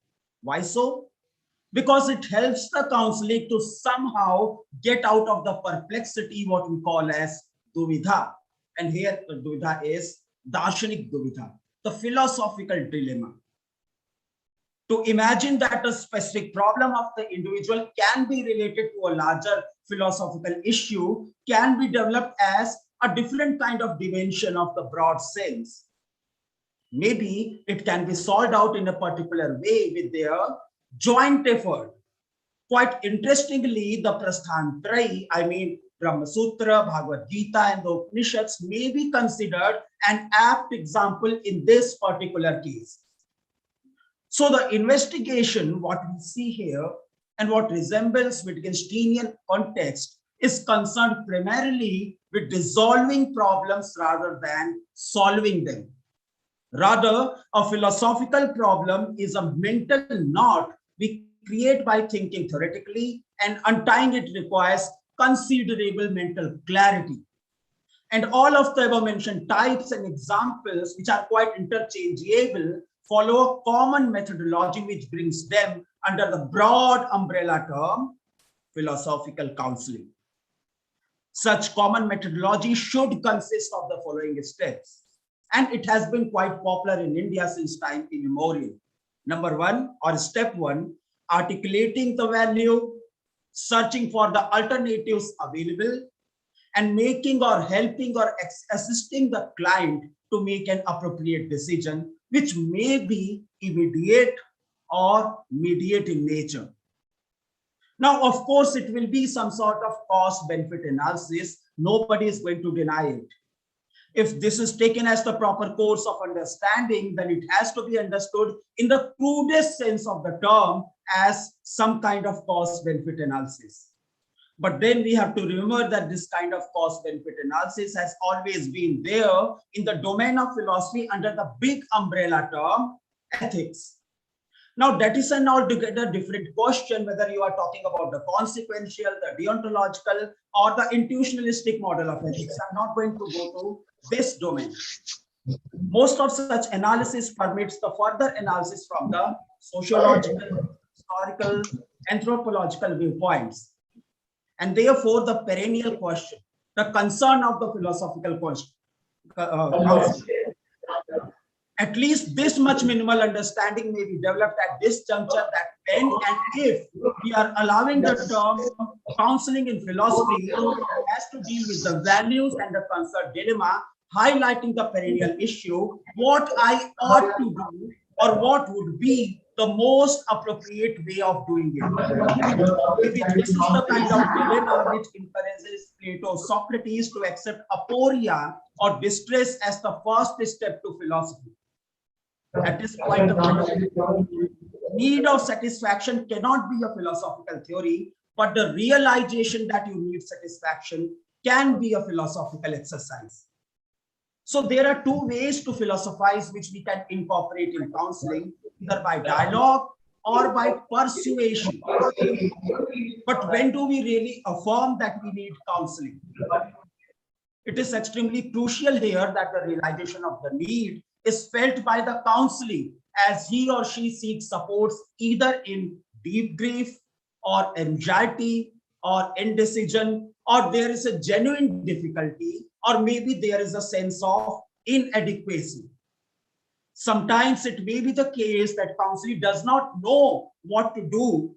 Why so? Because it helps the counselee to somehow get out of the perplexity, what we call as duvidha. And here the duvidha is darshanik duvidha. the philosophical dilemma. To imagine that a specific problem of the individual can be related to a larger philosophical issue can be developed as a different kind of dimension of the broad sense. Maybe it can be solved out in a particular way with their joint effort. Quite interestingly, the Prasthantrayi, I mean Brahma Sutra, Bhagavad Gita, and the Upanishads may be considered an apt example in this particular case. So the investigation, what we see here, and what resembles Wittgensteinian context is concerned primarily with dissolving problems rather than solving them. Rather, a philosophical problem is a mental knot we create by thinking theoretically, and untying it requires considerable mental clarity. And all of the above mentioned types and examples, which are quite interchangeable, follow a common methodology which brings them under the broad umbrella term philosophical counseling. Such common methodology should consist of the following steps, and it has been quite popular in India since time immemorial. Number one, or step one, articulating the value, searching for the alternatives available, and making or helping or assisting the client to make an appropriate decision, which may be immediate or mediate in nature. Now, of course, it will be some sort of cost-benefit analysis. Nobody is going to deny it. If this is taken as the proper course of understanding, then it has to be understood in the crudest sense of the term as some kind of cost-benefit analysis. But then we have to remember that this kind of cost-benefit analysis has always been there in the domain of philosophy under the big umbrella term ethics. Now, that is an altogether different question, whether you are talking about the consequential, the deontological, or the intuitionalistic model of ethics. I'm not going to go to this domain. Most of such analysis permits the further analysis from the sociological, historical, anthropological viewpoints. And therefore, the perennial question, the concern of the philosophical question, at least this much minimal understanding may be developed at this juncture, that when and if we are allowing the term counseling in philosophy, it has to deal with the values and the concerned dilemma, highlighting the perennial issue, what I ought to do or what would be the most appropriate way of doing it. Maybe this is the kind of dilemma which encourages Plato Socrates to accept aporia or distress as the first step to philosophy. At this point of time, need of satisfaction cannot be a philosophical theory, but the realization that you need satisfaction can be a philosophical exercise. So there are two ways to philosophize which we can incorporate in counseling, either by dialogue or by persuasion. But when do we really affirm that we need counseling? It is extremely crucial here that the realization of the need is felt by the counselee as he or she seeks supports either in deep grief or anxiety or indecision, or there is a genuine difficulty, or maybe there is a sense of inadequacy. Sometimes it may be the case that counselee does not know what to do,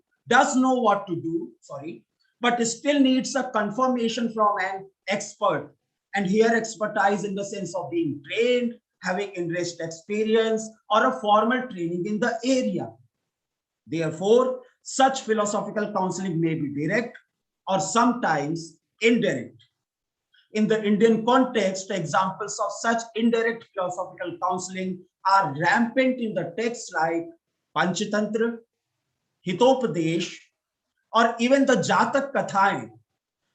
but still needs a confirmation from an expert. And here expertise in the sense of being trained, having enriched experience, or a formal training in the area. Therefore, such philosophical counseling may be direct or sometimes indirect. In the Indian context, examples of such indirect philosophical counseling are rampant in the texts like Panchatantra, Hitopadesh, or even the Jatak Kathaen,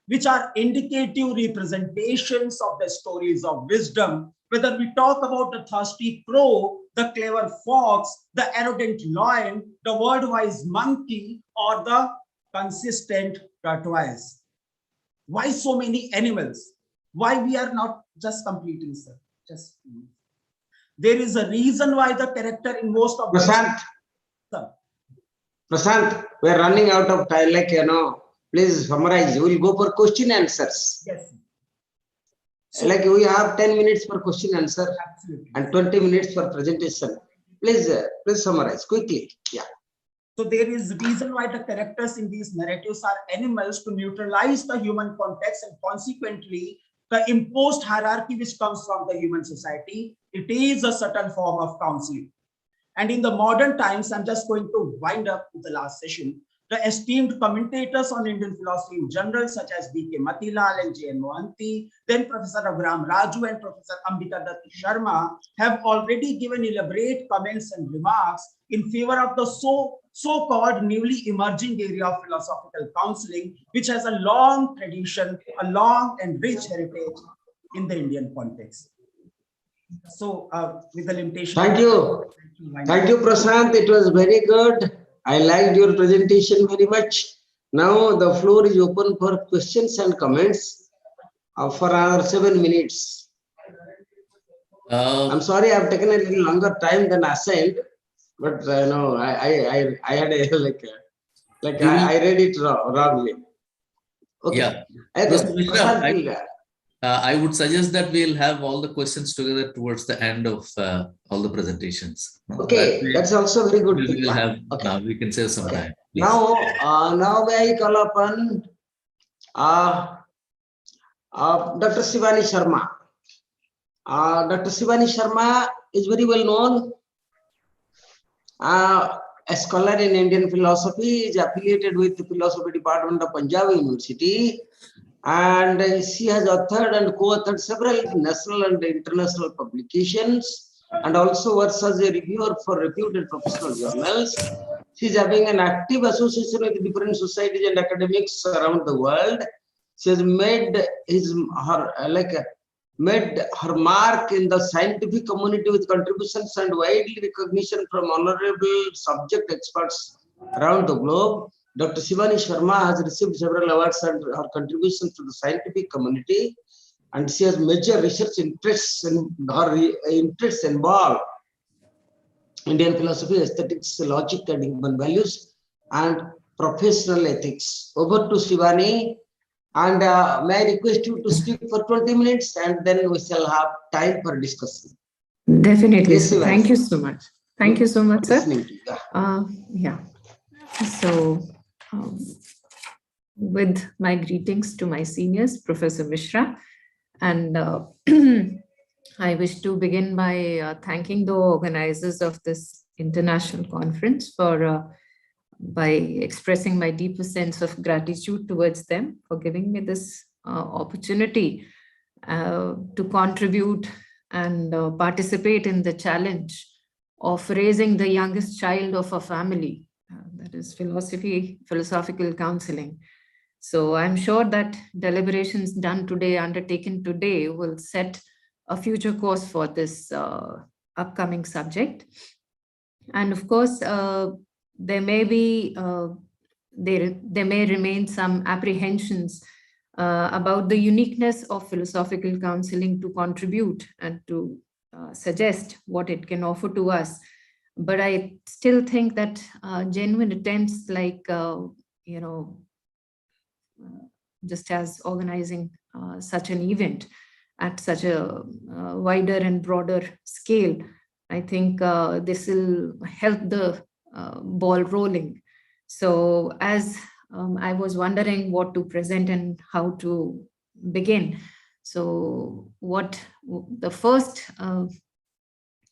which are indicative representations of the stories of wisdom, whether we talk about the thirsty crow, the clever fox, the arrogant lion, the word-wise monkey, or the consistent tortoise. Why so many animals? Why we are not just completing, sir? There is a reason why the character in most of Prashant, we are running out of time. Please summarize. We will go for question answers. Yes. Like we have 10 minutes for question answer Absolutely. and 20 minutes for presentation. Please, please summarize quickly. Yeah. So there is reason why the characters in these narratives are animals to neutralize the human context and consequently the imposed hierarchy which comes from the human society. It is a certain form of counseling. And in the modern times, I'm just going to wind up with the last session. The esteemed commentators on Indian philosophy in general, such as B.K. Matilal and J.N. Mohanty, then Professor Abhiram Raju and Professor Ambika Dutt Sharma, have already given elaborate comments and remarks in favor of the so-called newly emerging area of philosophical counseling, which has a long tradition, a long and rich heritage in the Indian context. So, with the limitation. Thank you. Thank you, Prashant. It was very good. I liked your presentation very much. Now the floor is open for questions and comments for another 7 minutes. I'm sorry I've taken a little longer time than assigned, but no, I had a I read it wrongly. Okay. Yeah. Okay. Mishra, I would suggest that we'll have all the questions together towards the end of all the presentations. Okay, that's also very good. We will have. Okay. We can save some time. Please. Now may I call upon Dr. Shivani Sharma. Dr. Shivani Sharma is very well known. A scholar in Indian philosophy, is affiliated with the philosophy department of Punjab University, and she has authored and co-authored several national and international publications, and also works as a reviewer for reputed professional journals. She is having an active association with different societies and academics around the world. She has made her mark in the scientific community with contributions and widely recognition from honorable subject experts around the globe. Dr. Shivani Sharma has received several awards and her contributions to the scientific community, and she has major research interests, and her interests involve Indian philosophy, aesthetics, logic, and human values, and professional ethics. Over to Shivani. And may I request you to speak for 20 minutes, and then we shall have time for discussion. Definitely. Yes, Sir. Thank you so much. Thank you so much, sir. Yeah. So, with my greetings to my seniors, Professor Mishra, and I wish to begin by thanking the organizers of this international conference for by expressing my deepest sense of gratitude towards them for giving me this opportunity to contribute and participate in the challenge of raising the youngest child of a family, that is philosophical counseling. So I'm sure that deliberations done today, undertaken today, will set a future course for this upcoming subject. And of course, there may be there may remain some apprehensions about the uniqueness of philosophical counseling to contribute and to suggest what it can offer to us. But I still think that genuine attempts like just as organizing such an event at such a wider and broader scale, I think this will help the ball rolling. So as I was wondering what to present and how to begin. So what the first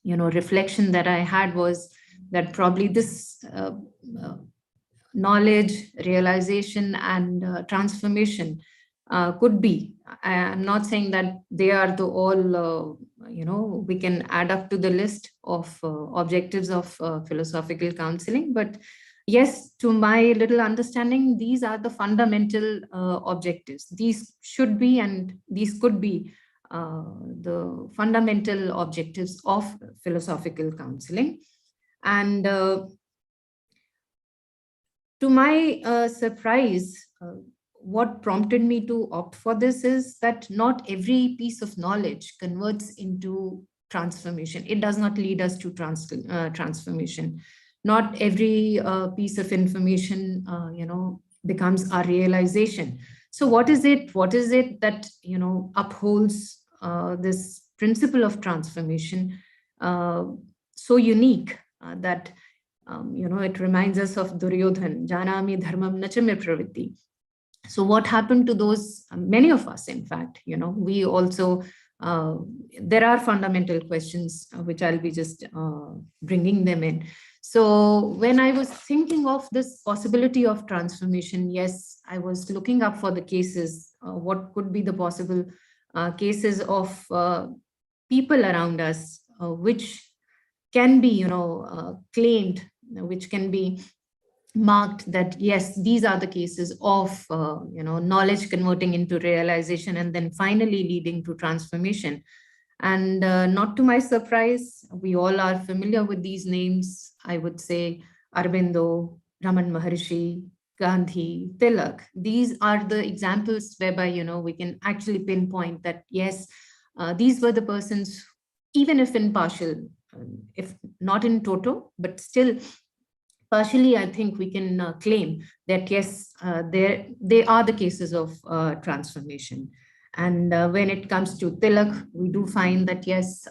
reflection that I had was that probably this knowledge, realization, and transformation could be. I'm not saying that they are the all, we can add up to the list of objectives of philosophical counseling, but yes, to my little understanding, these are the fundamental objectives. These should be, and these could be the fundamental objectives of philosophical counseling. And to my surprise, what prompted me to opt for this is that not every piece of knowledge converts into transformation. It does not lead us to transformation. Not every piece of information, becomes our realization. So what is it that, upholds this principle of transformation so unique that it reminds us of Duryodhan, Janami dharmam nachame pravritti. So what happened to those, many of us, in fact, we also, there are fundamental questions which I'll be just bringing them in. So when I was thinking of this possibility of transformation, yes, I was looking up for the cases, what could be the possible cases of people around us, which can be, claimed, which can be marked that, yes, these are the cases of, knowledge converting into realization and then finally leading to transformation. And not to my surprise, we all are familiar with these names. I would say Aurobindo, Raman Maharishi, Gandhi, Tilak. These are the examples whereby, we can actually pinpoint that, yes, these were the persons, even if in partial, if not in total, but still partially, I think we can claim that, yes, they are the cases of transformation. And when it comes to Tilak, we do find that, yes,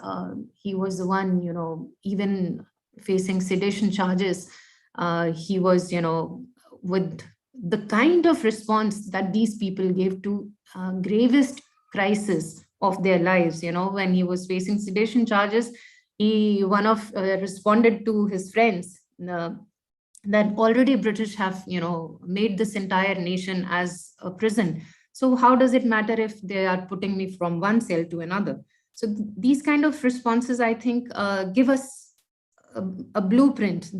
he was the one, even facing sedition charges, he was, with the kind of response that these people gave to gravest crisis of their lives, when he was facing sedition charges, he responded to his friends that already British have, made this entire nation as a prison. So how does it matter if they are putting me from one cell to another? So these kind of responses, I think, give us a blueprint.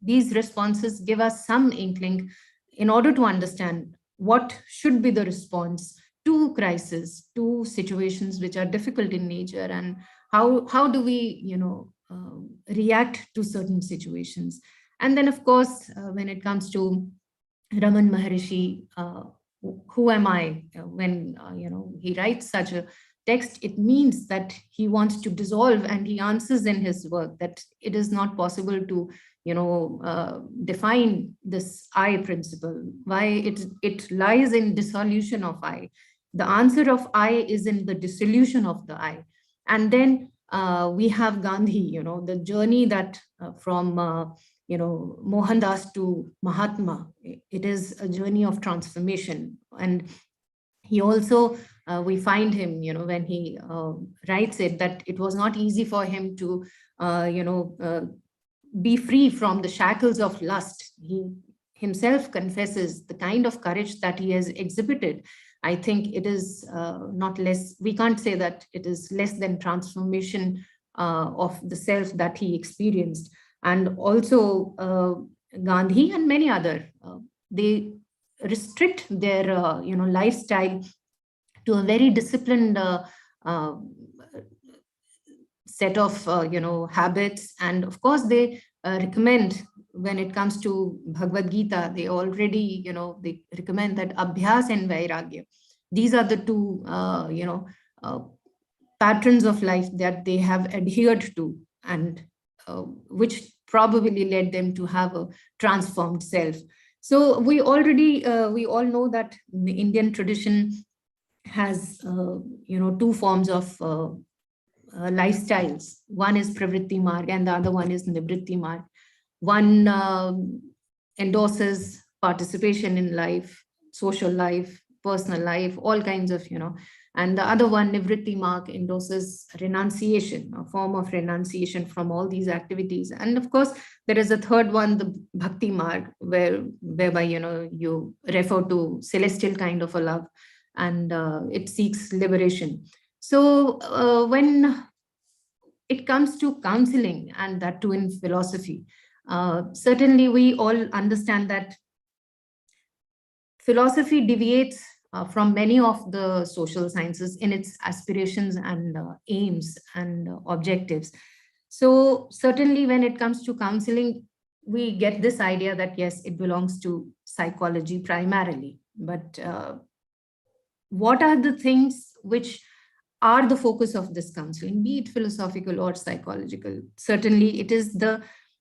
These responses give us some inkling in order to understand what should be the response to crisis, to situations which are difficult in nature, and how do we, react to certain situations. And then, of course, when it comes to Raman Maharishi, who am I? When he writes such a text, it means that he wants to dissolve, and he answers in his work that it is not possible to define this I principle, why it lies in dissolution of I. The answer of I is in the dissolution of the I. And then we have Gandhi, the journey that from Mohandas to Mahatma, it is a journey of transformation. And he also, we find him, when he writes it, that it was not easy for him to, be free from the shackles of lust. He himself confesses the kind of courage that he has exhibited. I think it is not less, we can't say that it is less than transformation of the self that he experienced. And also Gandhi and many other, they restrict their lifestyle to a very disciplined set of habits. And of course, they recommend, when it comes to Bhagavad Gita, they already they recommend that abhyas and vairagya. These are the two patterns of life that they have adhered to, and which probably led them to have a transformed self. So we all know that the Indian tradition has two forms of lifestyles. One is pravritti marg and the other one is nivritti marg. One endorses participation in life, social life, personal life, all kinds of, and the other one, nivritti marg, endorses renunciation, a form of renunciation from all these activities. And of course, there is a third one, the bhakti marg, whereby, you refer to celestial kind of a love, and it seeks liberation. So when it comes to counseling, and that too in philosophy, certainly we all understand that philosophy deviates from many of the social sciences in its aspirations and aims and objectives. So certainly when it comes to counseling, we get this idea that, yes, it belongs to psychology primarily. But what are the things which are the focus of this counseling, be it philosophical or psychological? Certainly it is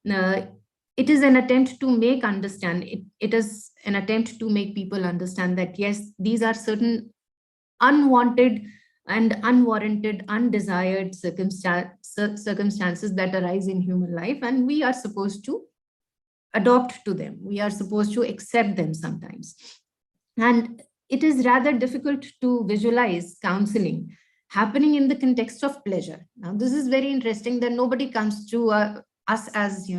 an attempt to make understand, it is an attempt to make people understand that, yes, these are certain unwanted and unwarranted, undesired circumstances that arise in human life, and we are supposed to adopt to them. We are supposed to accept them sometimes. And it is rather difficult to visualize counseling happening in the context of pleasure. Now, this is very interesting that nobody comes to us as,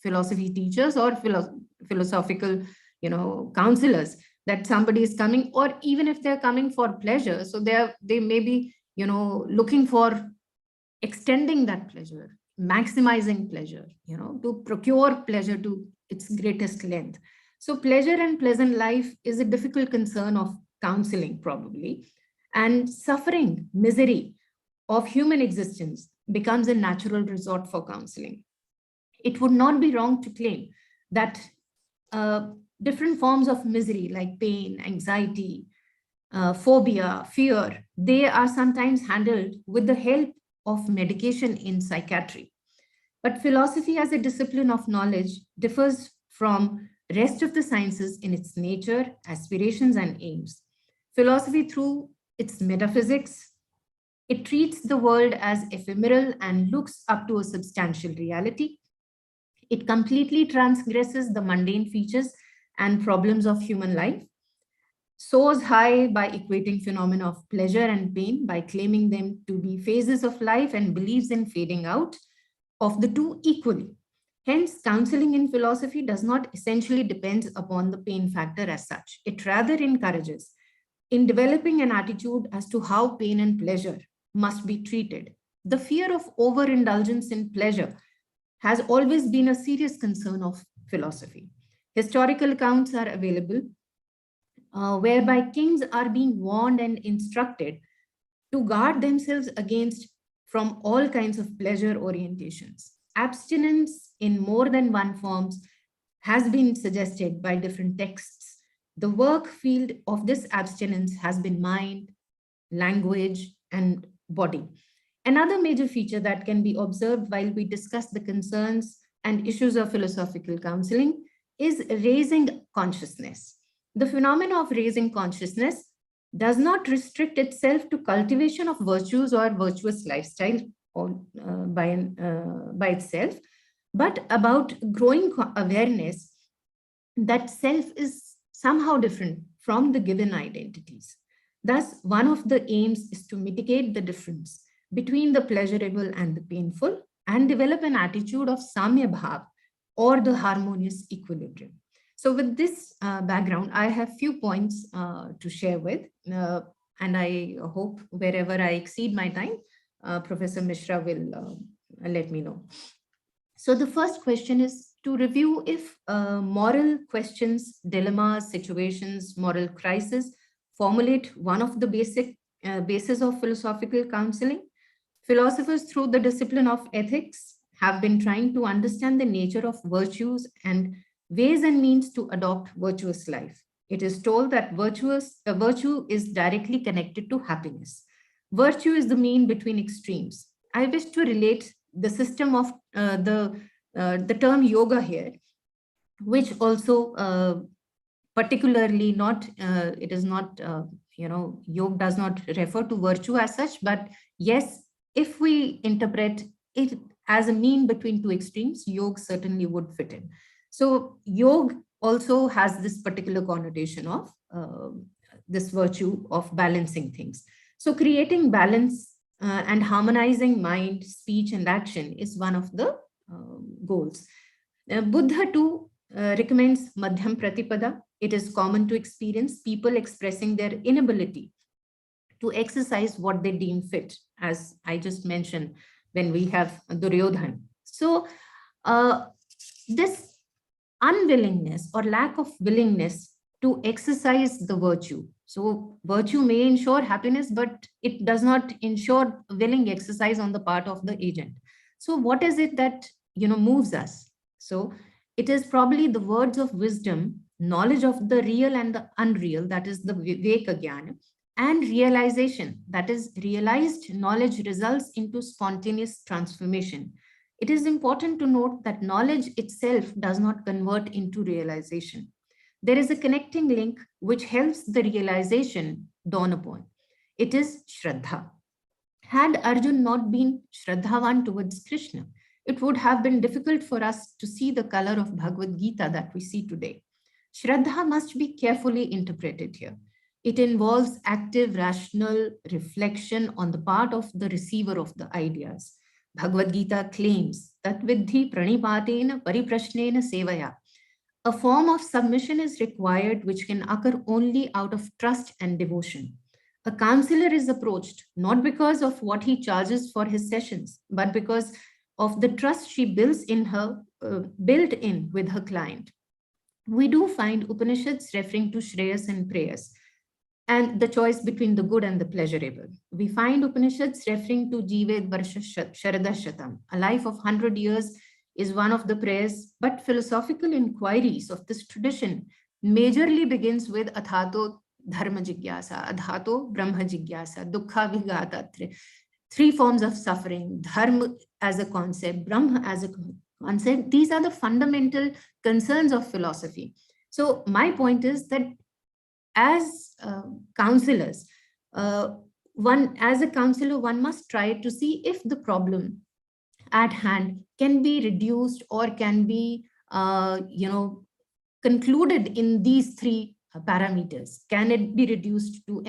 philosophy teachers or philosophical, counselors, that somebody is coming, or even if they're coming for pleasure, so they may be, looking for extending that pleasure, maximizing pleasure, to procure pleasure to its greatest length. So pleasure and pleasant life is a difficult concern of counseling, probably, and suffering, misery of human existence becomes a natural resort for counseling. It would not be wrong to claim that different forms of misery like pain, anxiety, phobia, fear, they are sometimes handled with the help of medication in psychiatry. But philosophy as a discipline of knowledge differs from rest of the sciences in its nature, aspirations, and aims. Philosophy, through its metaphysics, it treats the world as ephemeral and looks up to a substantial reality. It completely transgresses the mundane features and problems of human life, soars high by equating phenomena of pleasure and pain, by claiming them to be phases of life, and believes in fading out of the two equally. Hence, counseling in philosophy does not essentially depend upon the pain factor as such. It rather encourages in developing an attitude as to how pain and pleasure must be treated. The fear of overindulgence in pleasure has always been a serious concern of philosophy. Historical accounts are available whereby kings are being warned and instructed to guard themselves against from all kinds of pleasure orientations. Abstinence in more than one forms has been suggested by different texts. The work field of this abstinence has been mind, language, and body. Another major feature that can be observed while we discuss the concerns and issues of philosophical counseling is raising consciousness. The phenomenon of raising consciousness does not restrict itself to cultivation of virtues or virtuous lifestyle by itself, but about growing awareness that self is somehow different from the given identities. Thus, one of the aims is to mitigate the difference between the pleasurable and the painful and develop an attitude of samya bhav, or the harmonious equilibrium. So with this background, I have few points to share with, and I hope wherever I exceed my time, Professor Mishra will let me know. So the first question is to review if moral questions, dilemmas, situations, moral crises formulate one of the bases of philosophical counseling. Philosophers, through the discipline of ethics, have been trying to understand the nature of virtues and ways and means to adopt virtuous life. It is told that virtue is directly connected to happiness. Virtue is the mean between extremes. I wish to relate the system of the term yoga here, which also particularly not, it is not, yoga does not refer to virtue as such, but yes, if we interpret it as a mean between two extremes, yoga certainly would fit in. So yoga also has this particular connotation of this virtue of balancing things. So creating balance and harmonizing mind, speech, and action is one of the goals. Buddha too recommends Madhyam Pratipada. It is common to experience people expressing their inability to exercise what they deem fit, as I just mentioned when we have Duryodhan. So this unwillingness or lack of willingness to exercise the virtue. So virtue may ensure happiness, but it does not ensure willing exercise on the part of the agent. So what is it that moves us? So it is probably the words of wisdom, knowledge of the real and the unreal, that is the Viveka Jnana, and realization, that is realized knowledge results into spontaneous transformation. It is important to note that knowledge itself does not convert into realization. There is a connecting link which helps the realization dawn upon. It is Shraddha. Had Arjun not been Shraddhavan towards Krishna, it would have been difficult for us to see the color of Bhagavad Gita that we see today. Shraddha must be carefully interpreted here. It involves active, rational reflection on the part of the receiver of the ideas. Bhagavad Gita claims that Vidhi pranipatena pariprashnena sevaya. A form of submission is required which can occur only out of trust and devotion. A counselor is approached not because of what he charges for his sessions, but because of the trust she built in with her client. We do find Upanishads referring to Shreyas and Preyas, and the choice between the good and the pleasurable. We find Upanishads referring to Jived Varsha Sharada Shatam. A life of 100 years is one of the prayers, but philosophical inquiries of this tradition majorly begins with Athato Dharma Jigyasa, Adhato Brahma Jigyasa, Dukkha Vigata. Three forms of suffering, Dharma as a concept, Brahma as a concept. These are the fundamental concerns of philosophy. So my point is that as counselors, one must try to see if the problem at hand can be reduced or can be concluded in these three parameters. Can it be reduced to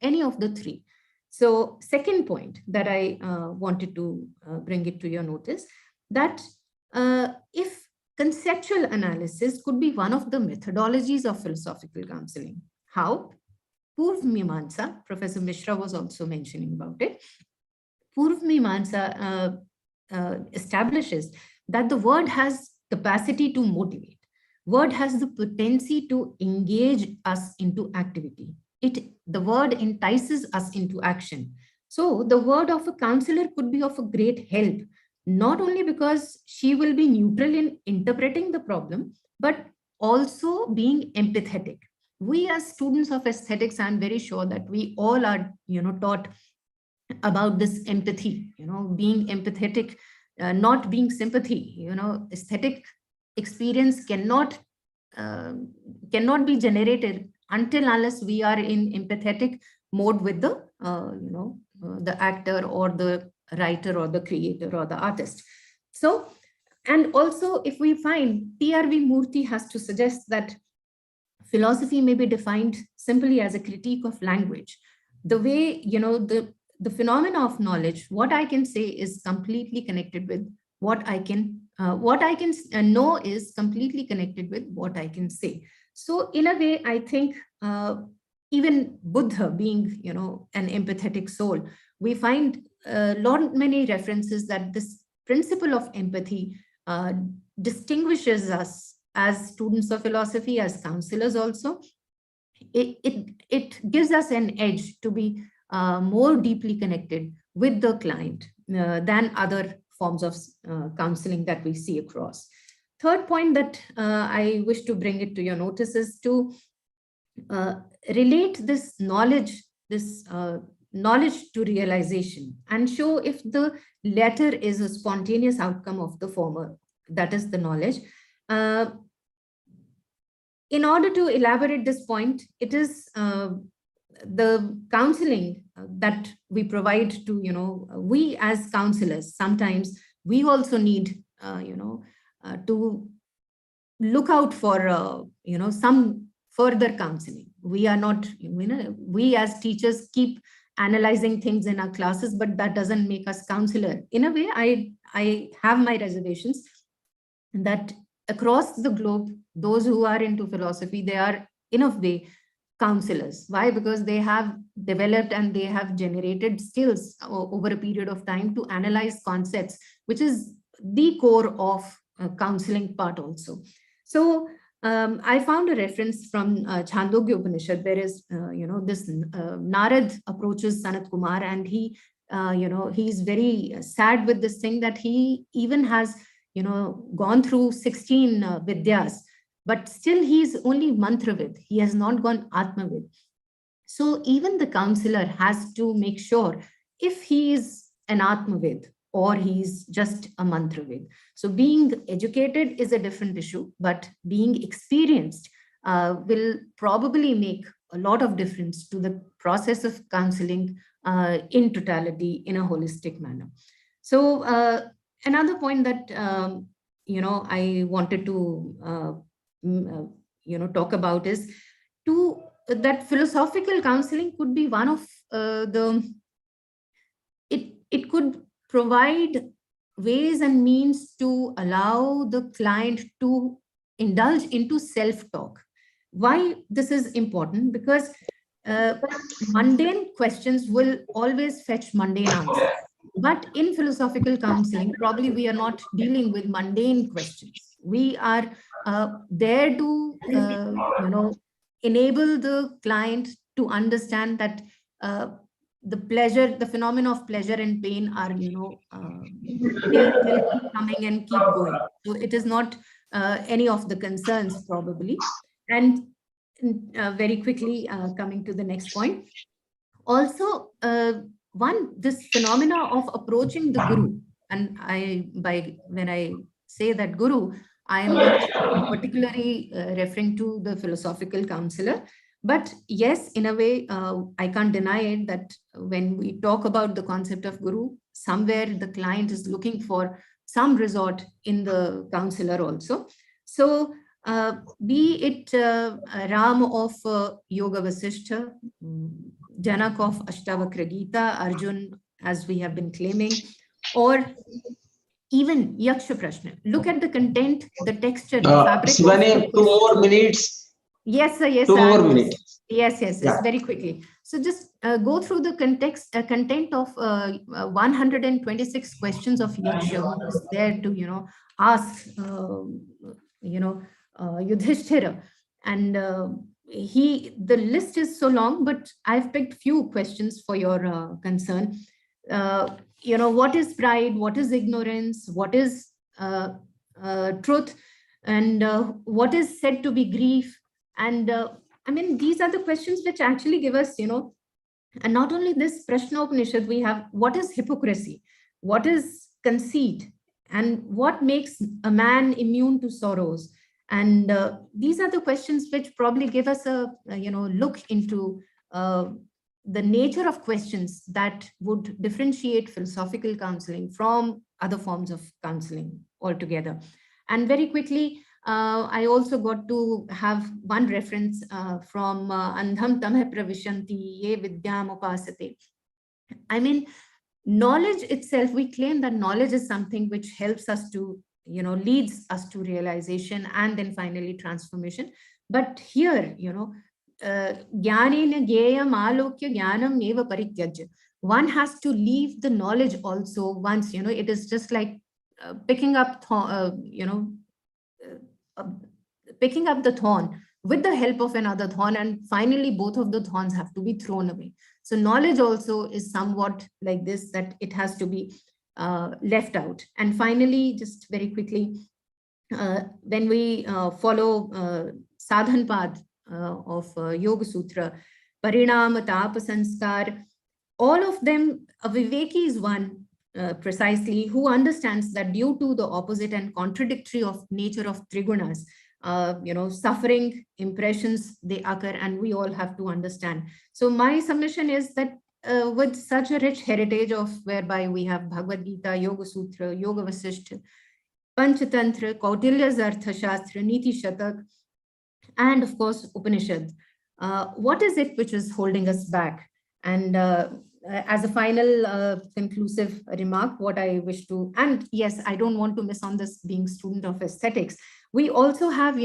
any of the three? So second point that I wanted to bring it to your notice, that if conceptual analysis could be one of the methodologies of philosophical counseling. How? Purv Mimamsa, Professor Mishra was also mentioning about it. Purv Mimamsa establishes that the word has capacity to motivate. Word has the potency to engage us into activity. The word entices us into action. So the word of a counselor could be of a great help, not only because she will be neutral in interpreting the problem, but also being empathetic. We as students of aesthetics, I'm very sure that we all are, taught about this empathy, being empathetic, not being sympathy. Aesthetic experience cannot be generated until unless we are in empathetic mode with the actor or the writer or the creator or the artist. So, and also if we find T.R.V. Murthy has to suggest that philosophy may be defined simply as a critique of language. The way, the phenomena of knowledge, what I can say is completely connected with what I can know is completely connected with what I can say. So in a way, I think even Buddha being, an empathetic soul, we find many references that this principle of empathy distinguishes us as students of philosophy, as counselors also. It gives us an edge to be more deeply connected with the client than other forms of counseling that we see across. Third point that I wish to bring it to your notice is to relate this knowledge to realization and show if the latter is a spontaneous outcome of the former, that is the knowledge. In order to elaborate this point, it is the counseling that we provide to, we as counselors, sometimes we also need, to look out for, some further counseling. We are not, we as teachers keep analyzing things in our classes, but that doesn't make us counselor. In a way, I have my reservations that across the globe, those who are into philosophy, they are in a way counselors. Why? Because they have developed and they have generated skills over a period of time to analyze concepts, which is the core of counseling part also. So I found a reference from Chandogya Upanishad. There is, this Narad approaches Sanat Kumar, and he, he's very sad with this thing that he even has, gone through 16 Vidyas, but still he's only Mantravid. He has not gone Atmavid. So even the counselor has to make sure if he is an Atmavid or he's just a Mantravid. So being educated is a different issue, but being experienced will probably make a lot of difference to the process of counseling in totality, in a holistic manner. So another point that I wanted to talk about is that philosophical counseling could be one of it could provide ways and means to allow the client to indulge into self-talk. Why this is important? Because mundane questions will always fetch mundane answers. But in philosophical counseling, probably we are not dealing with mundane questions. We are there to, enable the client to understand that the phenomena of pleasure and pain are, they'll keep coming and keep going. So it is not any of the concerns probably. And very quickly coming to the next point. Also, this phenomena of approaching the guru, and when I say that guru, I am not particularly referring to the philosophical counselor, but yes, in a way, I can't deny it that when we talk about the concept of guru, somewhere the client is looking for some resort in the counselor also. So be it Ram of Yoga Vasishtha, Janak of Ashtavakra Gita, Arjun, as we have been claiming, or even Yaksha Prashna. Look at the content, the texture, the fabric. Shivani, 2 more minutes. Yes, sir. Yes, 2 sir. more minutes. Yes, Yeah. very quickly. So just go through the content of 126 questions of Yaksha, who was there to, ask, Yudhishthira. And the list is so long, but I've picked few questions for your concern. What is pride? What is ignorance? What is truth? And what is said to be grief? And these are the questions which actually give us, and not only this Prashnopanishad, we have what is hypocrisy, what is conceit, and what makes a man immune to sorrows. And these are the questions which probably give us a look into the nature of questions that would differentiate philosophical counseling from other forms of counseling altogether. And very quickly, I also got to have one reference from Andham Tamhe Pravishanti Ye Vidyam Upasate. Knowledge itself, we claim that knowledge is something which helps us to, leads us to realization and then finally transformation. But here, Jnanena Gyeyam Alokya Jnanam Eva Parityajya. One has to leave the knowledge also once, it is just like picking up, picking up the thorn with the help of another thorn, and finally both of the thorns have to be thrown away. So knowledge also is somewhat like this, that it has to be left out. And finally, just very quickly, when we follow Sadhan Pad of Yoga Sutra, Parinama, Tapa, Sanskar, all of them, a Viveki is one precisely who understands that due to the opposite and contradictory of nature of Trigunas, suffering, impressions, they occur, and we all have to understand. So my submission is that with such a rich heritage of whereby we have Bhagavad Gita, Yoga Sutra, Yoga Vasishtha, Panchatantra, Kautilya's Artha Shastra, Niti Shatak, and of course Upanishad, what is it which is holding us back? And as a final conclusive remark, what I wish to, and yes, I don't want to miss on this being student of aesthetics, we also have,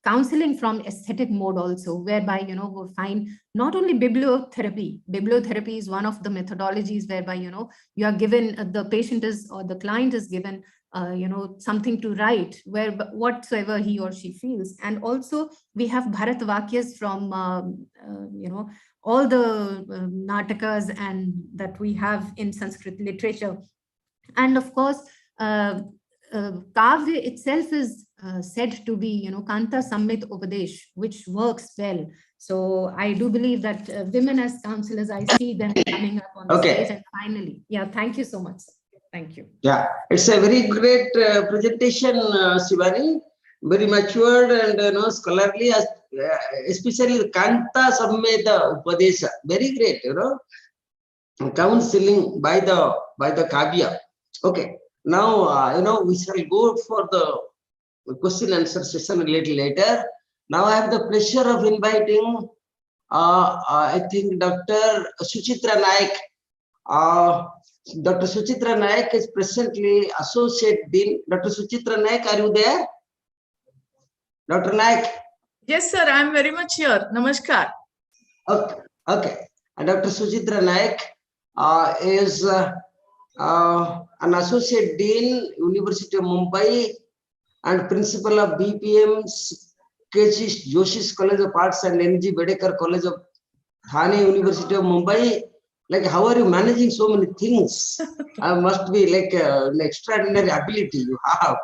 counseling from aesthetic mode also, whereby, we'll find not only bibliotherapy. Bibliotherapy is one of the methodologies whereby, you are given, the patient is, or the client is given, something to write, where whatsoever he or she feels. And also we have Bharat Vakyas from, all the natakas and that we have in Sanskrit literature. And of course, Kavya itself is said to be, Kanta Sammit Upadesh, which works well. So I do believe that women as counselors, I see them coming up on the stage. And finally, thank you so much. Thank you. Yeah, it's a very great presentation, Shivani. very matured and scholarly, especially the Kanta Sammeta Upadesha, very great, counseling by the Kavya. Okay, now we shall go for the question answer session a little later. Now I have the pleasure of inviting I think Dr. Suchitra Naik. Dr. Suchitra Naik is presently Associate Dean. Dr. Suchitra Naik, are you there? Dr. Naik? Yes, sir, I am very much here. Namaskar. Okay. And Dr. Suchitra Naik is an Associate Dean, University of Mumbai, and Principal of BPM's K.G. Joshi's College of Arts and N.G. Bedekar College of Thane, University of Mumbai. Like, how are you managing so many things? Must be like an extraordinary ability you have,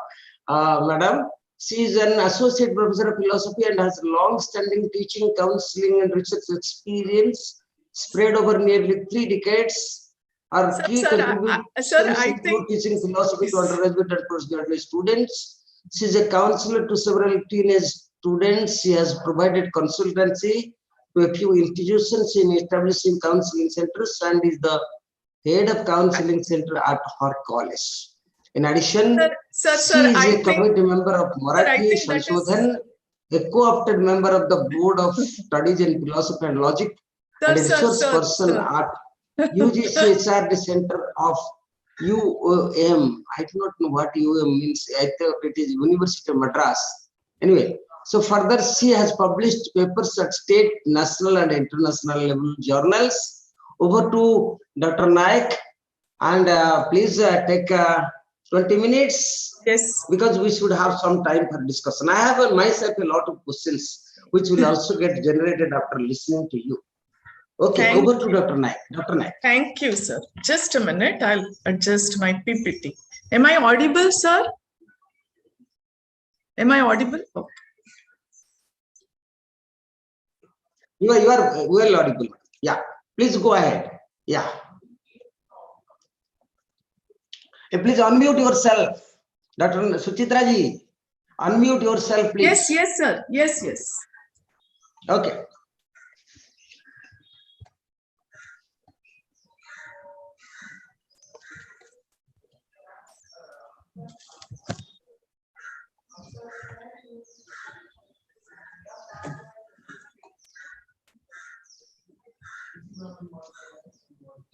madam. She is an associate professor of philosophy and has long-standing teaching, counseling, and research experience spread over nearly 3 decades. Her key contributions include teaching philosophy to undergraduate and postgraduate students. She is a counselor to several teenage students. She has provided consultancy to a few institutions in establishing counseling centers and is the head of counseling center at her college. In addition, she is a committee member of Marathi Sanshothan, a co-opted member of the Board of Studies in Philosophy and Logic, and a resource person at UGC HRD Center of UOM. I do not know what UOM means. I thought it is University of Madras. Anyway, so further, she has published papers at state, national, and international level journals. Over to Dr. Naik, and please take 20 minutes. Yes. Because we should have some time for discussion. I have myself a lot of questions which will also get generated after listening to you. Okay, over to Dr. Naik. Dr. Naik. Thank you, sir. Just a minute, I'll adjust my PPT. Am I audible, sir? Am I audible? Okay. You are well audible. Yeah, please go ahead. Yeah. Please unmute yourself. Dr. Suchitra ji, unmute yourself, please. Yes, sir. Yes. Okay.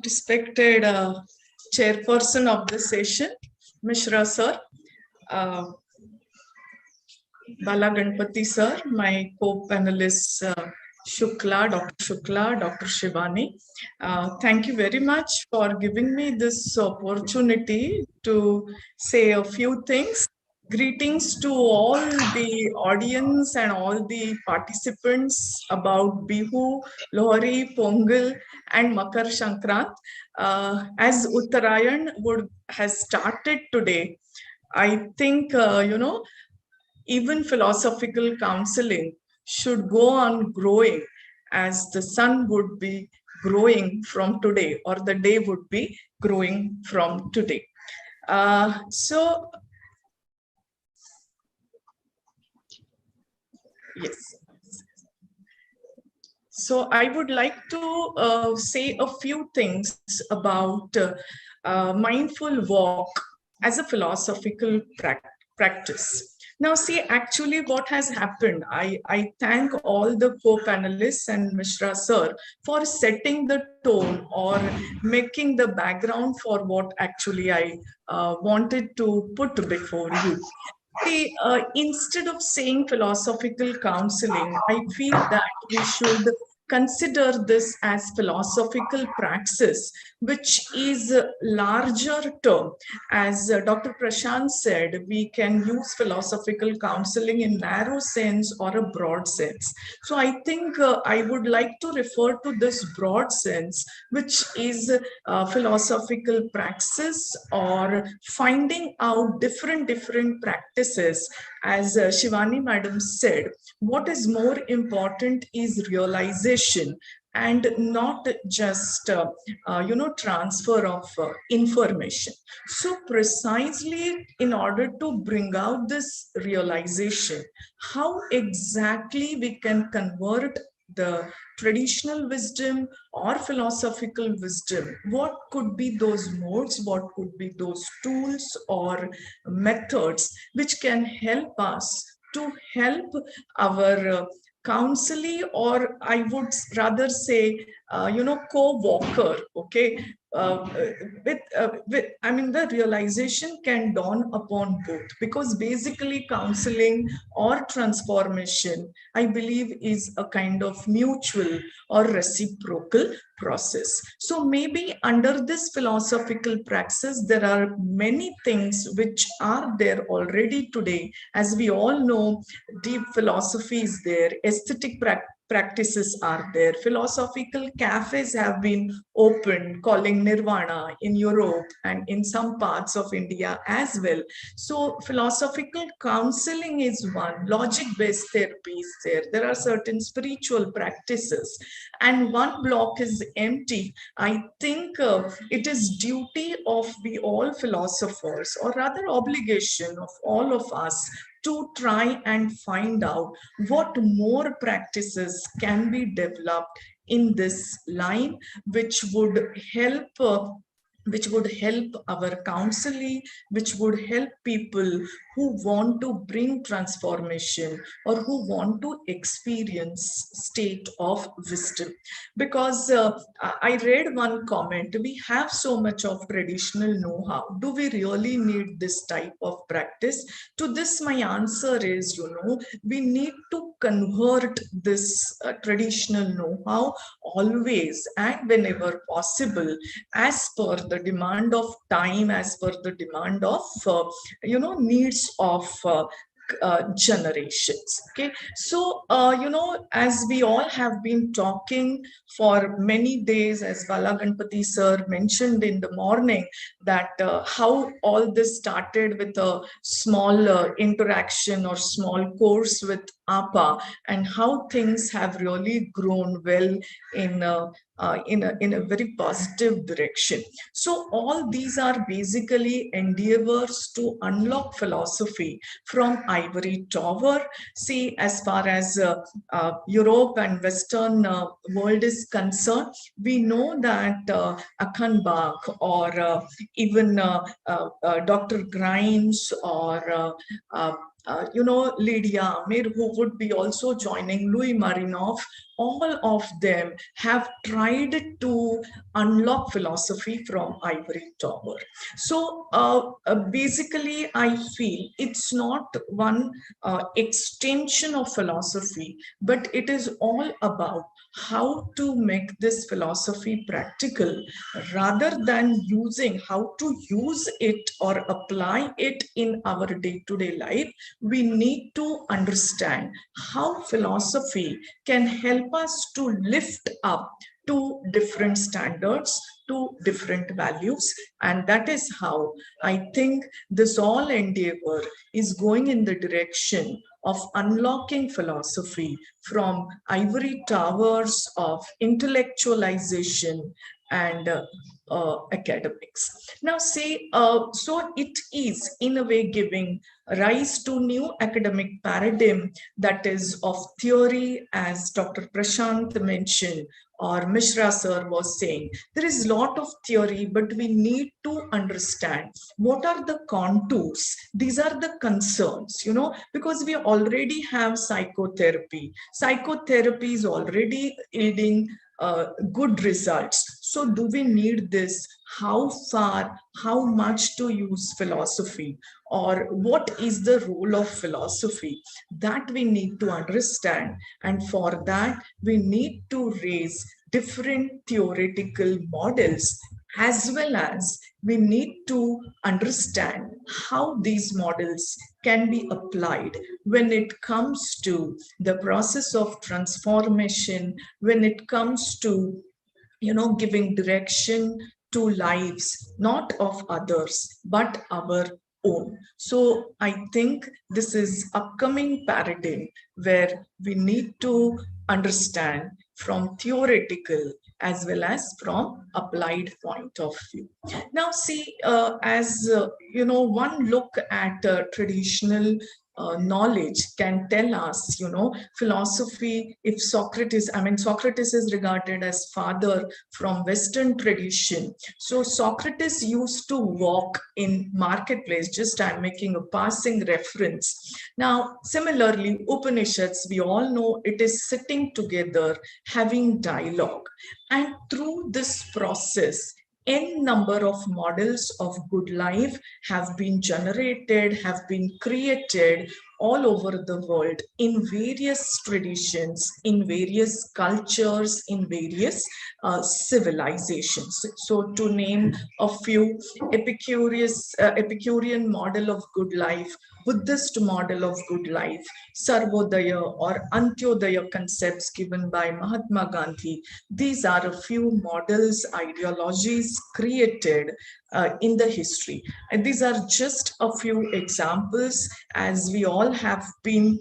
Respected chairperson of the session, Mishra sir, Bala Ganpati sir, my co-panelists Dr. Shukla, Dr. Shivani. Thank you very much for giving me this opportunity to say a few things. Greetings to all the audience and all the participants about Bihu, Lohri, Pongal, and Makar Shankrant. As Uttarayan has started today, I think, even philosophical counseling should go on growing as the sun would be growing from today, or the day would be growing from today. Yes. So I would like to say a few things about mindful walk as a philosophical practice. Now, see, actually what has happened, I thank all the co-panelists and Mishra sir for setting the tone or making the background for what actually I wanted to put before you. See, instead of saying philosophical counseling, I feel that we should consider this as philosophical praxis, which is a larger term. As Dr. Prashant said, we can use philosophical counseling in narrow sense or a broad sense. So I think I would like to refer to this broad sense, which is philosophical praxis or finding out different practices. As Shivani madam said, what is more important is realization. and not just transfer of information. So precisely in order to bring out this realization, how exactly we can convert the traditional wisdom or philosophical wisdom, what could be those modes, what could be those tools or methods which can help us to help our counselee, or I would rather say, co-walker, okay? I mean, the realization can dawn upon both, because basically counseling or transformation, I believe, is a kind of mutual or reciprocal process. So maybe under this philosophical praxis, there are many things which are there already today. As we all know, deep philosophy is there, aesthetic practices are there, philosophical cafes have been opened calling nirvana in Europe and in some parts of India as well. So philosophical counseling is one, logic based therapy is there are certain spiritual practices, and one block is empty. I think it is duty of we all philosophers, or rather obligation of all of us, to try and find out what more practices can be developed in this line, which would help our counselee, which would help people who want to bring transformation or who want to experience state of wisdom. Because I read one comment, we have so much of traditional know-how, do we really need this type of practice? To this my answer is, we need to convert this traditional know-how always and whenever possible, as per the demand of time, as per the demand of needs of generations. Okay, so as we all have been talking for many days, as Bala Ganpati sir mentioned in the morning, that how all this started with a small interaction or small course with APA, and how things have really grown well in a very positive direction. So all these are basically endeavors to unlock philosophy from ivory tower. See, as far as Europe and Western world is concerned, we know that Achenbach or even Dr. Grimes or Lydia Amir, who would be also joining, Louis Marinov, all of them have tried to unlock philosophy from ivory tower. So basically, I feel it's not one extension of philosophy, but it is all about how to make this philosophy practical, rather than using how to use it or apply it in our day-to-day life. We need to understand how philosophy can help us to lift up to different standards, to different values. And that is how I think this all endeavor is going in the direction of unlocking philosophy from ivory towers of intellectualization and academics. Now, say, so it is in a way giving rise to new academic paradigm, that is of theory, as Dr. Prashant mentioned, or Mishra sir was saying. There is a lot of theory, but we need to understand what are the contours. These are the concerns, because we already have psychotherapy. Psychotherapy is already yielding good results. So do we need this? How far, how much to use philosophy, or what is the role of philosophy? That we need to understand. And for that, we need to raise different theoretical models, as well as we need to understand how these models can be applied when it comes to the process of transformation, when it comes to giving direction to lives, not of others, but our own. So I think this is upcoming paradigm where we need to understand from theoretical as well as from applied point of view. Now see, one look at traditional knowledge can tell us, philosophy, if Socrates is regarded as father from Western tradition. So Socrates used to walk in marketplace, just I'm making a passing reference. Now, similarly, Upanishads, we all know it is sitting together, having dialogue. And through this process, n number of models of good life have been generated, have been created all over the world in various traditions, in various cultures, in various civilizations. So to name a few, Epicurean model of good life, Buddhist model of good life, Sarvodaya or Antyodaya concepts given by Mahatma Gandhi. These are a few models, ideologies created in the history. And these are just a few examples. As we all have been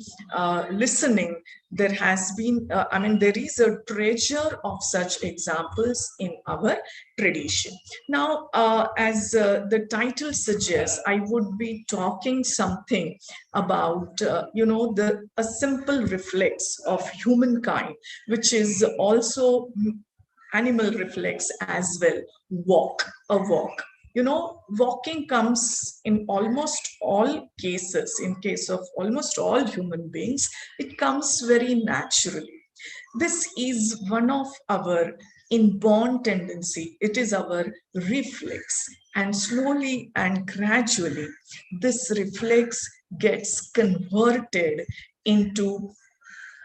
listening, there has been, there is a treasure of such examples in our tradition. Now, as the title suggests, I would be talking something about, a simple reflex of humankind, which is also animal reflex as well, a walk. Walking comes in almost all cases, in case of almost all human beings, it comes very naturally. This is one of our inborn tendency. It is our reflex. And slowly and gradually, this reflex gets converted into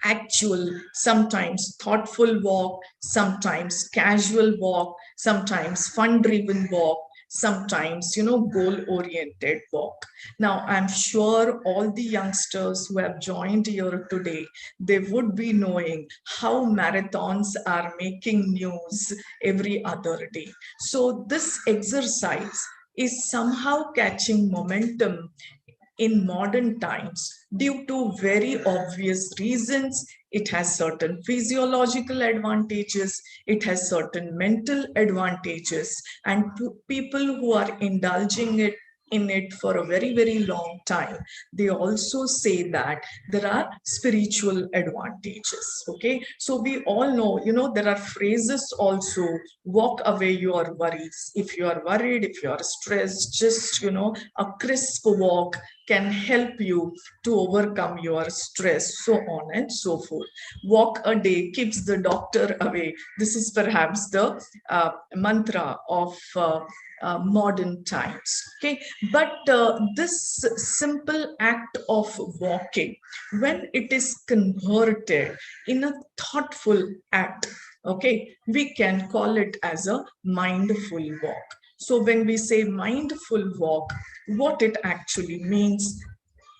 actual, sometimes thoughtful walk, sometimes casual walk, sometimes fun-driven walk, sometimes, goal-oriented walk. Now, I'm sure all the youngsters who have joined here today, they would be knowing how marathons are making news every other day. So this exercise is somehow catching momentum in modern times due to very obvious reasons. It has certain physiological advantages, it has certain mental advantages, and people who are indulging in it for a very, very long time, they also say that there are spiritual advantages. Okay, so we all know, there are phrases also: walk away your worries. If you are worried, if you are stressed, just a crisp walk can help you to overcome your stress, so on and so forth. Walk a day keeps the doctor away. This is perhaps the mantra of modern times. Okay, but this simple act of walking, when it is converted in a thoughtful act, okay, we can call it as a mindful walk. So when we say mindful walk, what it actually means,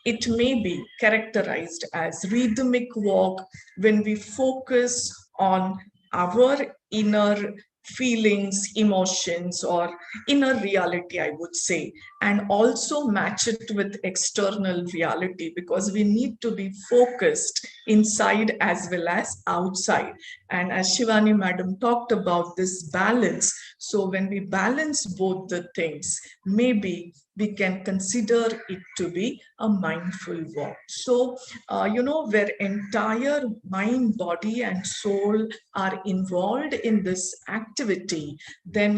it may be characterized as rhythmic walk when we focus on our inner feelings, emotions, or inner reality, I would say, and also match it with external reality, because we need to be focused inside as well as outside. And as Shivani madam talked about this balance, so when we balance both the things, maybe we can consider it to be a mindful walk. So, where entire mind, body, and soul are involved in this activity, then,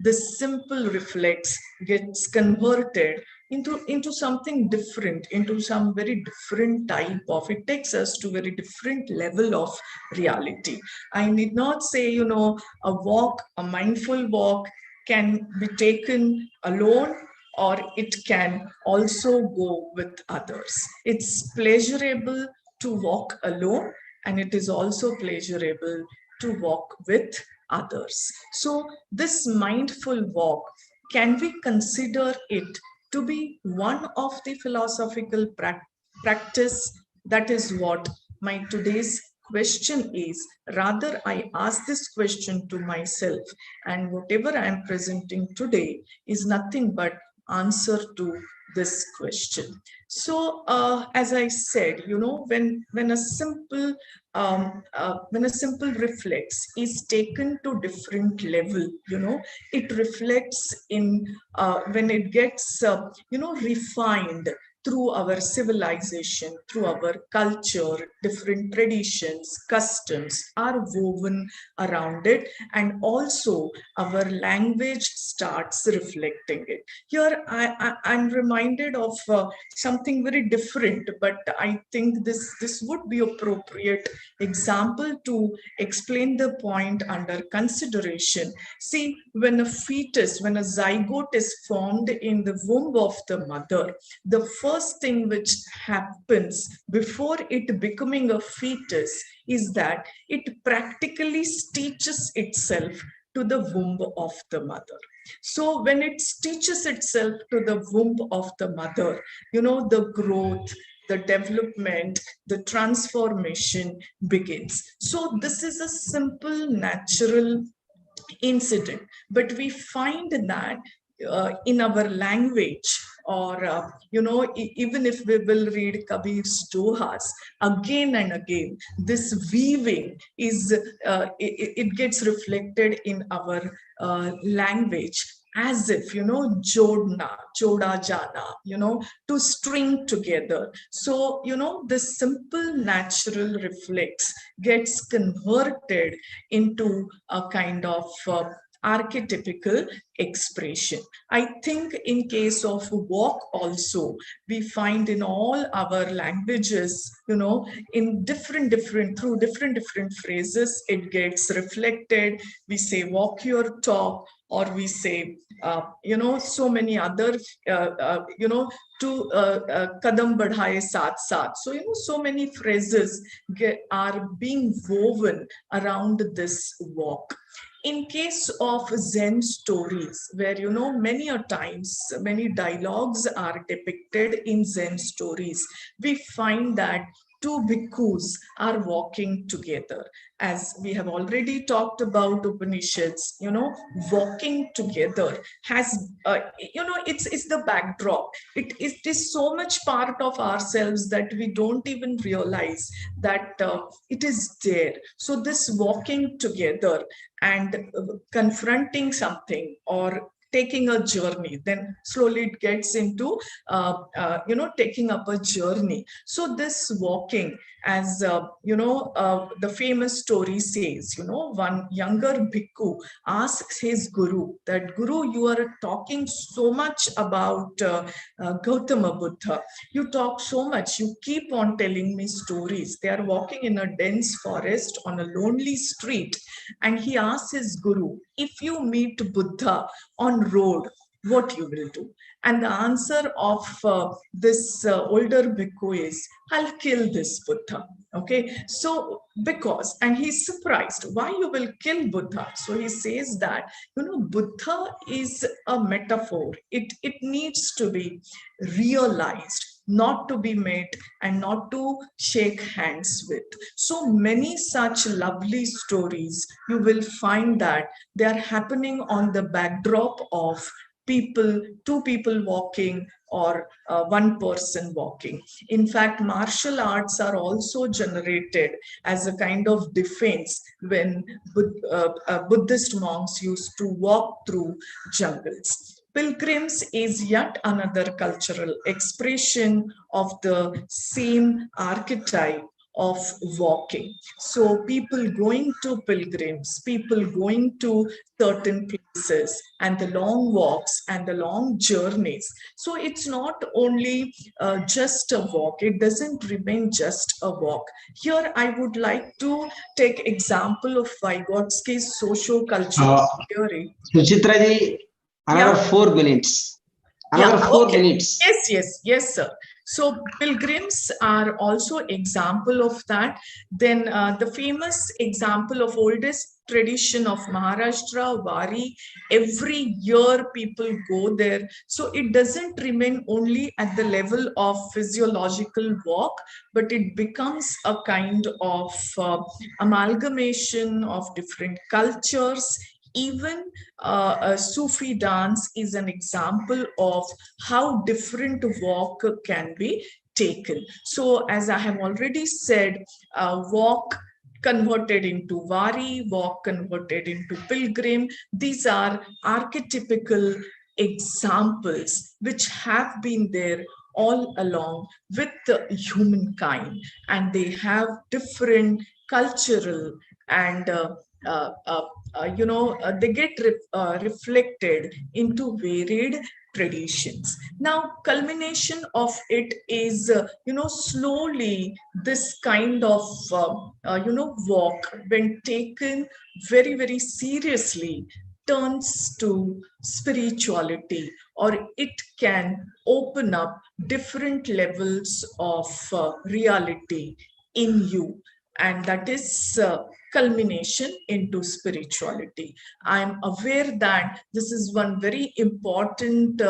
this simple reflex gets converted into something different, into some very different type of, it takes us to very different level of reality. I need not say, a mindful walk can be taken alone, or it can also go with others. It's pleasurable to walk alone, and it is also pleasurable to walk with others. So this mindful walk, can we consider it to be one of the philosophical practice? That is what my today's question is. Rather, I ask this question to myself, and whatever I am presenting today is nothing but answer to this question. So as I said, when a simple reflex is taken to different level, it reflects in when it gets refined through our civilization, through our culture, different traditions, customs are woven around it, and also our language starts reflecting it. Here I'm reminded of something very different, but I think this would be appropriate example to explain the point under consideration. See, when a fetus, when a zygote is formed in the womb of the mother, the first thing which happens before it becoming a fetus is that it practically stitches itself to the womb of the mother. So when it stitches itself to the womb of the mother, the growth, the development, the transformation begins. So this is a simple, natural incident, but we find that in our language, or even if we will read Kabir's dohas again and again, this weaving is it gets reflected in our language, as if jodna, joda jana, to string together. So this simple natural reflex gets converted into a kind of archetypical expression. I think in case of walk also, we find in all our languages, in different through different phrases, it gets reflected. We say walk your talk, or we say so many other to kadam badhaye saath saath. So so many phrases are being woven around this walk. In case of Zen stories, where many a times many dialogues are depicted in Zen stories, we find that two bhikkhus are walking together. As we have already talked about Upanishads, walking together has, it's the backdrop. It is so much part of ourselves that we don't even realize that it is there. So this walking together and confronting something, or taking a journey, then slowly it gets into taking up a journey. So this walking, as the famous story says, one younger bhikkhu asks his guru that, Guru, you are talking so much about Gautama Buddha. You talk so much, you keep on telling me stories. They are walking in a dense forest on a lonely street, and he asks his guru, if you meet Buddha on road, what you will do? And the answer of this older bhikkhu is, I'll kill this Buddha. Okay, so because, and he's surprised, why you will kill Buddha? So he says that, Buddha is a metaphor. It needs to be realized, not to be met and not to shake hands with. So many such lovely stories, you will find that they are happening on the backdrop of people, two people walking, or one person walking. In fact, martial arts are also generated as a kind of defense when Buddhist monks used to walk through jungles. Pilgrims is yet another cultural expression of the same archetype of walking. So people going to pilgrims, people going to certain places, and the long walks and the long journeys. So it's not only just a walk. It doesn't remain just a walk. Here I would like to take example of Vygotsky's socio-cultural theory. Suchitra ji, another 4 minutes. Another 4 minutes. Yes, sir. So pilgrims are also example of that. Then the famous example of oldest tradition of Maharashtra, Wari, every year people go there. So it doesn't remain only at the level of physiological walk, but it becomes a kind of amalgamation of different cultures, even a Sufi dance is an example of how different walk can be taken. So as I have already said, walk converted into Wari, walk converted into pilgrim, these are archetypical examples which have been there all along with the humankind, and they have different cultural and they get reflected into varied traditions. Now, culmination of it is, slowly this kind of, walk, when taken very, very seriously, turns to spirituality, or it can open up different levels of reality in you, and that is culmination into spirituality. I am aware that this is one very important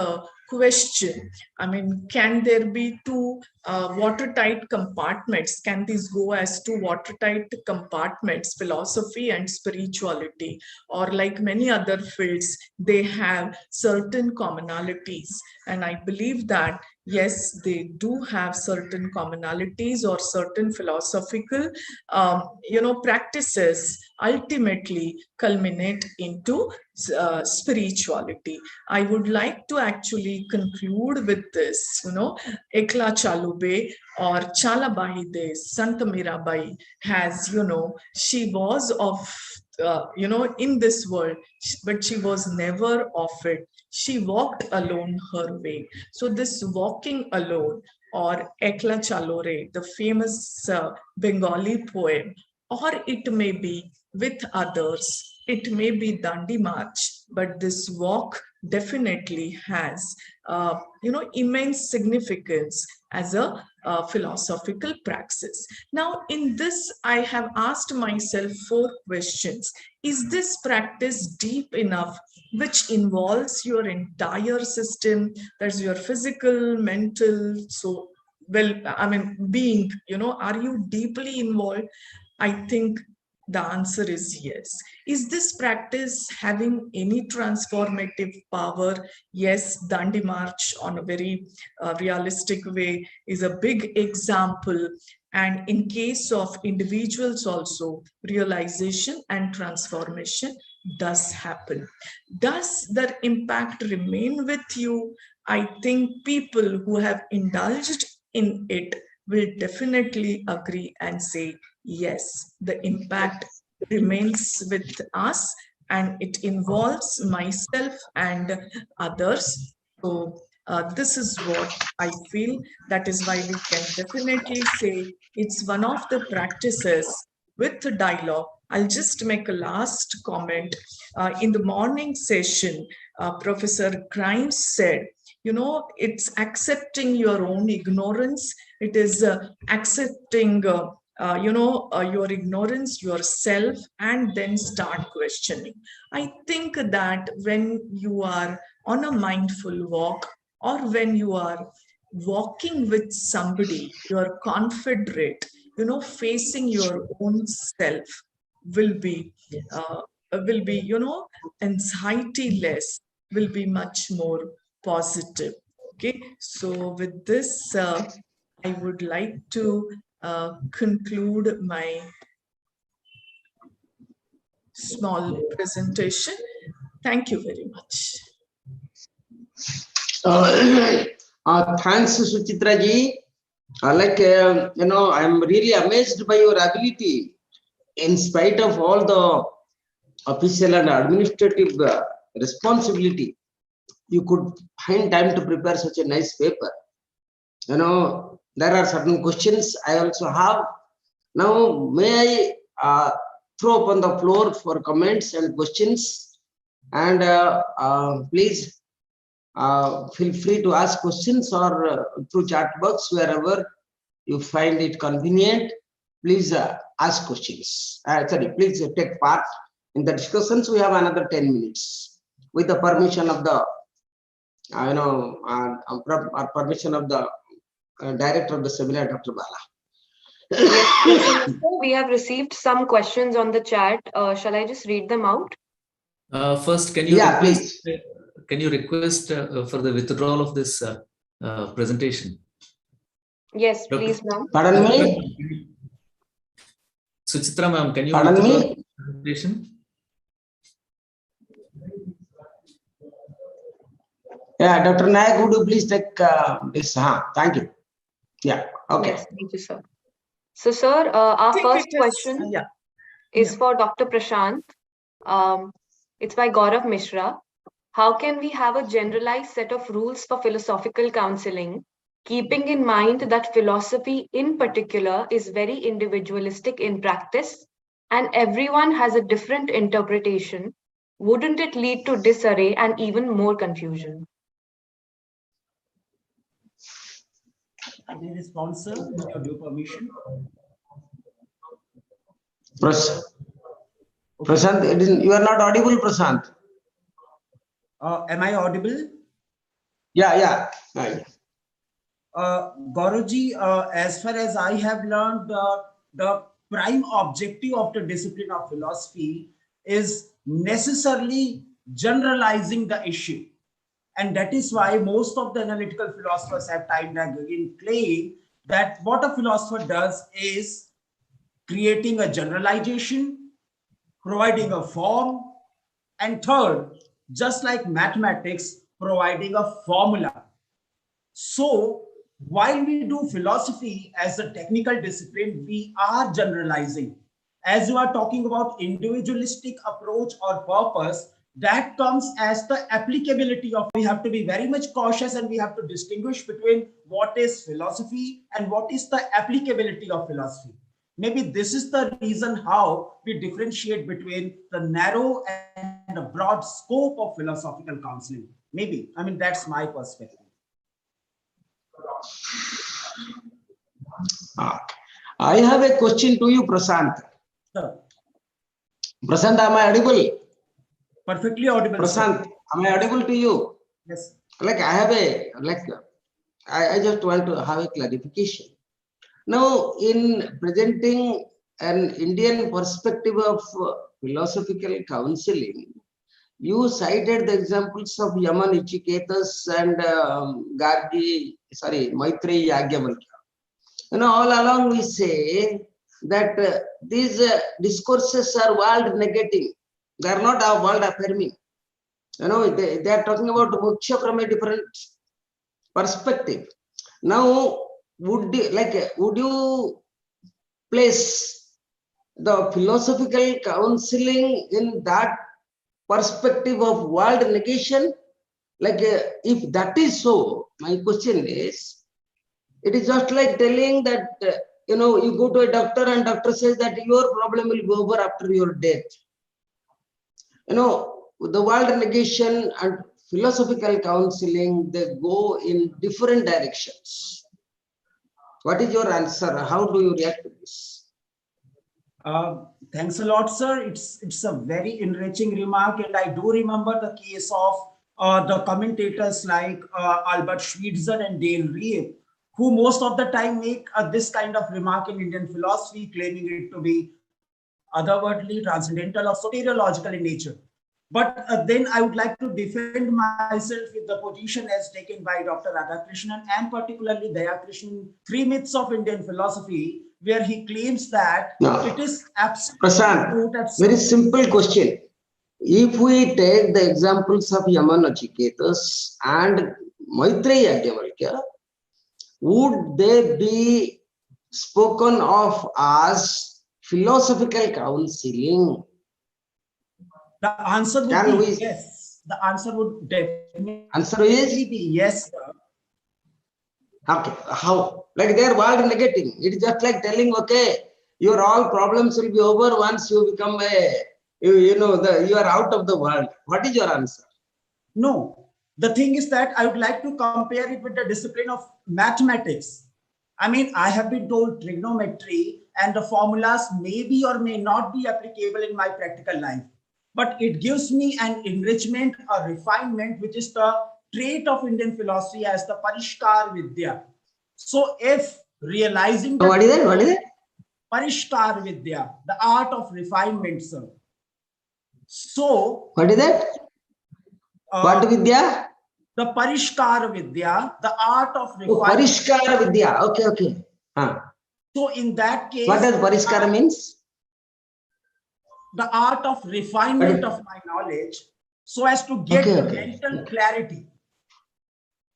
question. I mean, can there be two watertight compartments? Can these go as two watertight compartments, philosophy and spirituality? Or like many other fields, they have certain commonalities. And I believe that, yes, they do have certain commonalities or certain philosophical, practices ultimately culminate into spirituality. I would like to actually conclude with this, Ekla Chalube or Chalabai De Santa Mirabai has, she was of, in this world, but she was never of it. She walked alone her way. So this walking alone, or Ekla Chalore, the famous Bengali poem, or it may be with others, it may be Dandi March, but this walk definitely has, immense significance as a philosophical praxis. Now, in this, I have asked myself 4 questions. Is this practice deep enough, which involves your entire system? That's your physical, mental, so, well, I mean, being, are you deeply involved? I think the answer is yes. Is this practice having any transformative power? Yes, Dandi March on a very realistic way is a big example. And in case of individuals also, realization and transformation does happen. Does that impact remain with you? I think people who have indulged in it will definitely agree and say, yes, the impact remains with us, and it involves myself and others. So this is what I feel. That is why we can definitely say it's one of the practices with the dialogue. I'll just make a last comment. In the morning session, Professor Grimes said, it's accepting your own ignorance. It is accepting your ignorance, yourself, and then start questioning. I think that when you are on a mindful walk, or when you are walking with somebody, your confederate, facing your own self will be, anxiety less, will be much more positive. Okay, so with this, I would like to conclude my small presentation. Thank you very much. Thanks, Suchitra ji. I'm really amazed by your ability. In spite of all the official and administrative responsibility, you could find time to prepare such a nice paper. There are certain questions I also have. Now, may I throw upon the floor for comments and questions? And please feel free to ask questions, or through chat box, wherever you find it convenient. Please ask questions. Please take part in the discussions. We have another 10 minutes with the permission of the, permission of the director of the seminar, Dr. Bala. Yes, we have received some questions on the chat. Shall I just read them out? First, can you Yeah, request, please. for the withdrawal of this presentation? Yes, Dr. please, ma'am. Pardon me? Suchitra ma'am, can you Pardon withdraw me? the presentation? Yeah, Dr. Nayak, would you please take this? Thank you. Yeah, okay. Yes, thank you, sir. So, sir, I our think first it is, question yeah. is Yeah. for Dr. Prashant. It's by Gaurav Mishra. How can we have a generalized set of rules for philosophical counseling, keeping in mind that philosophy in particular is very individualistic in practice and everyone has a different interpretation? Wouldn't it lead to disarray and even more confusion? Any sponsor, with your due permission? Prashant, you are not audible, Prashant. Am I audible? Yeah. Gauruji, as far as I have learned, the prime objective of the discipline of philosophy is necessarily generalizing the issue. And that is why most of the analytical philosophers have time and again claim that what a philosopher does is creating a generalization, providing a form, and third, just like mathematics, providing a formula. So while we do philosophy as a technical discipline, we are generalizing. As you are talking about individualistic approach or purpose, that comes as the applicability of, we have to be very much cautious and we have to distinguish between what is philosophy and what is the applicability of philosophy. Maybe this is the reason how we differentiate between the narrow and the broad scope of philosophical counseling. Maybe, I mean, that's my perspective. I have a question to you, Prashant. Sir. Prashant, am I audible? Perfectly audible. Prashant, sir. am I audible to you? Yes. Like I have I just want to have a clarification. Now, in presenting an Indian perspective of philosophical counseling, you cited the examples of Yaman Ichyketas and Maitreyi Yagyavalkya. All along we say that these discourses are world negating. They are not our world affirming. They are talking about moksha from a different perspective. Now, would you place the philosophical counseling in that perspective of world negation? If that is so, my question is, it is just like telling that, you go to a doctor and doctor says that your problem will go over after your death. The world negation and philosophical counseling, they go in different directions. What is your answer? How do you react to this? Thanks a lot, sir. It's a very enriching remark, and I do remember the case of the commentators like Albert Schweitzer and Dale Reeve, who most of the time make this kind of remark in Indian philosophy, claiming it to be otherworldly, transcendental, or soteriological in nature. But then I would like to defend myself with the position as taken by Dr. Radhakrishnan and particularly Dayakrishnan, Three Myths of Indian Philosophy, where he claims that it is absolutely Prashant, very simple question. If we take the examples of Yaman Ichyketas and Maitreyi Yagyavalkya, would they be spoken of as philosophical counseling? The answer would be yes. The answer would definitely be yes. Okay, how? Like they are world negating. It is just like telling, okay, your all problems will be over once you become you are out of the world. What is your answer? No, the thing is that I would like to compare it with the discipline of mathematics. I mean, I have been told trigonometry and the formulas may be or may not be applicable in my practical life, but it gives me an enrichment, a refinement, which is the trait of Indian philosophy as the Parishkar Vidya. So if realizing what is it? Parishkar Vidya, the art of refinement, sir. So What is that? What Vidya? The Parishkar Vidya, the art of Oh, refinement. Parishkara Vidya. Okay, okay. So in that case, What does Parishkara means? The art of refinement of my knowledge so as to get mental clarity.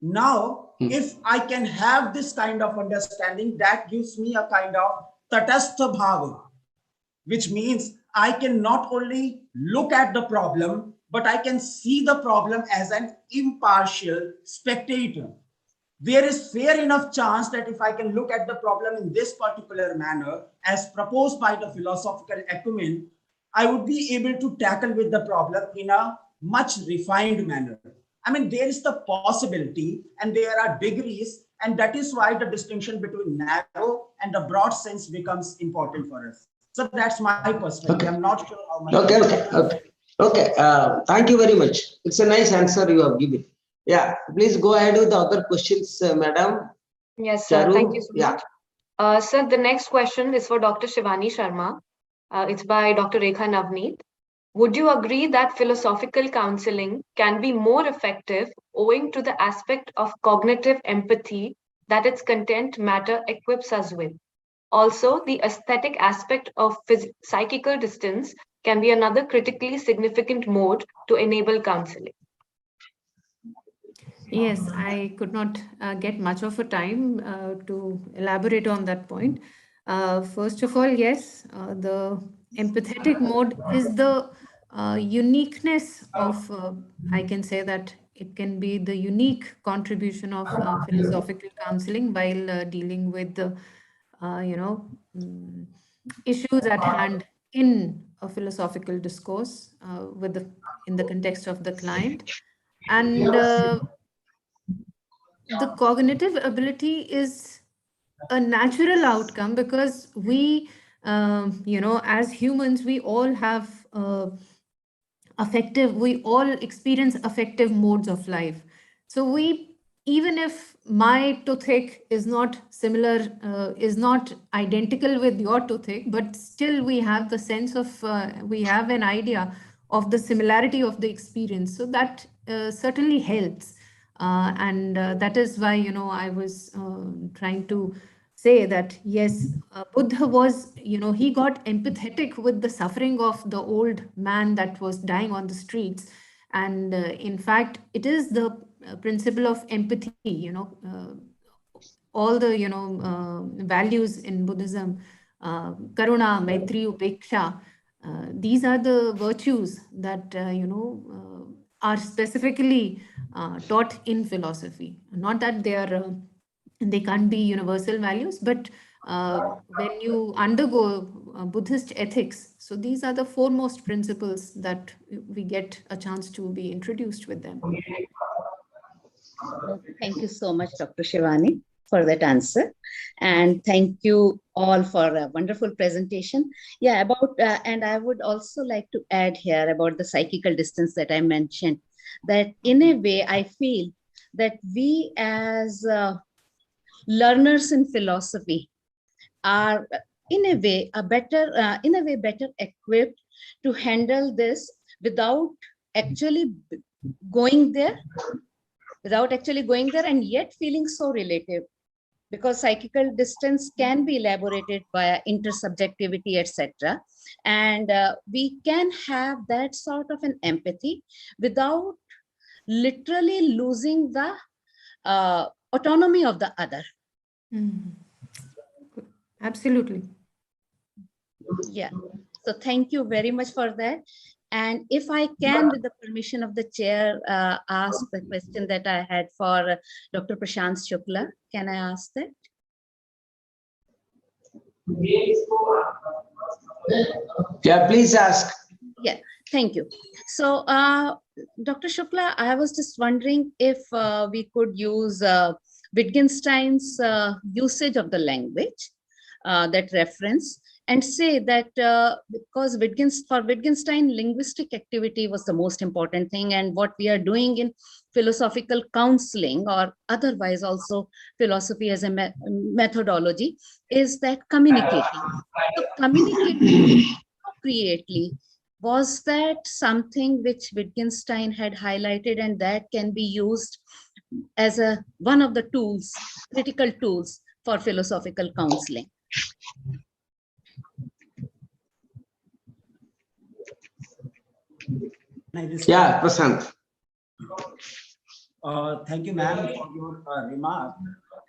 Now, if I can have this kind of understanding, that gives me a kind of tatastha bhava, which means I can not only look at the problem, but I can see the problem as an impartial spectator. There is fair enough chance that if I can look at the problem in this particular manner, as proposed by the philosophical acumen, I would be able to tackle with the problem in a much refined manner. I mean, there is the possibility and there are degrees, and that is why the distinction between narrow and the broad sense becomes important for us. So that's my perspective. Okay. I'm not sure how much. Okay. Thank you very much. It's a nice answer you have given. Yeah, please go ahead with the other questions, madam. Yes, sir. Thank you so much. Sir, the next question is for Dr. Shivani Sharma. It's by Dr. Rekha Navneet. Would you agree that philosophical counseling can be more effective owing to the aspect of cognitive empathy that its content matter equips us with? Also, the aesthetic aspect of psychical distance can be another critically significant mode to enable counseling. Yes, I could not get much of a time to elaborate on that point. First of all, yes, the empathetic mode is the uniqueness of, I can say that it can be the unique contribution of philosophical counseling while dealing with the, issues at hand in a philosophical discourse in the context of the client. And the cognitive ability is a natural outcome because we, as humans, we all have we all experience affective modes of life. So even if my toothache is not similar, is not identical with your toothache, but still we have the sense of, we have an idea of the similarity of the experience. So that certainly helps. And that is why, I was trying to say that, yes, Buddha was, he got empathetic with the suffering of the old man that was dying on the streets. And in fact, it is the principle of empathy, all the, values in Buddhism, Karuna, Maitri, Upeksha, these are the virtues that, are specifically taught in philosophy. Not that they can't be universal values, but when you undergo Buddhist ethics, so these are the foremost principles that we get a chance to be introduced with them. Thank you so much, Dr. Shivani, for that answer. And thank you all for a wonderful presentation. Yeah, and I would also like to add here about the psychical distance that I mentioned, that in a way, I feel that we as learners in philosophy are in a way better equipped to handle this without actually going there and yet feeling so relative, because psychical distance can be elaborated via intersubjectivity, etc. And we can have that sort of an empathy without literally losing the autonomy of the other. Absolutely. Yeah. So thank you very much for that. And if I can, with the permission of the chair, ask the question that I had for Dr. Prashant Shukla, can I ask that? Yeah, please ask. Yeah, thank you. So, Dr. Shukla, I was just wondering if we could use Wittgenstein's usage of the language, that reference, and say that because for Wittgenstein, linguistic activity was the most important thing, and what we are doing in philosophical counseling or otherwise also philosophy as a methodology is that communicating. So communicating appropriately Was that something which Wittgenstein had highlighted and that can be used as one of the tools, critical tools for philosophical counseling? Yeah, Prashant. Thank you, ma'am, for your remark.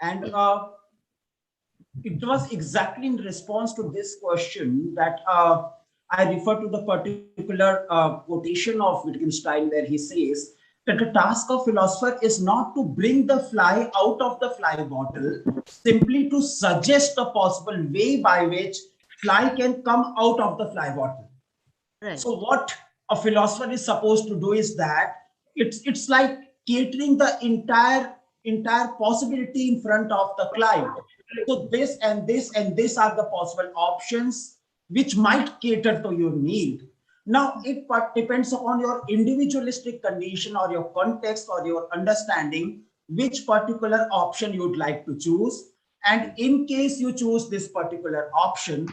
And it was exactly in response to this question that I refer to the particular quotation of Wittgenstein where he says that the task of philosopher is not to bring the fly out of the fly bottle, simply to suggest a possible way by which fly can come out of the fly bottle. Right. So what a philosopher is supposed to do is that it's like catering the entire possibility in front of the client. So this and this and this are the possible options which might cater to your need. Now it depends upon your individualistic condition or your context or your understanding which particular option you would like to choose. And in case you choose this particular option,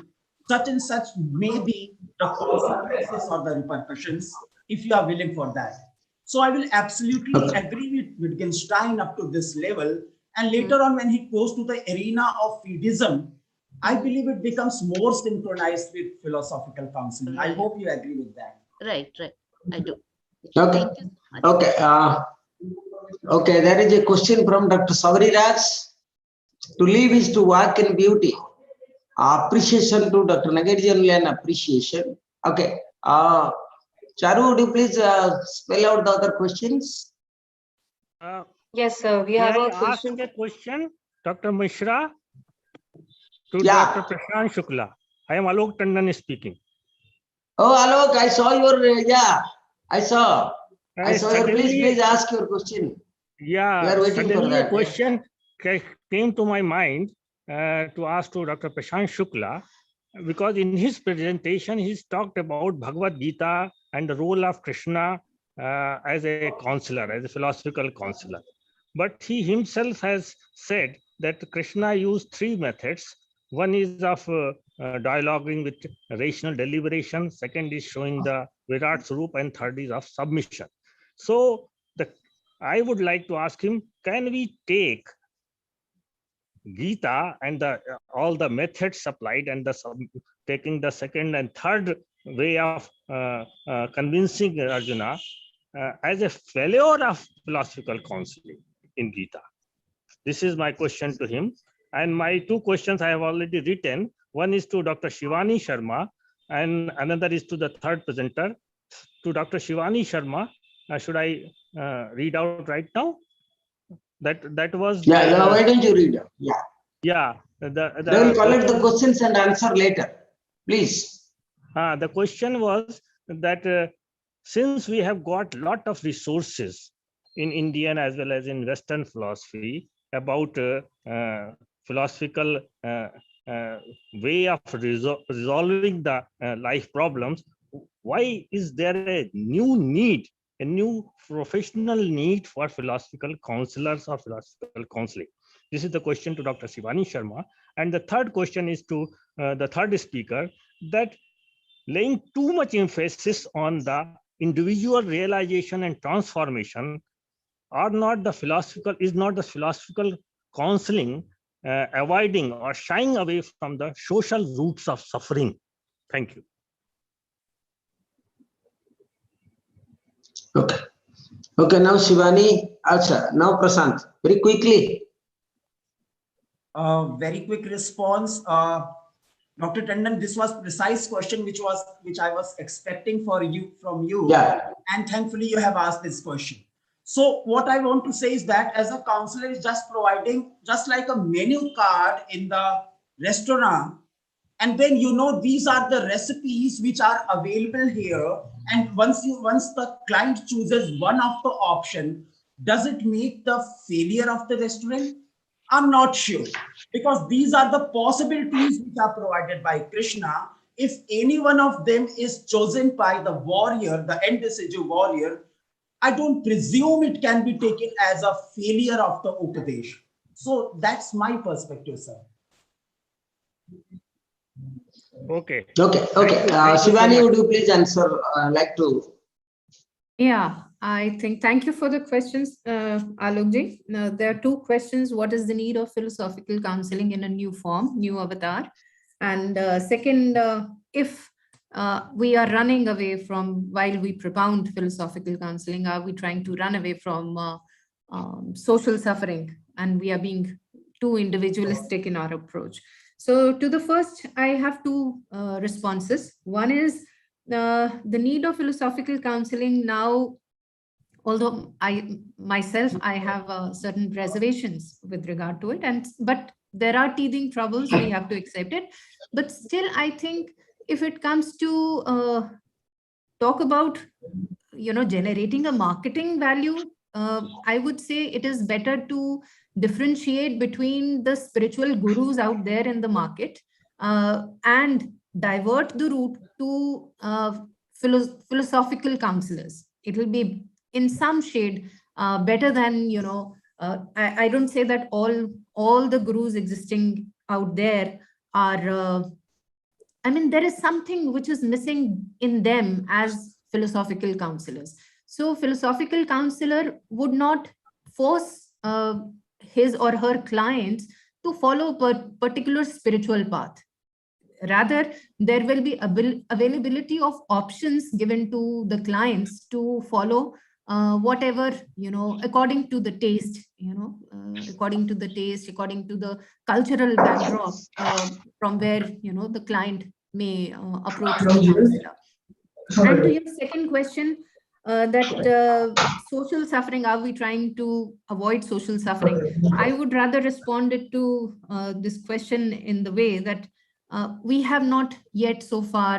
such and such may be the consequences or the repercussions if you are willing for that. So I will absolutely agree with Wittgenstein up to this level. And later on, when he goes to the arena of fideism, I believe it becomes more synchronized with philosophical counseling. Right. I hope you agree with that. Right, I do. Okay. Thank you so much. Okay. Okay, there is a question from Dr. Savari Raj. To live is to walk in beauty. Appreciation to Dr. Nagarjun and appreciation. Okay. Charu, would you please spell out the other questions? Yes, sir. We May have I a question. ask a question, Dr. Mishra, to Yeah. Dr. Prashant Shukla? I am Alok Tandon speaking. Oh, Alok, I saw your, yeah, I saw your, please ask your question. Yeah, We are waiting for suddenly that. a question came to my mind to ask to Dr. Prashant Shukla, because in his presentation, he's talked about Bhagavad Gita and the role of Krishna as a counselor, as a philosophical counselor. But he himself has said that Krishna used three methods. One is of dialoguing with rational deliberation. Second is showing the Virat Swarup, and third is of submission. So I would like to ask him, can we take Gita and all the methods applied and taking the second and third way of convincing Arjuna as a failure of philosophical counseling in Gita? This is my question to him. And my two questions I have already written. One is to Dr. Shivani Sharma, and another is to the third presenter. To Dr. Shivani Sharma, should I read out right now? That was why don't you read out? Yeah. They will collect the questions and answer later. Please. The question was that since we have got a lot of resources in Indian as well as in Western philosophy about philosophical way of resolving the life problems, why is there a new professional need for philosophical counselors or philosophical counseling? This is the question to Dr. Shivani Sharma. And the third question is to the third speaker, that laying too much emphasis on the individual realization and transformation is not the philosophical counseling avoiding or shying away from the social roots of suffering. Thank you. Okay, now Shivani, Acha, now Prashant, very quickly. Very quick response. Dr. Tandon, this was precise question which I was expecting from you. Yeah. And thankfully you have asked this question. So what I want to say is that as a counselor is just providing just like a menu card in the restaurant, and then these are the recipes which are available here, and once the client chooses one of the option, does it make the failure of the restaurant? I'm not sure, because these are the possibilities which are provided by Krishna. If any one of them is chosen by the warrior, the end decisive warrior, I don't presume it can be taken as a failure of the Upadesh. So that's my perspective, sir. Okay. Okay, okay. Thank you so Shivani, much. would you please answer? Like to. Yeah, I think, thank you for the questions, Alokji. Now, there are two questions. What is the need of philosophical counseling in a new form, new avatar? And second, if we are running away from, while we propound philosophical counseling, are we trying to run away from social suffering, and we are being too individualistic in our approach? So to the first, I have two responses. One is the need of philosophical counseling now, although I have certain reservations with regard to it, but there are teething troubles, we have to accept it. But still, I think if it comes to talk about generating a marketing value, I would say it is better to differentiate between the spiritual gurus out there in the market and divert the route to philosophical counselors. It will be in some shade better than I don't say that all the gurus existing out there are I mean, there is something which is missing in them as philosophical counselors. So, philosophical counselor would not force his or her clients to follow a particular spiritual path. Rather, there will be availability of options given to the clients to follow whatever, according to the taste, according to the taste, according to the cultural backdrop from where, the client may approach the counselor. And to your second question, that social suffering, are we trying to avoid social suffering? I would rather respond it to this question in the way that we have not yet so far,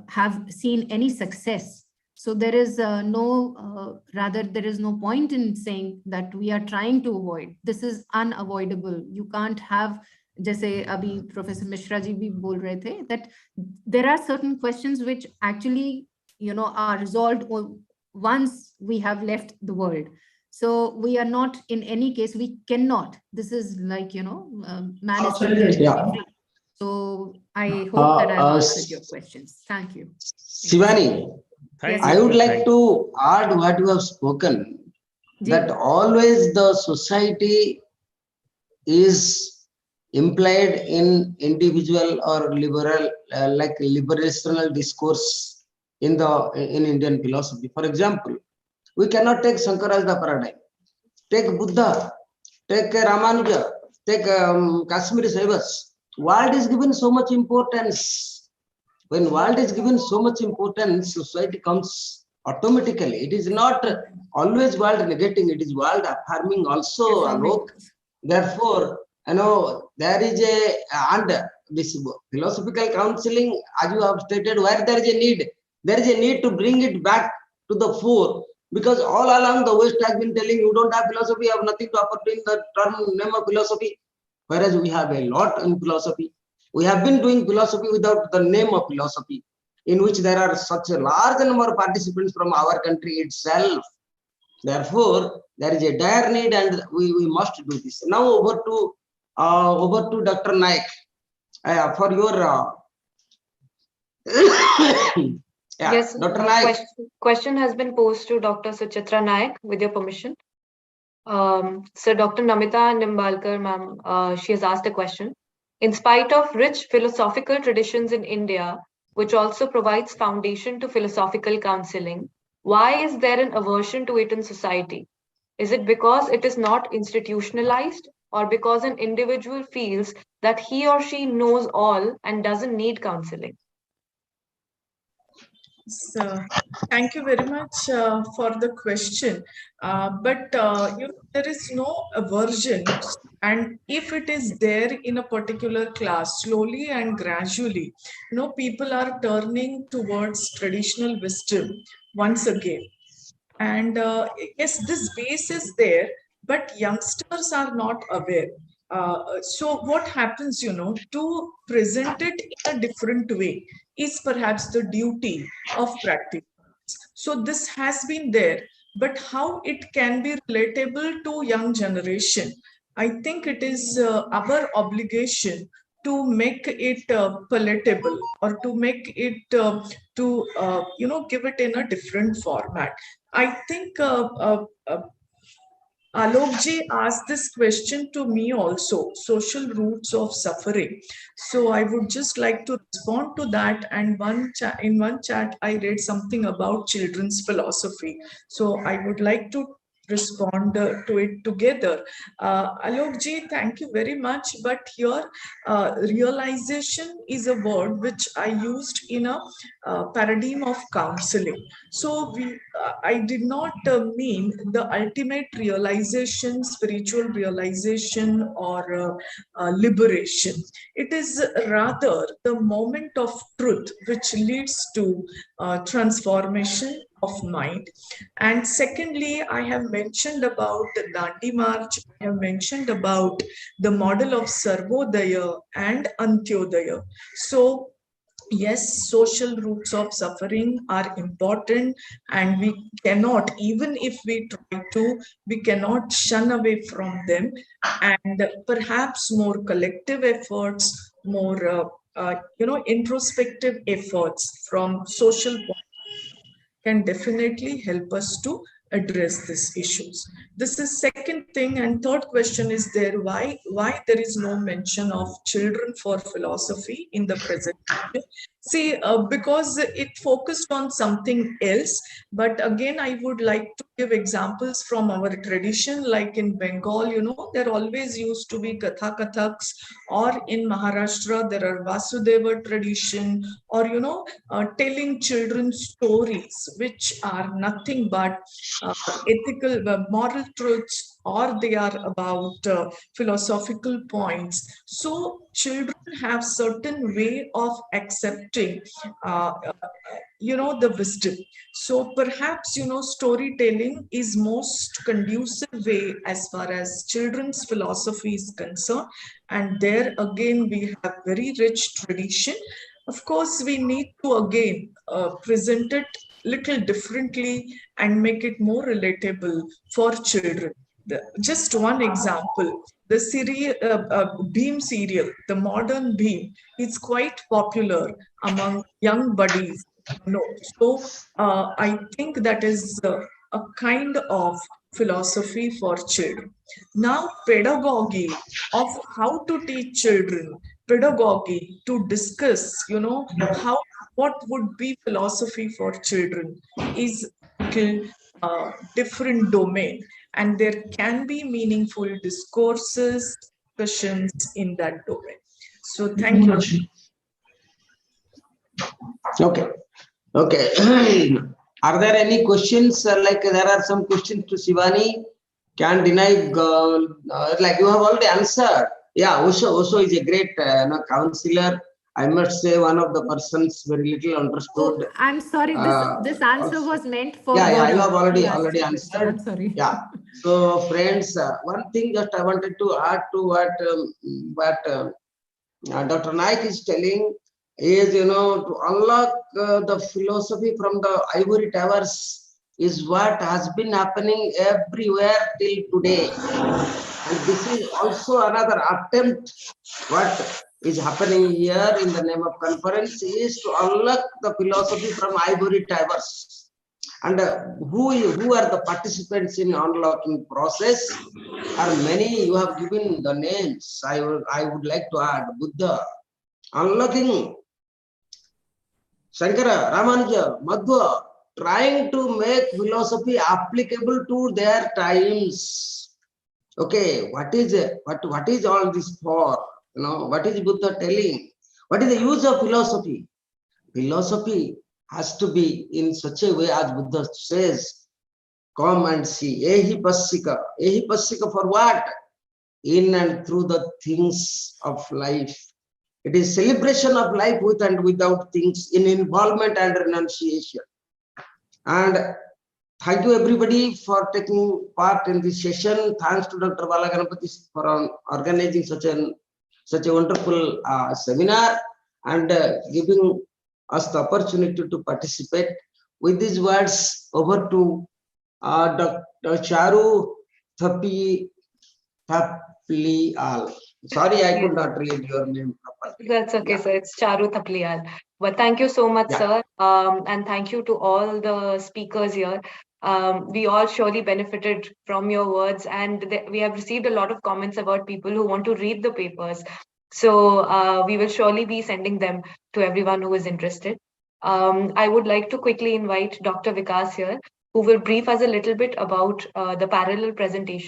have seen any success. So there is rather there is no point in saying that we are trying to avoid. This is unavoidable. You can't have, जैसे अभी professor Mishra ji भी बोल रहे थे, that there are certain questions which actually are resolved once we have left the world. So we are not, in any case, we cannot. This is like, man is created to be free. So I hope that I've answered your questions. Thank you. Shivani, Yes, I would like to add what you have spoken, that always the society is implied in individual or liberal, like liberational discourse in Indian philosophy. For example, we cannot take Shankara as the paradigm. Take Buddha, take Ramanuja, take Kashmiri Saivas. World is given so much importance. When world is given so much importance, society comes automatically. It is not always world negating, it is world affirming also, Alok. Therefore, there is and this philosophical counseling, as you have stated, where there is a need to bring it back to the fore, because all along the West has been telling you don't have philosophy, you have nothing to offer in the term name of philosophy, whereas we have a lot in philosophy. We have been doing philosophy without the name of philosophy, in which there are such a large number of participants from our country itself. Therefore, there is a dire need, and we must do this. Now over to Dr. Naik for your Yes, Dr. Naik. Question has been posed to Dr. Suchitra Naik, with your permission. So Dr. Namita Nimbalkar, ma'am, she has asked a question. In spite of rich philosophical traditions in India, which also provides foundation to philosophical counseling, why is there an aversion to it in society? Is it because it is not institutionalized, or because an individual feels that he or she knows all and doesn't need counseling? So, thank you very much for the question. But there is no aversion, and if it is there in a particular class, slowly and gradually, people are turning towards traditional wisdom once again. And yes, this base is there, but youngsters are not aware. So what happens, to present it in a different way is perhaps the duty of practice. So this has been there, but how it can be relatable to young generation, I think it is our obligation to make it palatable, or to make it give it in a different format. I think Alokji asked this question to me also, social roots of suffering. So I would just like to respond to that. And in one chat, I read something about children's philosophy. So I would like to respond to it together. Alokji, thank you very much. But here, realization is a word which I used in a paradigm of counseling. So I did not mean the ultimate realization, spiritual realization, or liberation. It is rather the moment of truth which leads to transformation of mind. And secondly, I have mentioned about the Dandi March, I have mentioned about the model of Sarvodaya and Antyodaya. So yes, social roots of suffering are important, and we cannot, even if we try to, we cannot shun away from them. And perhaps more collective efforts, more introspective efforts from social can definitely help us to address these issues. This is second thing. And third question is there, why there is no mention of children for philosophy in the presentation? See, because it focused on something else. But again, I would like to give examples from our tradition, like in Bengal, there always used to be Kathaks, or in Maharashtra, there are Vasudeva tradition, or, telling children stories, which are nothing but ethical, moral truths, or they are about philosophical points. So children have certain way of accepting the wisdom. So perhaps storytelling is most conducive way as far as children's philosophy is concerned. And there again we have very rich tradition. Of course, we need to again present it little differently and make it more relatable for children. Just one example, the Beam serial, the modern Beam, is quite popular among young buddies. So I think that is a kind of philosophy for children. Now, pedagogy of how to teach children, pedagogy to discuss, what would be philosophy for children is a different domain, and there can be meaningful discourses, discussions in that domain. So thank you. Okay. Are there any questions? Like there are some questions to Shivani. Can deny, like you have already answered. Yeah, Osho is a great counselor. I must say one of the persons very little understood. Oh, I'm sorry. This answer also, was meant for yeah, you Gaurav. have already Question. answered. I'm sorry. Yeah. So friends, one thing just I wanted to add to what Dr. Naik is telling is, to unlock the philosophy from the ivory towers is what has been happening everywhere till today. And this is also another attempt. What is happening here in the name of conference is to unlock the philosophy from ivory towers. And who are the participants in unlocking process? Are many. You have given the names. I would like to add Buddha, unlocking Shankara, Ramanuja, Madhva, trying to make philosophy applicable to their times. Okay, what is all this for? What is Buddha telling? What is the use of philosophy? Philosophy has to be in such a way as Buddha says, come and see. Ehi passika. Ehi passika for what? In and through the things of life. It is celebration of life with and without things, in involvement and renunciation. And thank you everybody for taking part in this session. Thanks to Dr. Balaganapathi for organizing such a wonderful seminar and giving us the opportunity to participate. With these words, over to Dr. Charu Thaplial. Sorry, I could not read your name properly. That's okay, Yeah. sir. It's Charu Thaplial. But thank you so much, Yeah. sir. And thank you to all the speakers here. We all surely benefited from your words, and we have received a lot of comments about people who want to read the papers. So we will surely be sending them to everyone who is interested. I would like to quickly invite Dr. Vikas here, who will brief us a little bit about the parallel presentation